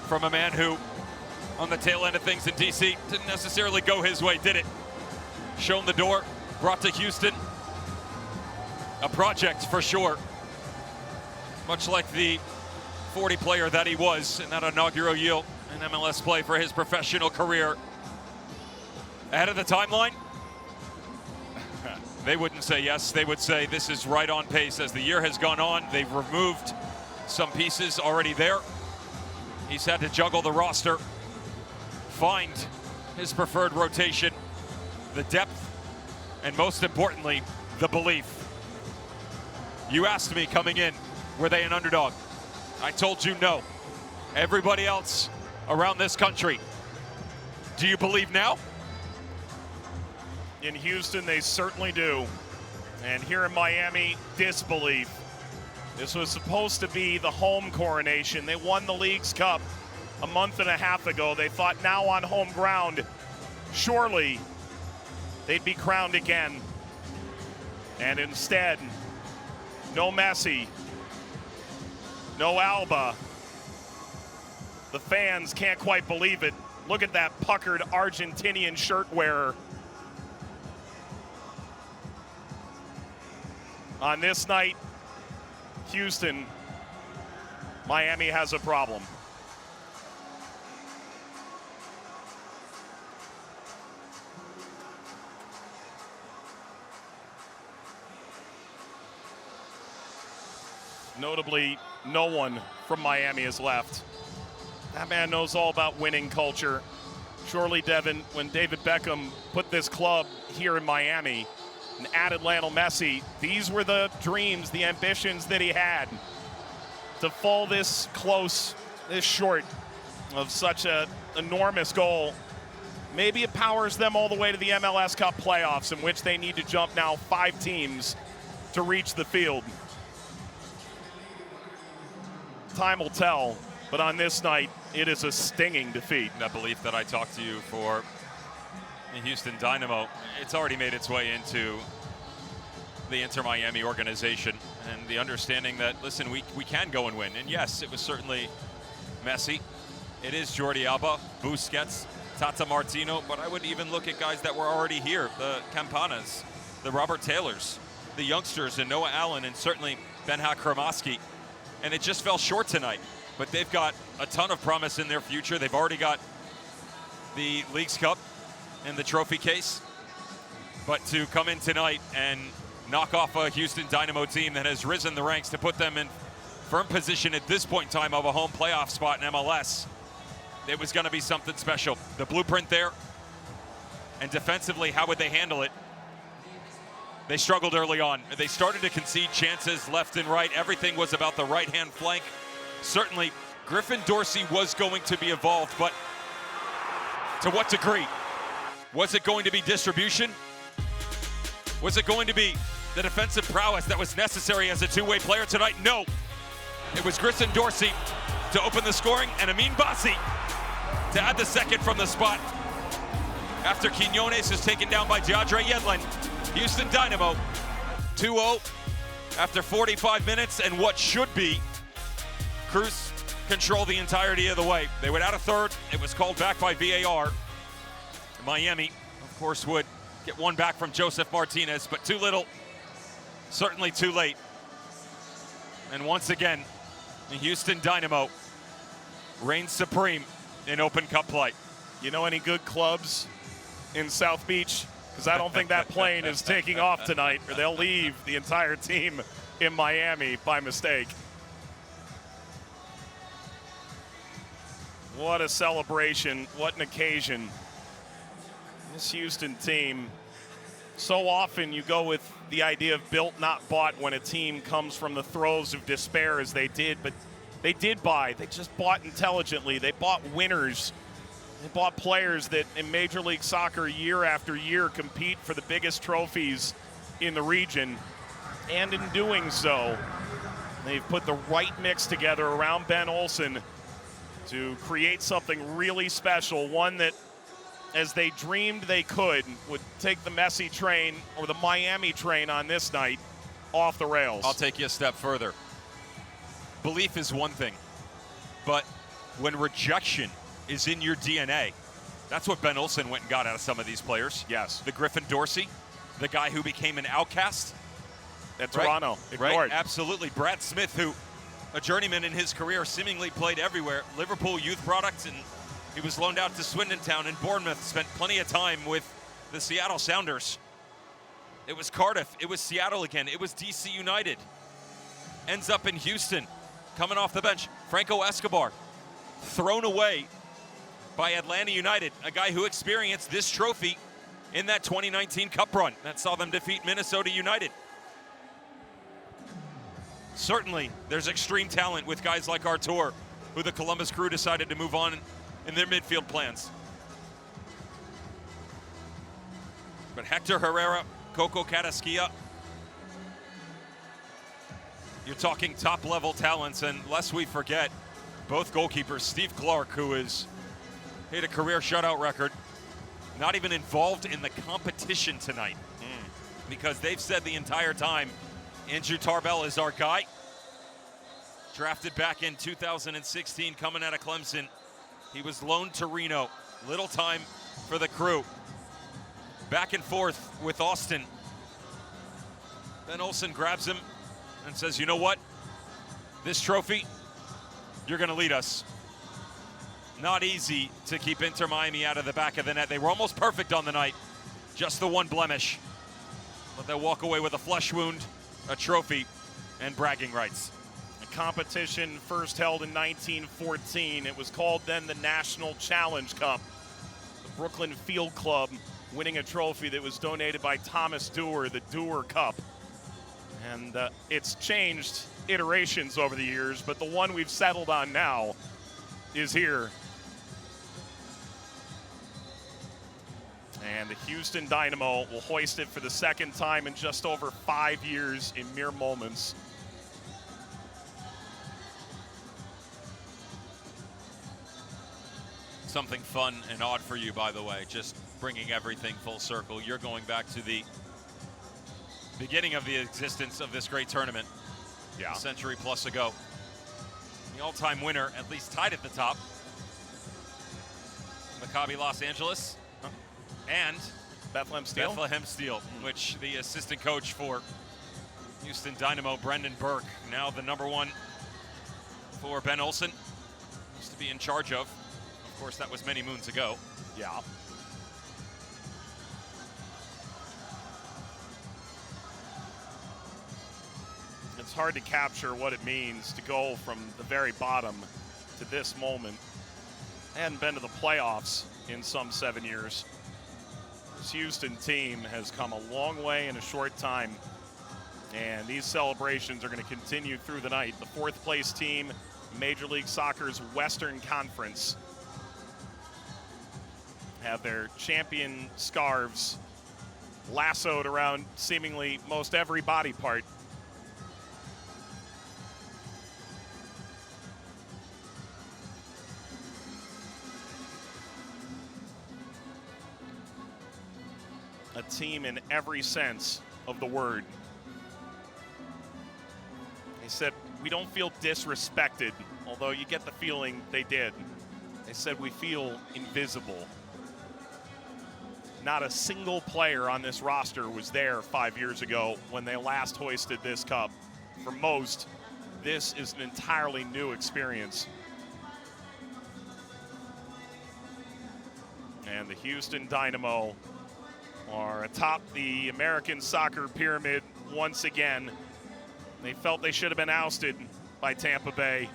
from a man who, on the tail end of things in DC, didn't necessarily go his way, did it? Shown the door, brought to Houston. A project for sure. Much like the 40 player that he was in that inaugural year in MLS play for his professional career. Ahead of the timeline? They wouldn't say yes. They would say this is right on pace. As the year has gone on, they've removed some pieces already there. He's had to juggle the roster, find his preferred rotation, the depth, and most importantly, the belief. You asked me coming in, were they an underdog? I told you no. Everybody else around this country, do you believe now? In Houston, they certainly do. And here in Miami, disbelief. This was supposed to be the home coronation. They won the League's Cup a month and a half ago. They thought now on home ground, surely they'd be crowned again. And instead, no Messi, no Alba. The fans can't quite believe it. Look at that puckered Argentinian shirt wearer. On this night, Houston, Miami has a problem. Notably, no one from Miami is left. That man knows all about winning culture. Surely, Devin, when David Beckham put this club here in Miami and added Lionel Messi, these were the dreams, the ambitions that he had. To fall this close, this short of such an enormous goal, maybe it powers them all the way to the MLS Cup playoffs, in which they need to jump now 5 teams to reach the field. Time will tell, but on this night, it is a stinging defeat. That belief that I talked to you for the Houston Dynamo, it's already made its way into the Inter Miami organization, and the understanding that, listen, we can go and win. And yes, it was certainly Messi. It is Jordi Alba, Busquets, Tata Martino, but I would even look at guys that were already here, the Campanas, the Robert Taylors, the youngsters, and Noah Allen, and certainly Ben-Hak Kremoski. And it just fell short tonight. But they've got a ton of promise in their future. They've already got the League's Cup in the trophy case. But to come in tonight and knock off a Houston Dynamo team that has risen the ranks to put them in firm position at this point in time of a home playoff spot in MLS, it was going to be something special. The blueprint there, and defensively, how would they handle it? They struggled early on. They started to concede chances left and right. Everything was about the right-hand flank. Certainly, Griffin Dorsey was going to be involved, but to what degree? Was it going to be distribution? Was it going to be the defensive prowess that was necessary as a two-way player tonight? No. It was Griffin Dorsey to open the scoring, and Amin Bassi to add the second from the spot. After Quinones is taken down by Deandre Yedlin, Houston Dynamo 2-0 after 45 minutes, and what should be cruise control the entirety of the way. They went out a third. It was called back by VAR. Miami, of course, would get one back from Joseph Martinez, but too little, certainly too late. And once again, the Houston Dynamo reigns supreme in Open Cup play. You know any good clubs in South Beach? Because I don't think that plane is taking off tonight, or they'll leave the entire team in Miami by mistake. What a celebration, what an occasion. This Houston team, so often you go with the idea of built, not bought when a team comes from the throes of despair as they did, but they did buy. They just bought intelligently. They bought winners. They bought players that in Major League Soccer year after year compete for the biggest trophies in the region. And in doing so, they've put the right mix together around Ben Olsen to create something really special, one that, as they dreamed they could, would take the Messi train or the Miami train on this night off the rails. I'll take you a step further. Belief is one thing, but when rejection is in your DNA, that's what Ben Olsen went and got out of some of these players. Yes. The Griffin Dorsey, the guy who became an outcast. At Toronto, ignored. Right, absolutely. Brad Smith, who, a journeyman in his career, seemingly played everywhere. Liverpool youth products, and he was loaned out to Swindon Town and Bournemouth, spent plenty of time with the Seattle Sounders. It was Cardiff, it was Seattle again, it was DC United. Ends up in Houston, coming off the bench. Franco Escobar, thrown away by Atlanta United, a guy who experienced this trophy in that 2019 Cup run that saw them defeat Minnesota United. Certainly, there's extreme talent with guys like Artur, who the Columbus Crew decided to move on in their midfield plans. But Hector Herrera, Coco Carrasquilla, you're talking top-level talents, and lest we forget, both goalkeepers, Steve Clark, who has hit a career shutout record, not even involved in the competition tonight, because they've said the entire time, Andrew Tarbell is our guy. Drafted back in 2016, coming out of Clemson. He was loaned to Reno. Little time for the Crew. Back and forth with Austin. Ben Olsen grabs him and says, you know what? This trophy, you're going to lead us. Not easy to keep Inter Miami out of the back of the net. They were almost perfect on the night. Just the one blemish. But they'll walk away with a flesh wound, a trophy, and bragging rights. A competition first held in 1914. It was called then the National Challenge Cup. The Brooklyn Field Club winning a trophy that was donated by Thomas Dewar, the Dewar Cup. And it's changed iterations over the years, but the one we've settled on now is here. And the Houston Dynamo will hoist it for the second time in just over 5 years in mere moments. Something fun and odd for you, by the way, just bringing everything full circle. You're going back to the beginning of the existence of this great tournament. Yeah. A century plus ago. The all-time winner, at least tied at the top, Maccabi Los Angeles, and Bethlehem Steel, which the assistant coach for Houston Dynamo, Brendan Burke, now the number one for Ben Olsen, used to be in charge of. Of course, that was many moons ago. Yeah. It's hard to capture what it means to go from the very bottom to this moment. I hadn't been to the playoffs in some 7 years. This Houston team has come a long way in a short time, and these celebrations are going to continue through the night. The fourth place team, Major League Soccer's Western Conference, have their champion scarves lassoed around seemingly most every body part. A team in every sense of the word. They said, we don't feel disrespected, although you get the feeling they did. They said, we feel invisible. Not a single player on this roster was there 5 years ago when they last hoisted this cup. For most, this is an entirely new experience. And the Houston Dynamo are atop the American soccer pyramid once again. They felt they should have been ousted by Tampa Bay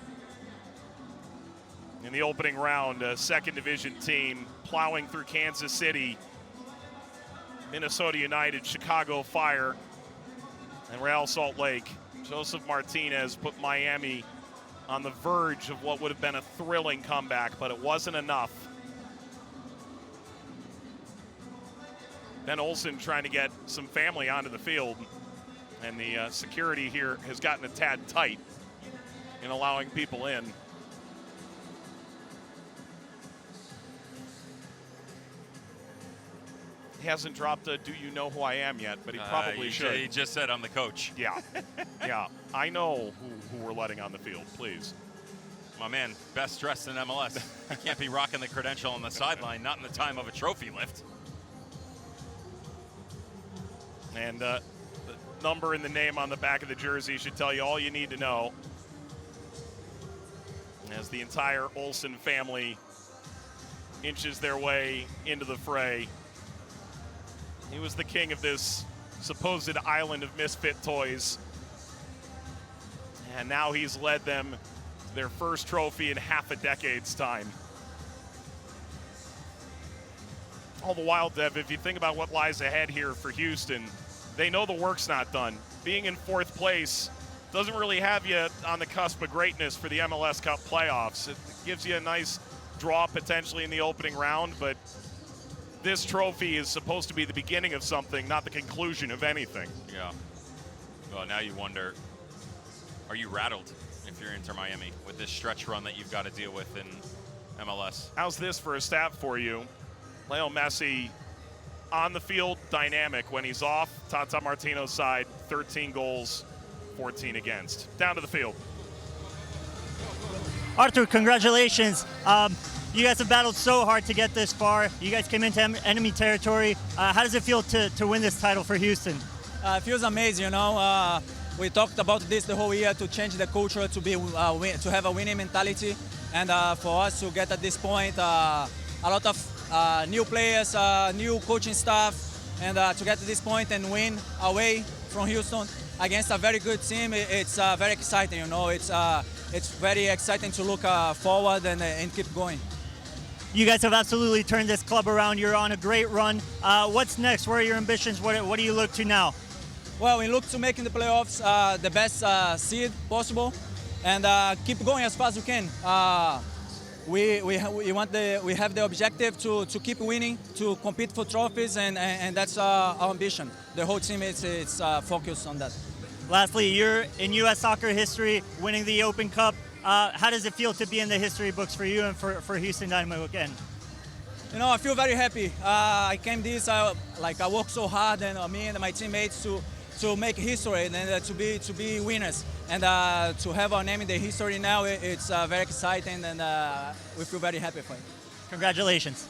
in the opening round. A second division team plowing through Kansas City, Minnesota United, Chicago Fire, and Real Salt Lake. Joseph Martinez put Miami on the verge of what would have been a thrilling comeback, but it wasn't enough. Ben Olsen trying to get some family onto the field. And the security here has gotten a tad tight in allowing people in. He hasn't dropped a "Do you know who I am" yet, but he probably should. He just said, "I'm the coach." Yeah, yeah. I know who we're letting on the field, please. My man, best dressed in MLS. You can't be rocking the credential on the sideline, not in the time of a trophy lift. And the number and the name on the back of the jersey should tell you all you need to know. As the entire Olsen family inches their way into the fray. He was the king of this supposed island of misfit toys. And now he's led them to their first trophy in half a decade's time. All the while, Dev, if you think about what lies ahead here for Houston, they know the work's not done. Being in fourth place doesn't really have you on the cusp of greatness for the MLS Cup playoffs. It gives you a nice draw potentially in the opening round, but this trophy is supposed to be the beginning of something, not the conclusion of anything. Yeah. Well, now you wonder, are you rattled if you're Inter Miami with this stretch run that you've got to deal with in MLS? How's this for a stat for you? Leo Messi on the field, dynamic. When he's off, Tata Martino's side, 13 goals, 14 against. Down to the field. Arthur, congratulations. You guys have battled so hard to get this far. You guys came into enemy territory. How does it feel to win this title for Houston? It feels amazing, you know. We talked about this the whole year, to change the culture, to have a winning mentality. And for us to get at this point, a lot of new players, new coaching staff, and to get to this point and win away from Houston against a very good team, it's very exciting, you know. It's very exciting to look forward and keep going. You guys have absolutely turned this club around. You're on a great run. What's next? Where are your ambitions? What do you look to now? Well, we look to making the playoffs the best seed possible, and keep going as fast as we can. We have the objective to keep winning, to compete for trophies, and that's our ambition. The whole team is focused on that. Lastly, you're in U.S. soccer history, winning the Open Cup. How does it feel to be in the history books for you and for Houston Dynamo again? You know, I feel very happy. I came this, I worked so hard, and me and my teammates to make history and to be winners. And to have our name in the history now, it's very exciting, and we feel very happy for it. Congratulations.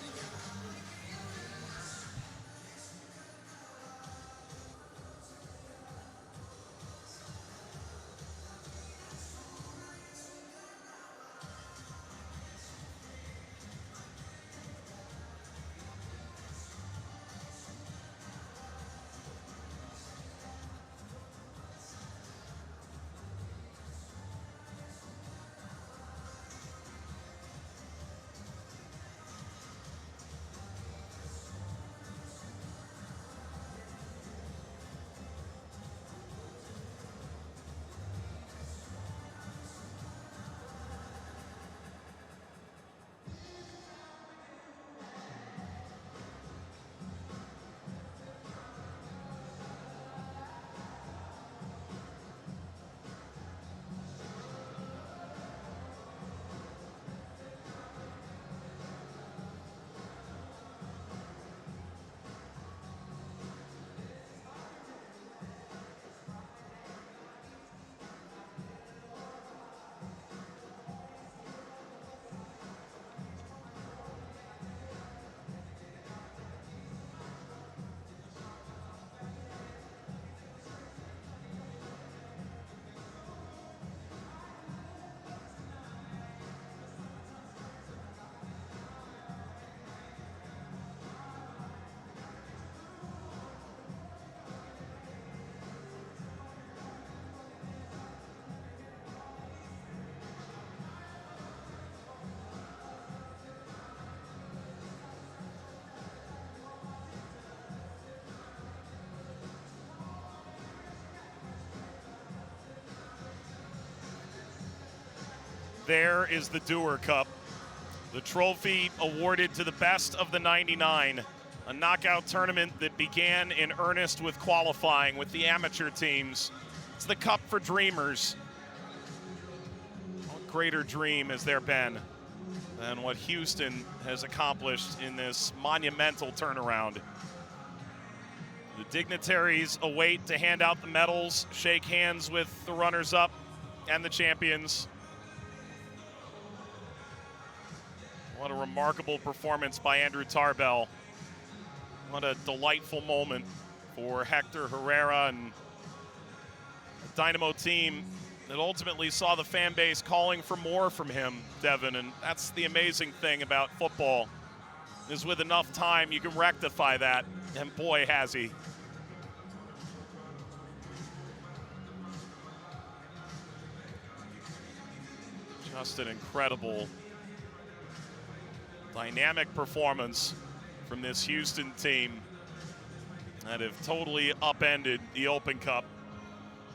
There is the Dewar Cup, the trophy awarded to the best of the 99 A knockout tournament that began in earnest with qualifying with the amateur teams. It's the Cup for Dreamers. What greater dream has there been than what Houston has accomplished in this monumental turnaround? The dignitaries await to hand out the medals, shake hands with the runners-up and the champions. What a remarkable performance by Andrew Tarbell. What a delightful moment for Hector Herrera and the Dynamo team that ultimately saw the fan base calling for more from him, Devin. And that's the amazing thing about football, is with enough time you can rectify that, and boy has he. Just an incredible, dynamic performance from this Houston team that have totally upended the Open Cup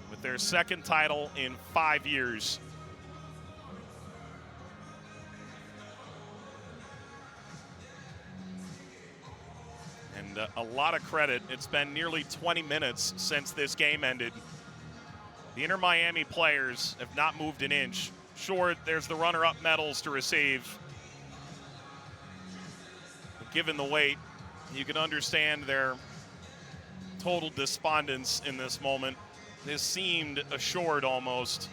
with their second title in 5 years. And a lot of credit. It's been nearly 20 minutes since this game ended. The Inter Miami players have not moved an inch. Sure, there's the runner-up medals to receive. But given the weight, you can understand their total despondence in this moment. This seemed assured almost.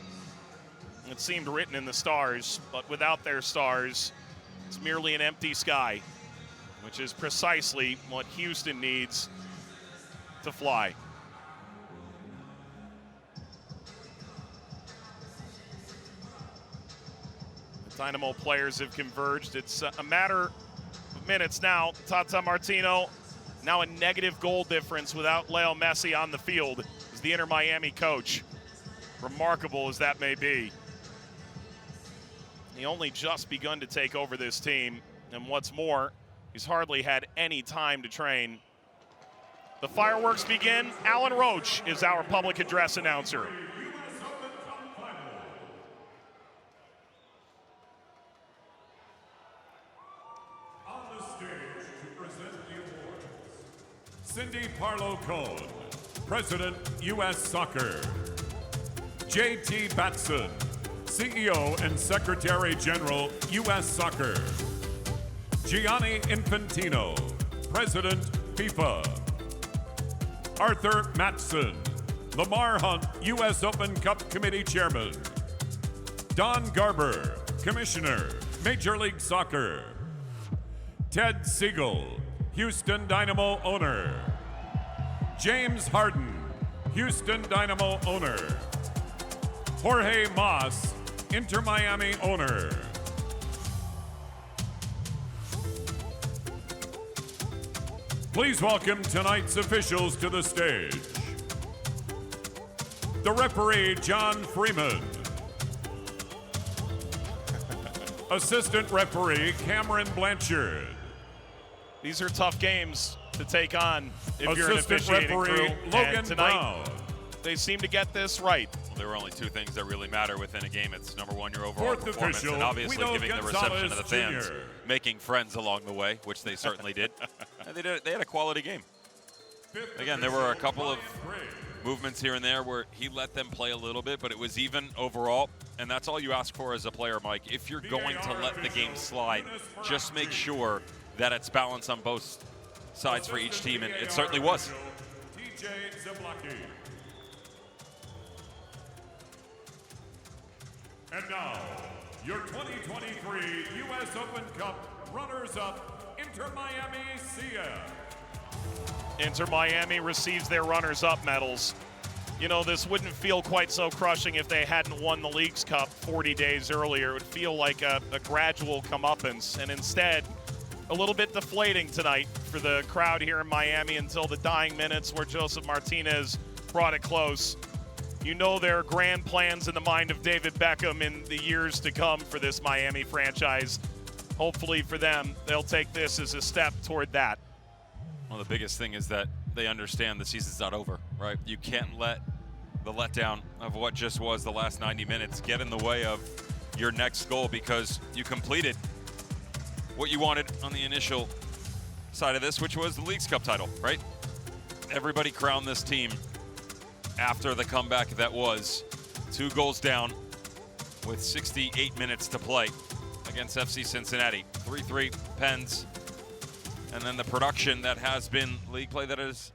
It seemed written in the stars, but without their stars, it's merely an empty sky, which is precisely what Houston needs to fly. The Dynamo players have converged. It's a matter of minutes now. Tata Martino, now a negative goal difference without Leo Messi on the field, is the Inter Miami coach. Remarkable as that may be. He only just begun to take over this team, and what's more, he's hardly had any time to train. The fireworks begin. Alan Roach is our public address announcer. On the stage to present the awards, Cindy Parlow-Cohn, President, U.S. Soccer. J.T. Batson, CEO and Secretary General, U.S. Soccer. Gianni Infantino, President, FIFA. Arthur Matson, Lamar Hunt, U.S. Open Cup Committee Chairman. Don Garber, Commissioner, Major League Soccer. Ted Siegel, Houston Dynamo owner. James Harden, Houston Dynamo owner. Jorge Mas, Inter Miami owner. Please welcome tonight's officials to the stage. The referee, John Freeman. Assistant referee, Cameron Blanchard. These are tough games to take on if you're an Assistant officiating referee, crew. Logan And tonight, Brown. they seem to get this right. Well, there are only two things that really matter within a game. It's number one, your overall Fourth performance, official, and obviously Guido giving the reception to the Gonzalez fans, Jr. making friends along the way, which they certainly did. And they had a quality game. Fifth Again, there were a official, couple of Ryan Gray. movements here and there where he let them play a little bit, but it was even overall, and that's all you ask for as a player, Mike. If you're going to let the game slide, just make sure that it's balanced on both sides for each team, and it certainly was. TJ Zablocki. And now, your 2023 U.S. Open Cup runners-up, Inter Miami CF. Inter Miami receives their runners-up medals. You know, this wouldn't feel quite so crushing if they hadn't won the Leagues Cup 40 days earlier. It would feel like a gradual comeuppance, and instead, a little bit deflating tonight for the crowd here in Miami until the dying minutes where Joseph Martinez brought it close. You know there are grand plans in the mind of David Beckham in the years to come for this Miami franchise. Hopefully for them, they'll take this as a step toward that. Well, the biggest thing is that they understand the season's not over, right? You can't let the letdown of what just was the last 90 minutes get in the way of your next goal, because you completed what you wanted on the initial side of this, which was the Leagues Cup title, right? Everybody crowned this team after the comeback that was 2 goals down with 68 minutes to play against FC Cincinnati. 3-3 Pens. And then the production that has been league play that has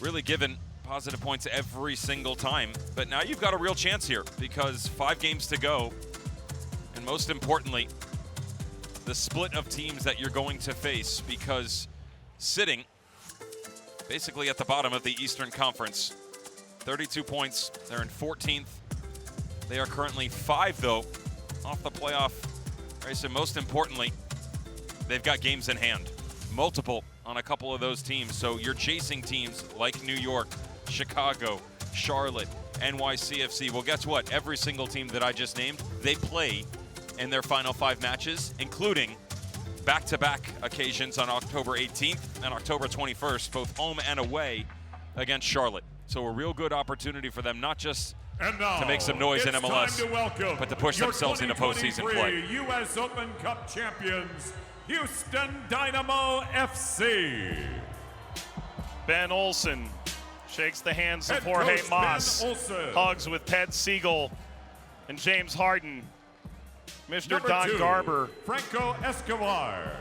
really given positive points every single time. But now you've got a real chance here because 5 games to go. And most importantly, the split of teams that you're going to face, because sitting basically at the bottom of the Eastern Conference, 32 points, they're in 14th. They are currently 5 though off the playoff race, and most importantly, they've got games in hand, multiple on a couple of those teams. So you're chasing teams like New York, Chicago, Charlotte, NYCFC. Well, guess what? Every single team that I just named, they play in their final 5 matches, including back-to-back occasions on October 18th and October 21st, both home and away against Charlotte. So a real good opportunity for them, not just to make some noise in MLS, but to push themselves into postseason play. U.S. Open Cup champions, Houston Dynamo FC. Ben Olsen shakes the hands of Head Jorge coach Mas, Ben Olsen. hugs with Ted Siegel and James Harden, Mr. Number Don 2, Garber, Franco Escobar.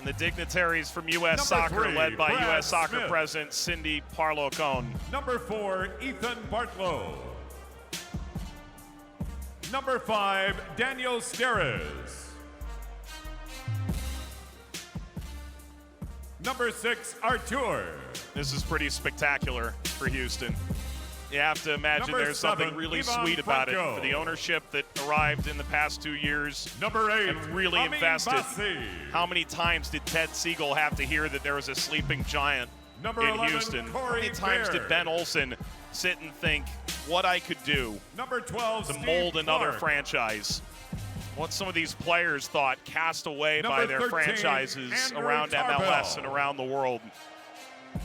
and the dignitaries from U.S. Number Soccer, 3, led by Brad U.S. Soccer Smith. President Cindy Parlow-Cone. Number 4, Ethan Bartlow. Number 5, Daniel Steres. Number 6, Artur. This is pretty spectacular for Houston. You have to imagine Number there's 7, something really Ivan sweet about it Franco. for the ownership that arrived in the past 2 years Number 8, and really Amin invested. Bassi. How many times did Ted Siegel have to hear that there was a sleeping giant Number in 11, Houston? How Corey many times Baird. did Ben Olsen sit and think what I could do Number 12, to Steve mold another Clark. franchise? What some of these players thought cast away by Number their 13, franchises Andrew around MLS Tarbell. and around the world.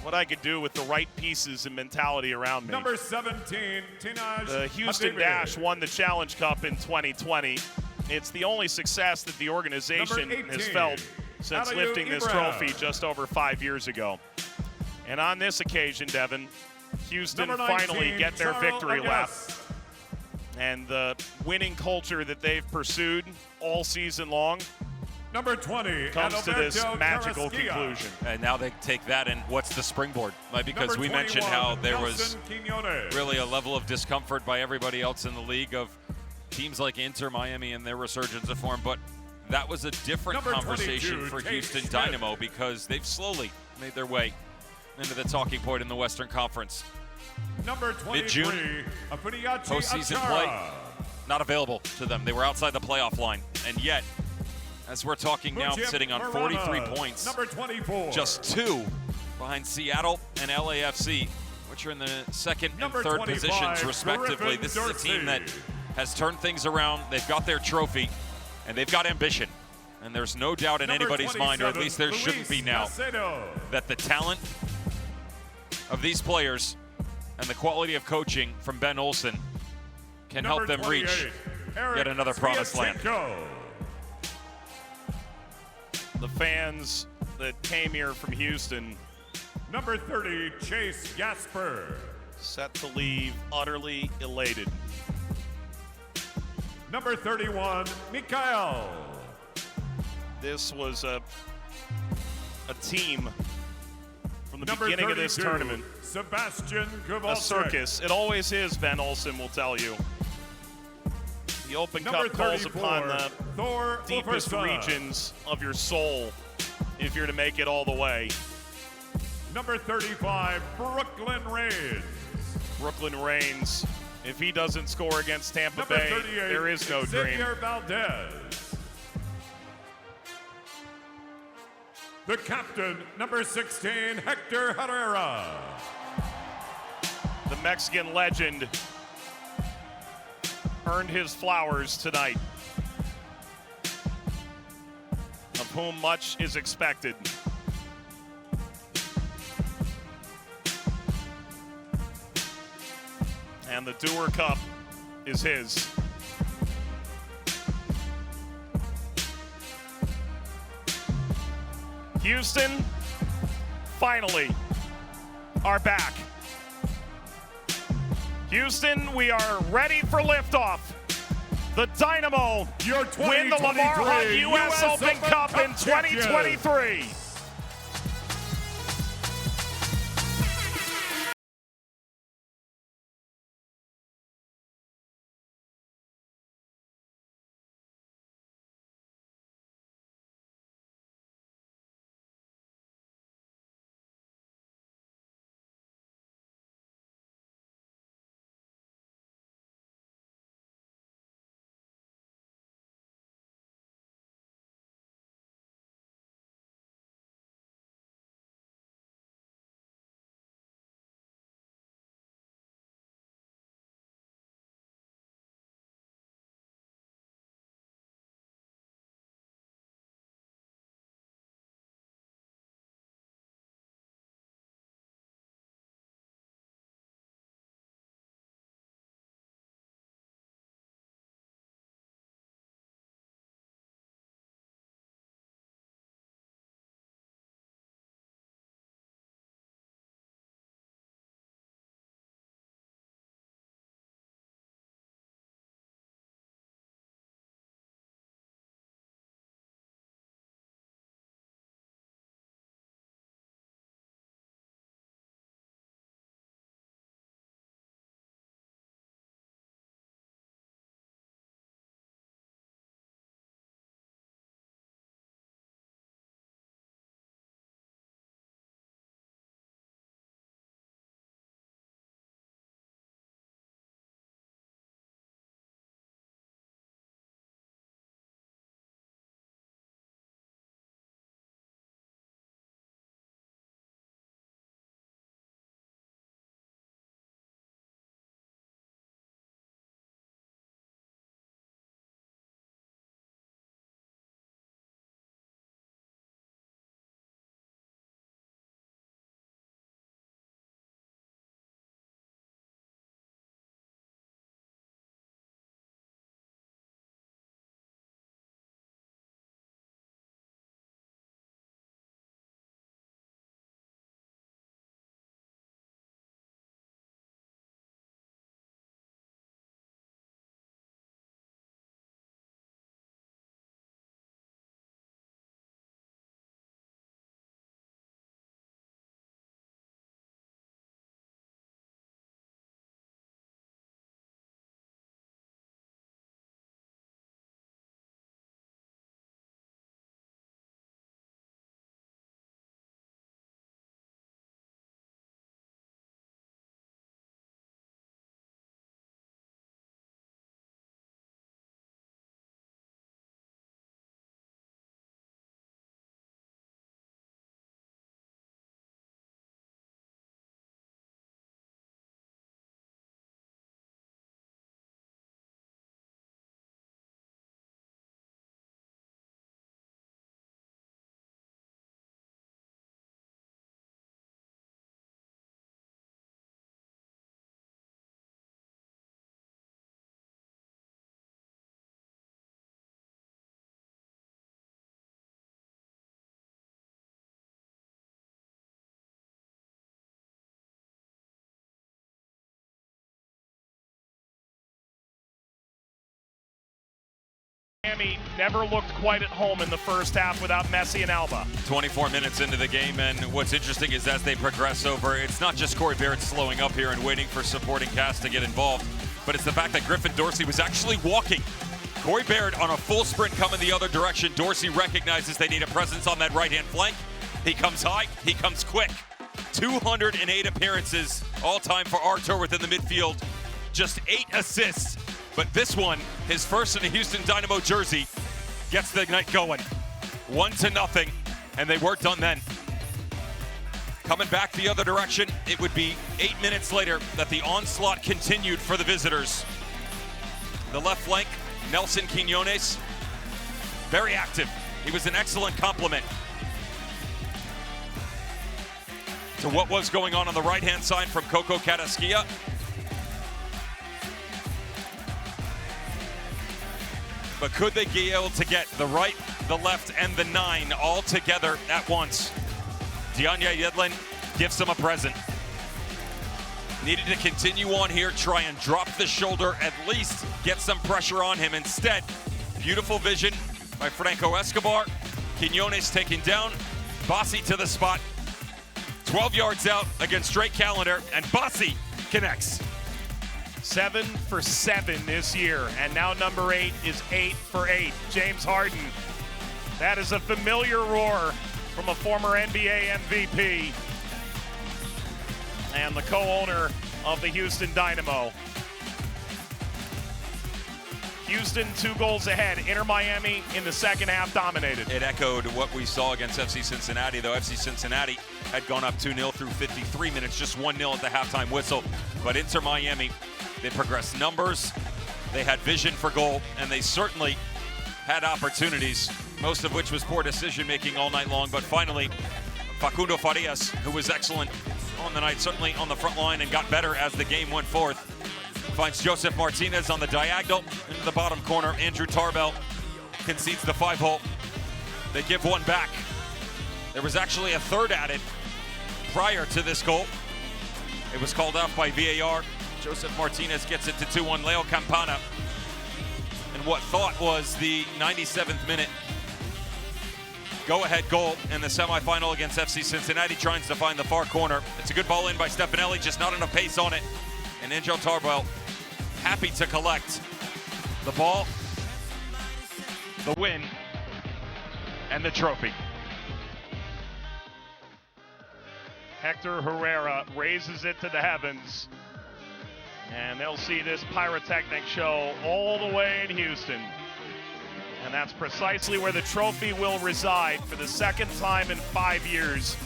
What I could do with the right pieces and mentality around me. Number 17, Tinaj The Houston Habibie. Dash won the Challenge Cup in 2020. It's the only success that the organization Number 18, has felt since Aliou lifting this Ibrahim. trophy just over 5 years ago. And on this occasion, Devin, Houston Number 19, finally get their Charles victory lap. Agas. And the winning culture that they've pursued all season long Number 20, comes to this Adalberto magical Carrasquilla. conclusion. And now they take that, and what's the springboard? Like, because Number we mentioned 21, how there was Nelson Quiñones. really a level of discomfort by everybody else in the league of teams like Inter Miami and their resurgence of form, but that was a different Number conversation 22, for Tate Houston Schmidt. Dynamo, because they've slowly made their way into the talking point in the Western Conference. Number 23, Mid-June, Afuniyachi postseason Achara. play not available to them. They were outside the playoff line, and yet, as we're talking now, Mujib sitting on Morana, 43 points, Number 24, just 2 behind Seattle and LAFC, which are in the second and Number third 25, positions respectively. Griffin This is a team that Dorsey. has turned things around. They've got their trophy, and they've got ambition. And there's no doubt in Number anybody's mind, or at 27, least there shouldn't be Luis now, Macedo. that the talent of these players and the quality of coaching from Ben Olsen can help Number them reach 28, Eric yet another promised land. Sviatchenko. The fans that came here from Houston Number 30, Chase Gasper. set to leave utterly elated. Number 31, Mikael. This was a team from the Number beginning 32, of this tournament, Sebastian a Kowalczyk. circus. It always is, Ben Olsen will tell you. The Open Number Cup calls 34, upon the Thor deepest Ulfarsson. regions of your soul if you're to make it all the way. Number 35, Brooklyn Reigns. Brooklyn Reigns, if he doesn't score against Tampa Number Bay, 38, there is no dream. Xavier Valdez. The captain, number 16, Hector Herrera. The Mexican legend earned his flowers tonight, of whom much is expected. And the Dewar Cup is his. Houston finally are back. Houston, we are ready for liftoff. The Dynamo win the Lamar Hunt U.S. Open Cup in 2023. Miami never looked quite at home in the first half without Messi and Alba. 24 minutes into the game, and what's interesting is as they progress over, it's not just Corey Barrett slowing up here and waiting for supporting cast to get involved, but it's the fact that Griffin Dorsey was actually walking. Corey Barrett on a full sprint coming the other direction. Dorsey recognizes they need a presence on that right-hand flank. He comes high, he comes quick. 208 appearances all-time for Artur within the midfield. Just 8 assists. But this one, his first in a Houston Dynamo jersey, gets the night going. 1-0, and they weren't done then. Coming back the other direction, it would be 8 minutes later that the onslaught continued for the visitors. The left flank, Nelson Quinones, very active. He was an excellent complement to what was going on the right-hand side from Coco Carrasquilla. But could they be able to get the right the left, and the 9 all together at once. Dianya Yedlin gives him a present. Needed to continue on here, try and drop the shoulder, at least get some pressure on him. Instead, beautiful vision by Franco Escobar. Quinones taken down, Bassi to the spot. 12 yards out against Drake Callender, and Bassi connects. 7 for 7 this year, and now number 8 is 8 for 8. James Harden. That is a familiar roar from a former NBA MVP and the co-owner of the Houston Dynamo. Houston 2 goals ahead. Inter Miami in the second half dominated. It echoed what we saw against FC Cincinnati, though FC Cincinnati had gone up 2-0 through 53 minutes, just 1-0 at the halftime whistle. But Inter Miami, they progressed numbers, they had vision for goal, and they certainly had opportunities, most of which was poor decision-making all night long. But finally, Facundo Farias, who was excellent on the night, certainly on the front line, and got better as the game went forth, finds Joseph Martinez on the diagonal into the bottom corner. Andrew Tarbell concedes the 5-hole. They give one back. There was actually a third added prior to this goal. It was called off by VAR. Joseph Martinez gets it to 2-1. Leo Campana, and what thought was the 97th minute go-ahead goal in the semifinal against FC Cincinnati, tries to find the far corner. It's a good ball in by Stefanelli, just not enough pace on it. And Angel Tarbell happy to collect the ball, the win, and the trophy. Hector Herrera raises it to the heavens, and they'll see this pyrotechnic show all the way in Houston. And that's precisely where the trophy will reside for the second time in 5 years.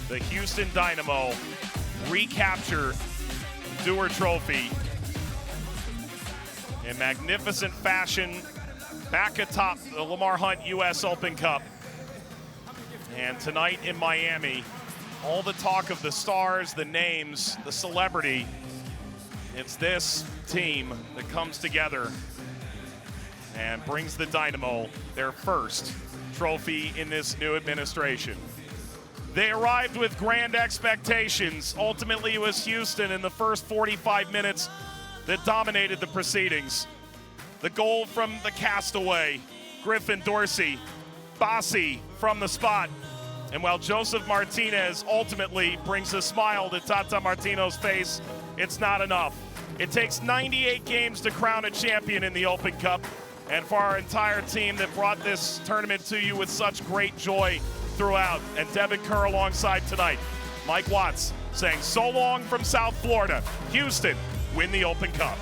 The Houston Dynamo recapture Dewar Trophy in magnificent fashion back atop the Lamar Hunt U.S. Open Cup. And tonight in Miami, all the talk of the stars, the names, the celebrity, it's this team that comes together and brings the Dynamo their first trophy in this new administration. They arrived with grand expectations. Ultimately, it was Houston in the first 45 minutes that dominated the proceedings. The goal from the castaway, Griffin Dorsey, Bassi from the spot. And while Joseph Martinez ultimately brings a smile to Tata Martino's face, it's not enough. It takes 98 games to crown a champion in the Open Cup. And for our entire team that brought this tournament to you with such great joy throughout, and Devin Kerr alongside tonight, Mike Watts saying so long from South Florida. Houston win the Open Cup.